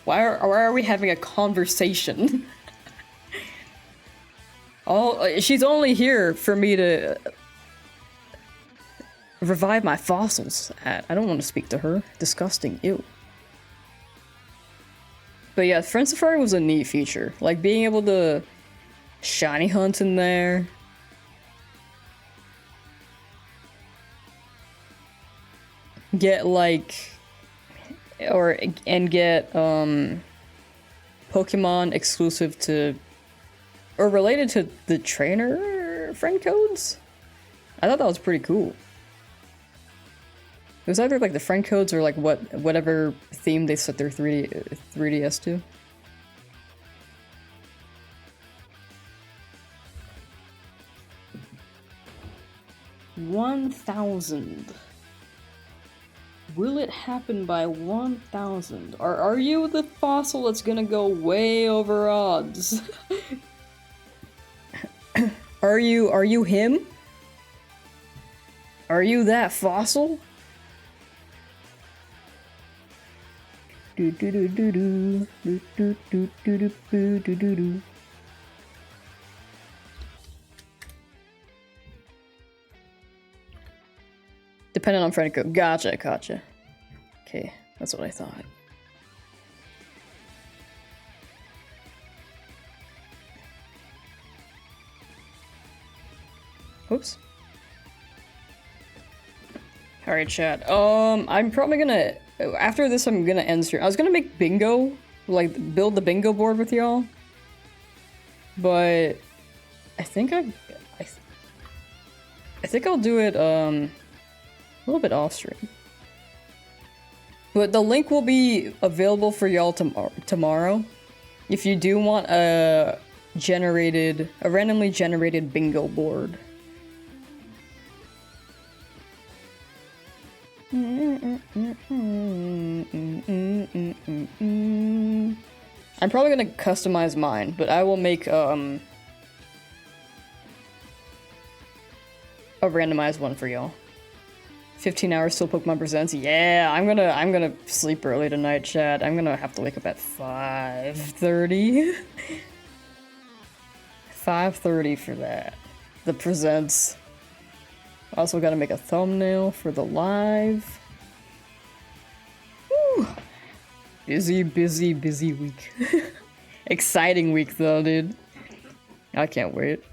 Why are we having a conversation? She's only here for me to revive my fossils. I don't want to speak to her. Disgusting. Ew. But yeah, Friend Safari was a neat feature. Like, being able to shiny hunt in there. Get, like... and get, Pokemon exclusive to... or related to the trainer friend codes? I thought that was pretty cool. It was either like the friend codes or like whatever theme they set their 3DS to. $1,000. Will it happen by 1,000? Or are you the fossil that's gonna go way over odds? Are you him? Are you that fossil? Do do do do do do do do do do do do do. Depending on friend code. Gotcha. Okay, that's what I thought. Oops. Alright, chat. I'm probably gonna... After this, I'm gonna end stream. I was gonna make bingo. Like, build the bingo board with y'all. But... I think I think I'll do it, a little bit off stream. But the link will be available for y'all tomorrow. If you do want a randomly generated bingo board. I'm probably gonna customize mine, but I will make a randomized one for y'all. 15 hours till Pokemon Presents. Yeah, I'm gonna sleep early tonight, chat. I'm gonna have to wake up at 5:30. 5:30 for that. The Presents. Also gotta make a thumbnail for the live. Woo. Busy week. Exciting week though, dude. I can't wait.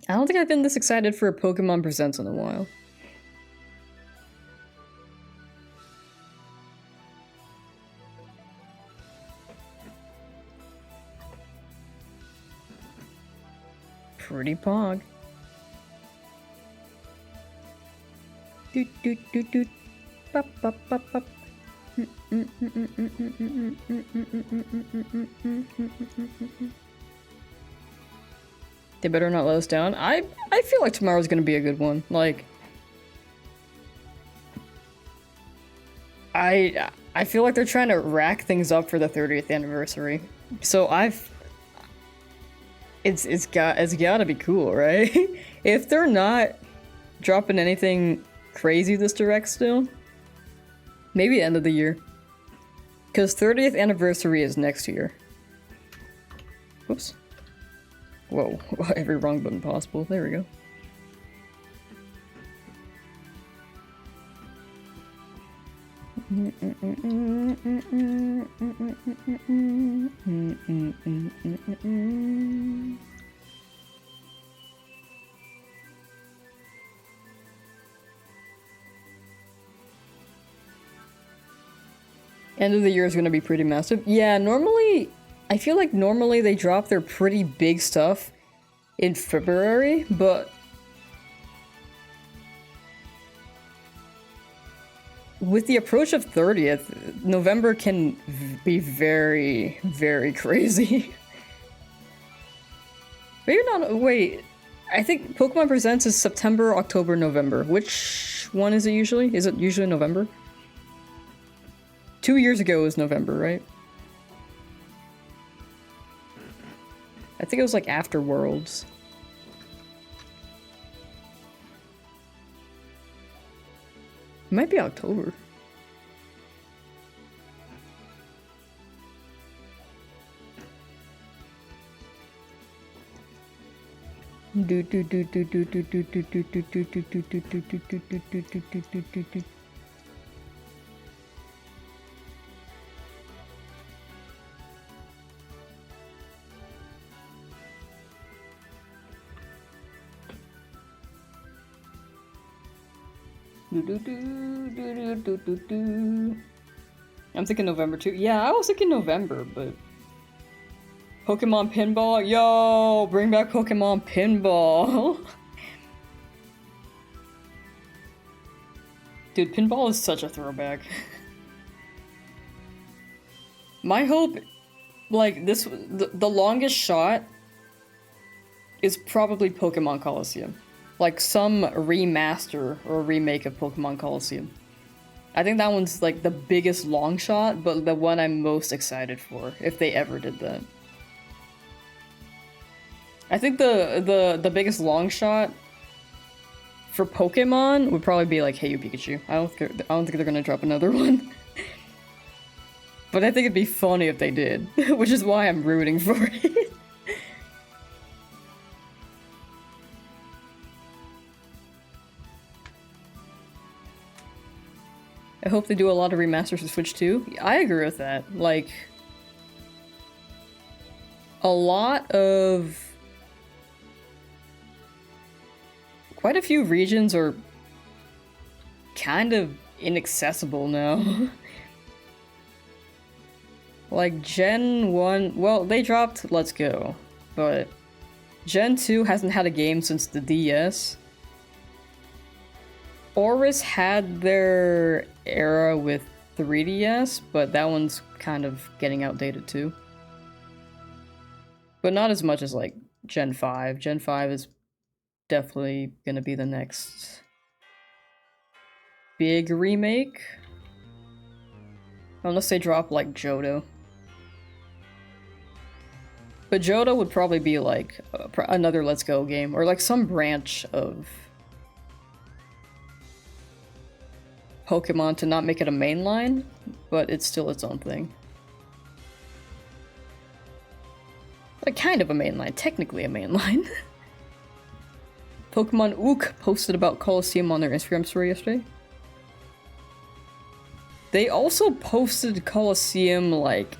I don't think I've been this excited for a Pokemon Presents in a while. Pretty pog. Doot doot doot doot. Bop bop bop bop. They better not let us down. I feel like tomorrow's gonna be a good one. Like, I feel like they're trying to rack things up for the 30th anniversary. So it's gotta be cool, right? If they're not dropping anything crazy this direct still, maybe end of the year. Because 30th anniversary is next year. Whoops. Whoa, every wrong button possible. There we go. End of the year is going to be pretty massive. Yeah, normally, I feel like normally they drop their pretty big stuff in February, but with the approach of 30th, November can be very, very crazy. Maybe not, wait, I think Pokemon Presents is September, October, November. Which one is it usually? Is it usually November? 2 years ago was November, right? I think it was like after Worlds. It might be October. I'm thinking November too. Yeah, I was thinking November, but Pokemon Pinball? Yo, bring back Pokemon Pinball. Dude, Pinball is such a throwback. My hope, like, the longest shot is probably Pokemon Coliseum. Like, some remaster or remake of Pokemon Coliseum. I think that one's, like, the biggest long shot, but the one I'm most excited for, if they ever did that. I think the biggest long shot for Pokemon would probably be, like, Hey You Pikachu. I don't think they're gonna drop another one. But I think it'd be funny if they did, which is why I'm rooting for it. I hope they do a lot of remasters for Switch too. I agree with that. Like, a lot of... quite a few regions are kind of inaccessible now. Like, Gen 1... well, they dropped Let's Go, but Gen 2 hasn't had a game since the DS. Oris had their era with 3DS, but that one's kind of getting outdated too. But not as much as, like, Gen 5. Gen 5 is definitely gonna be the next big remake. Unless they drop, like, Johto. But Johto would probably be, like, another Let's Go game, or, like, some branch of Pokemon to not make it a mainline, but it's still its own thing. Like, kind of a mainline, technically a mainline. Pokemon Ook posted about Coliseum on their Instagram story yesterday. They also posted Coliseum, like...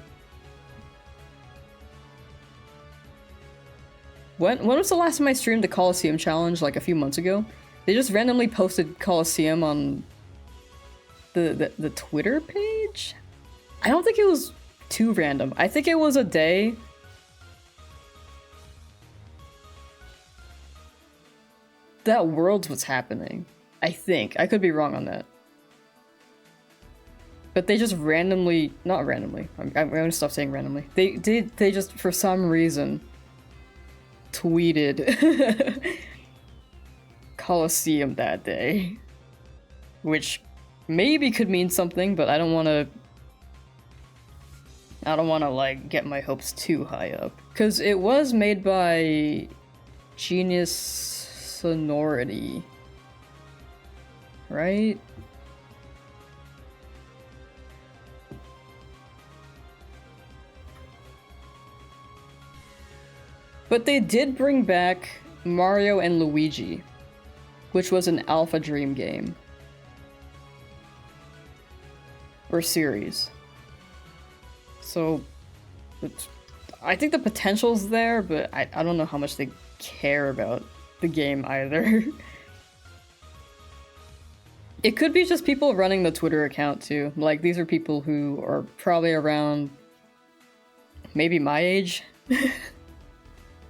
When was the last time I streamed the Coliseum challenge? Like, a few months ago? They just randomly posted Coliseum on the Twitter page? I don't think it was too random. I think it was a day that Worlds was happening. I think. I could be wrong on that. But they just randomly... not randomly. I'm gonna stop saying randomly. They just, for some reason, tweeted Coliseum that day, which maybe could mean something, but I don't want to like get my hopes too high up, because it was made by Genius Sonority, right? But they did bring back Mario and Luigi, which was an Alpha Dream game. Or series. So, I think the potential's there, but I don't know how much they care about the game either. It could be just people running the Twitter account too. Like, these are people who are probably around maybe my age,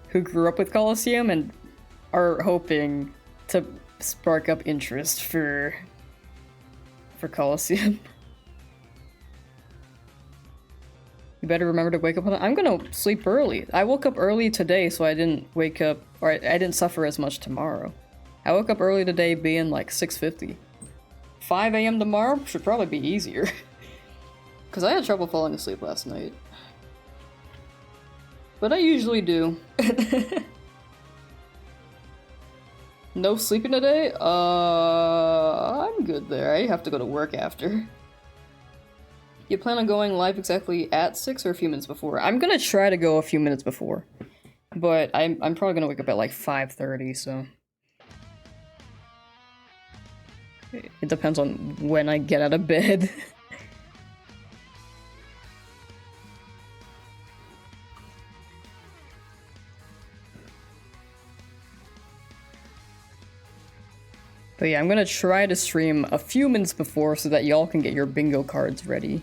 who grew up with Coliseum and are hoping to spark up interest for Coliseum. You better remember to wake up on it. I'm gonna sleep early. I woke up early today, so I didn't wake up, or I didn't suffer as much tomorrow. I woke up early today being like 6:50. 5 a.m. tomorrow should probably be easier. Because I had trouble falling asleep last night. But I usually do. No sleeping today? I'm good there. I have to go to work after. You plan on going live exactly at 6 or a few minutes before? I'm gonna try to go a few minutes before. But I'm probably gonna wake up at like 5:30, so... It depends on when I get out of bed. But yeah, I'm gonna try to stream a few minutes before so that y'all can get your bingo cards ready.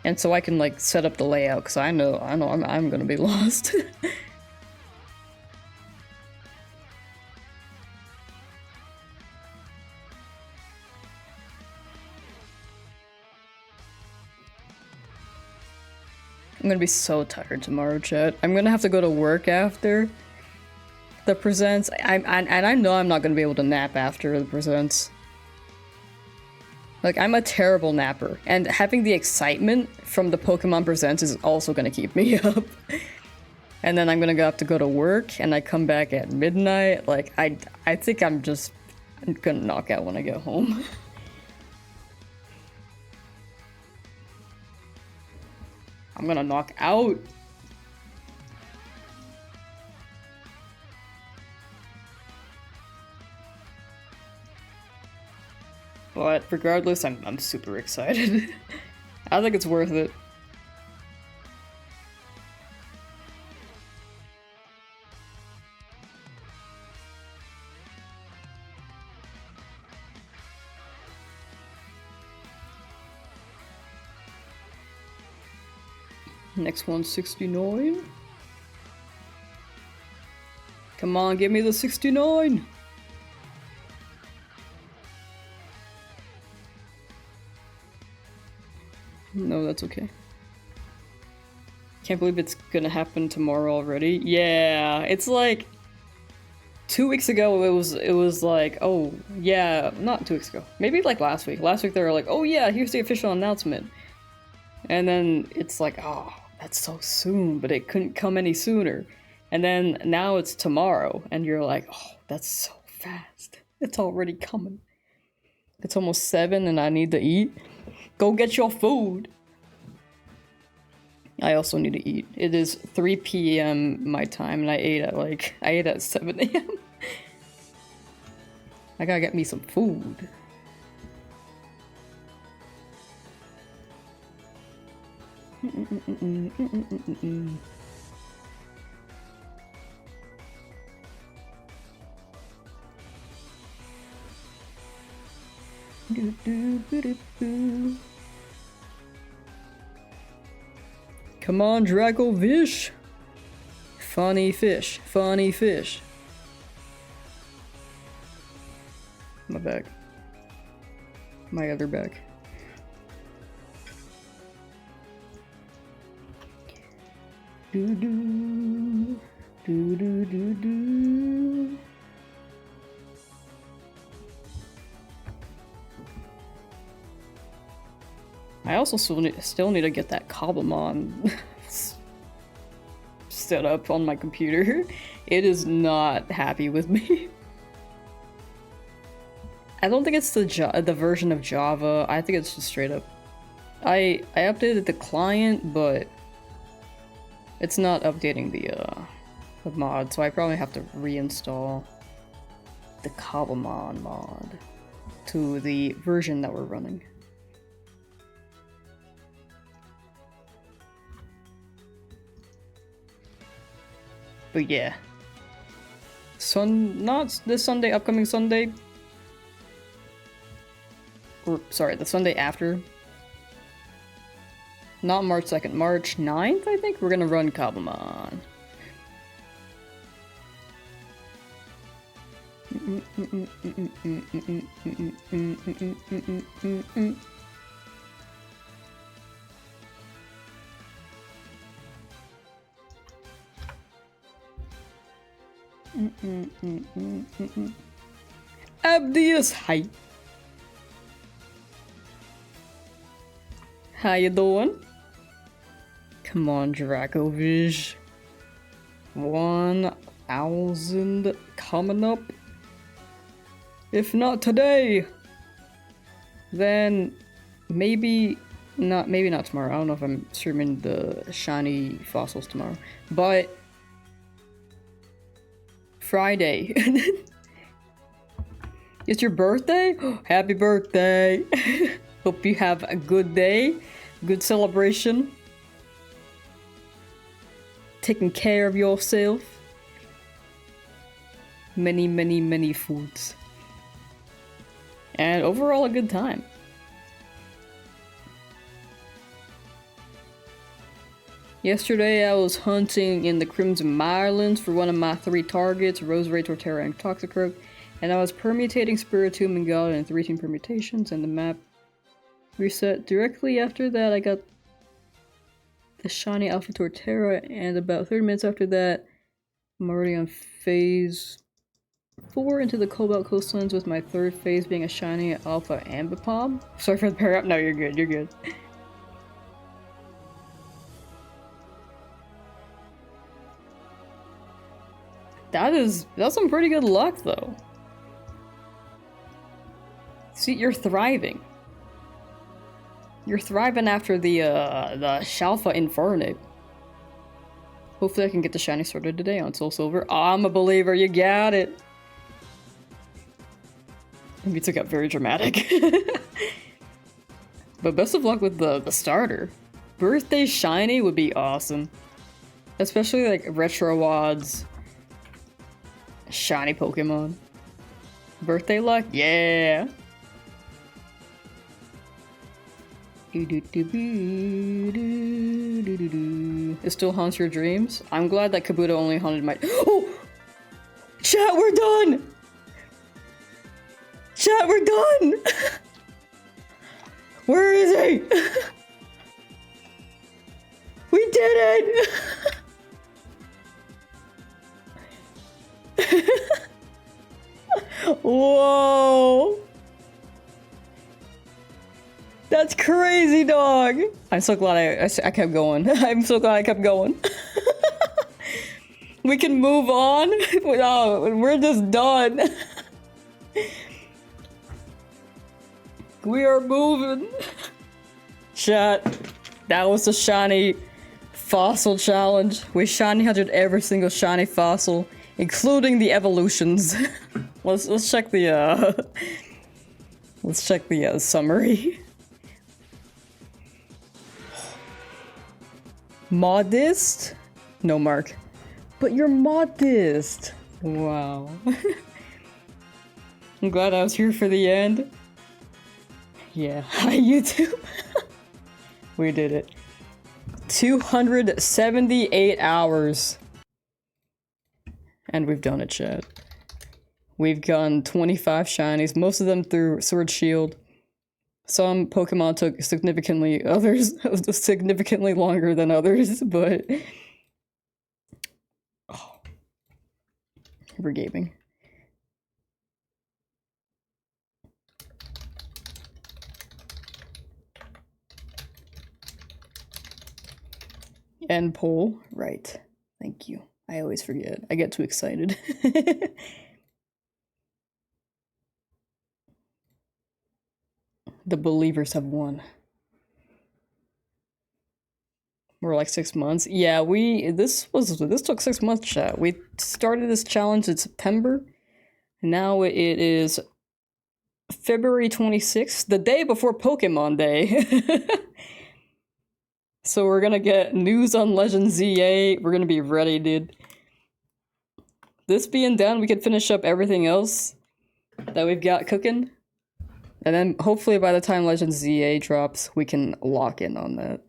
And so I can like set up the layout, because I know I'm gonna be lost. I'm gonna be so tired tomorrow, chat. I'm gonna have to go to work after the presents. And I know I'm not gonna be able to nap after the presents. Like, I'm a terrible napper, and having the excitement from the Pokemon Presents is also gonna keep me up. And then I'm gonna have to go to work, and I come back at midnight. Like, I think I'm gonna knock out when I get home. I'm gonna knock out. But regardless, I'm super excited. I think it's worth it. Next one's 69. Come on, give me the 69! No, that's okay. Can't believe it's gonna happen tomorrow already. Yeah, it's like 2 weeks ago it was like, oh yeah, not 2 weeks ago. Maybe like last week. Last week they were like, oh yeah, here's the official announcement. And then it's like, oh, that's so soon, but it couldn't come any sooner. And then now it's tomorrow, and you're like, oh, that's so fast. It's already coming. It's almost 7 and I need to eat. Go get your food. I also need to eat. It is 3 p.m. my time, and I ate at 7 a.m. I gotta get me some food. Come on, Dracovish! Funny fish, funny fish. My back. My other back. do do do do do do. I also still need to get that Cobblemon set up on my computer. It is not happy with me. I don't think it's the version of Java. I think it's just straight up. I updated the client, but it's not updating the mod, so I probably have to reinstall the Cobblemon mod to the version that we're running. But yeah. Not this Sunday, upcoming Sunday. Or, sorry, the Sunday after. Not March 2nd, March 9th, I think? We're gonna run Cobblemon. Abdius, hi. How you doing? Come on, Dracovish. 1,000 coming up. If not today, then maybe not tomorrow. I don't know if I'm streaming the shiny fossils tomorrow, but Friday. It's your birthday? Happy birthday! Hope you have a good day, good celebration. Taking care of yourself. Many, many, many foods. And overall a good time. Yesterday I was hunting in the Crimson Mirelands for one of my 3 targets, Rosemary, Torterra, and Toxicroak, and I was permutating Spiritomb and God in 13 permutations, and the map reset. Directly after that I got the shiny Alpha Torterra, and about 30 minutes after that I'm already on phase 4 into the Cobalt Coastlands, with my 3rd phase being a shiny Alpha Ambipom. Sorry for the pair up. No, you're good, you're good. That's some pretty good luck, though. See, you're thriving. You're thriving after the Shalfa Infernape. Hopefully I can get the shiny sorted today on Soul Silver. I'm a believer, you got it! Maybe it got very dramatic. But best of luck with the starter. Birthday shiny would be awesome. Especially like Retro VODS shiny Pokemon. Birthday luck? Yeah! It still haunts your dreams? I'm glad that Kabuto only haunted my- Oh! Chat, we're done! Chat, we're done! Where is he? We did it! Whoa! That's crazy, dog! I'm so glad I kept going. I'm so glad I kept going. We can move on? Oh, we're just done. We are moving. Chat, that was the shiny fossil challenge. We shiny hunted every single shiny fossil, including the evolutions. let's check the summary. Modest? No, Mark. But you're modest. Wow. I'm glad I was here for the end. Yeah, hi YouTube. We did it. 278 hours. And we've done it, chat. We've gotten 25 shinies, most of them through Sword Shield. Some Pokemon took significantly longer than others, but for gaming. End poll. Right. Thank you. I always forget. I get too excited. The believers have won. We're like 6 months. Yeah, this took 6 months, chat. We started this challenge in September. Now it is February 26th, the day before Pokemon Day. So we're gonna get news on Legend ZA. We're gonna be ready, dude. This being done, we can finish up everything else that we've got cooking. And then hopefully by the time Legend ZA drops, we can lock in on that.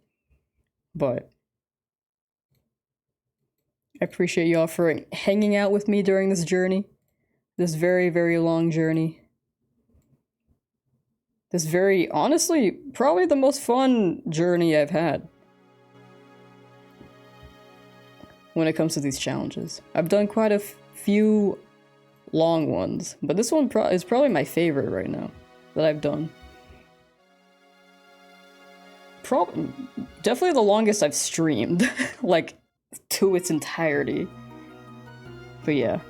But I appreciate y'all for hanging out with me during this journey. This very, very long journey. This very, honestly, probably the most fun journey I've had. When it comes to these challenges. I've done quite a few long ones, but this one is probably my favorite right now that I've done. Definitely the longest I've streamed, like, to its entirety. But yeah.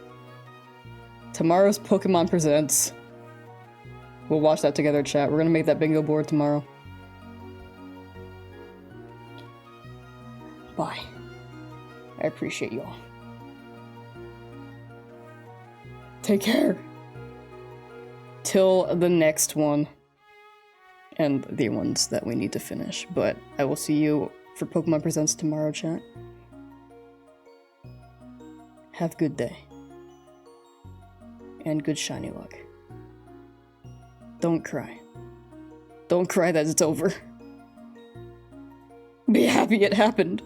Tomorrow's Pokemon Presents. We'll watch that together, chat. We're gonna make that bingo board tomorrow. Bye. I appreciate y'all. Take care. Till the next one. And the ones that we need to finish. But I will see you for Pokemon Presents tomorrow, chat. Have a good day. And good shiny luck. Don't cry. Don't cry that it's over. Be happy it happened.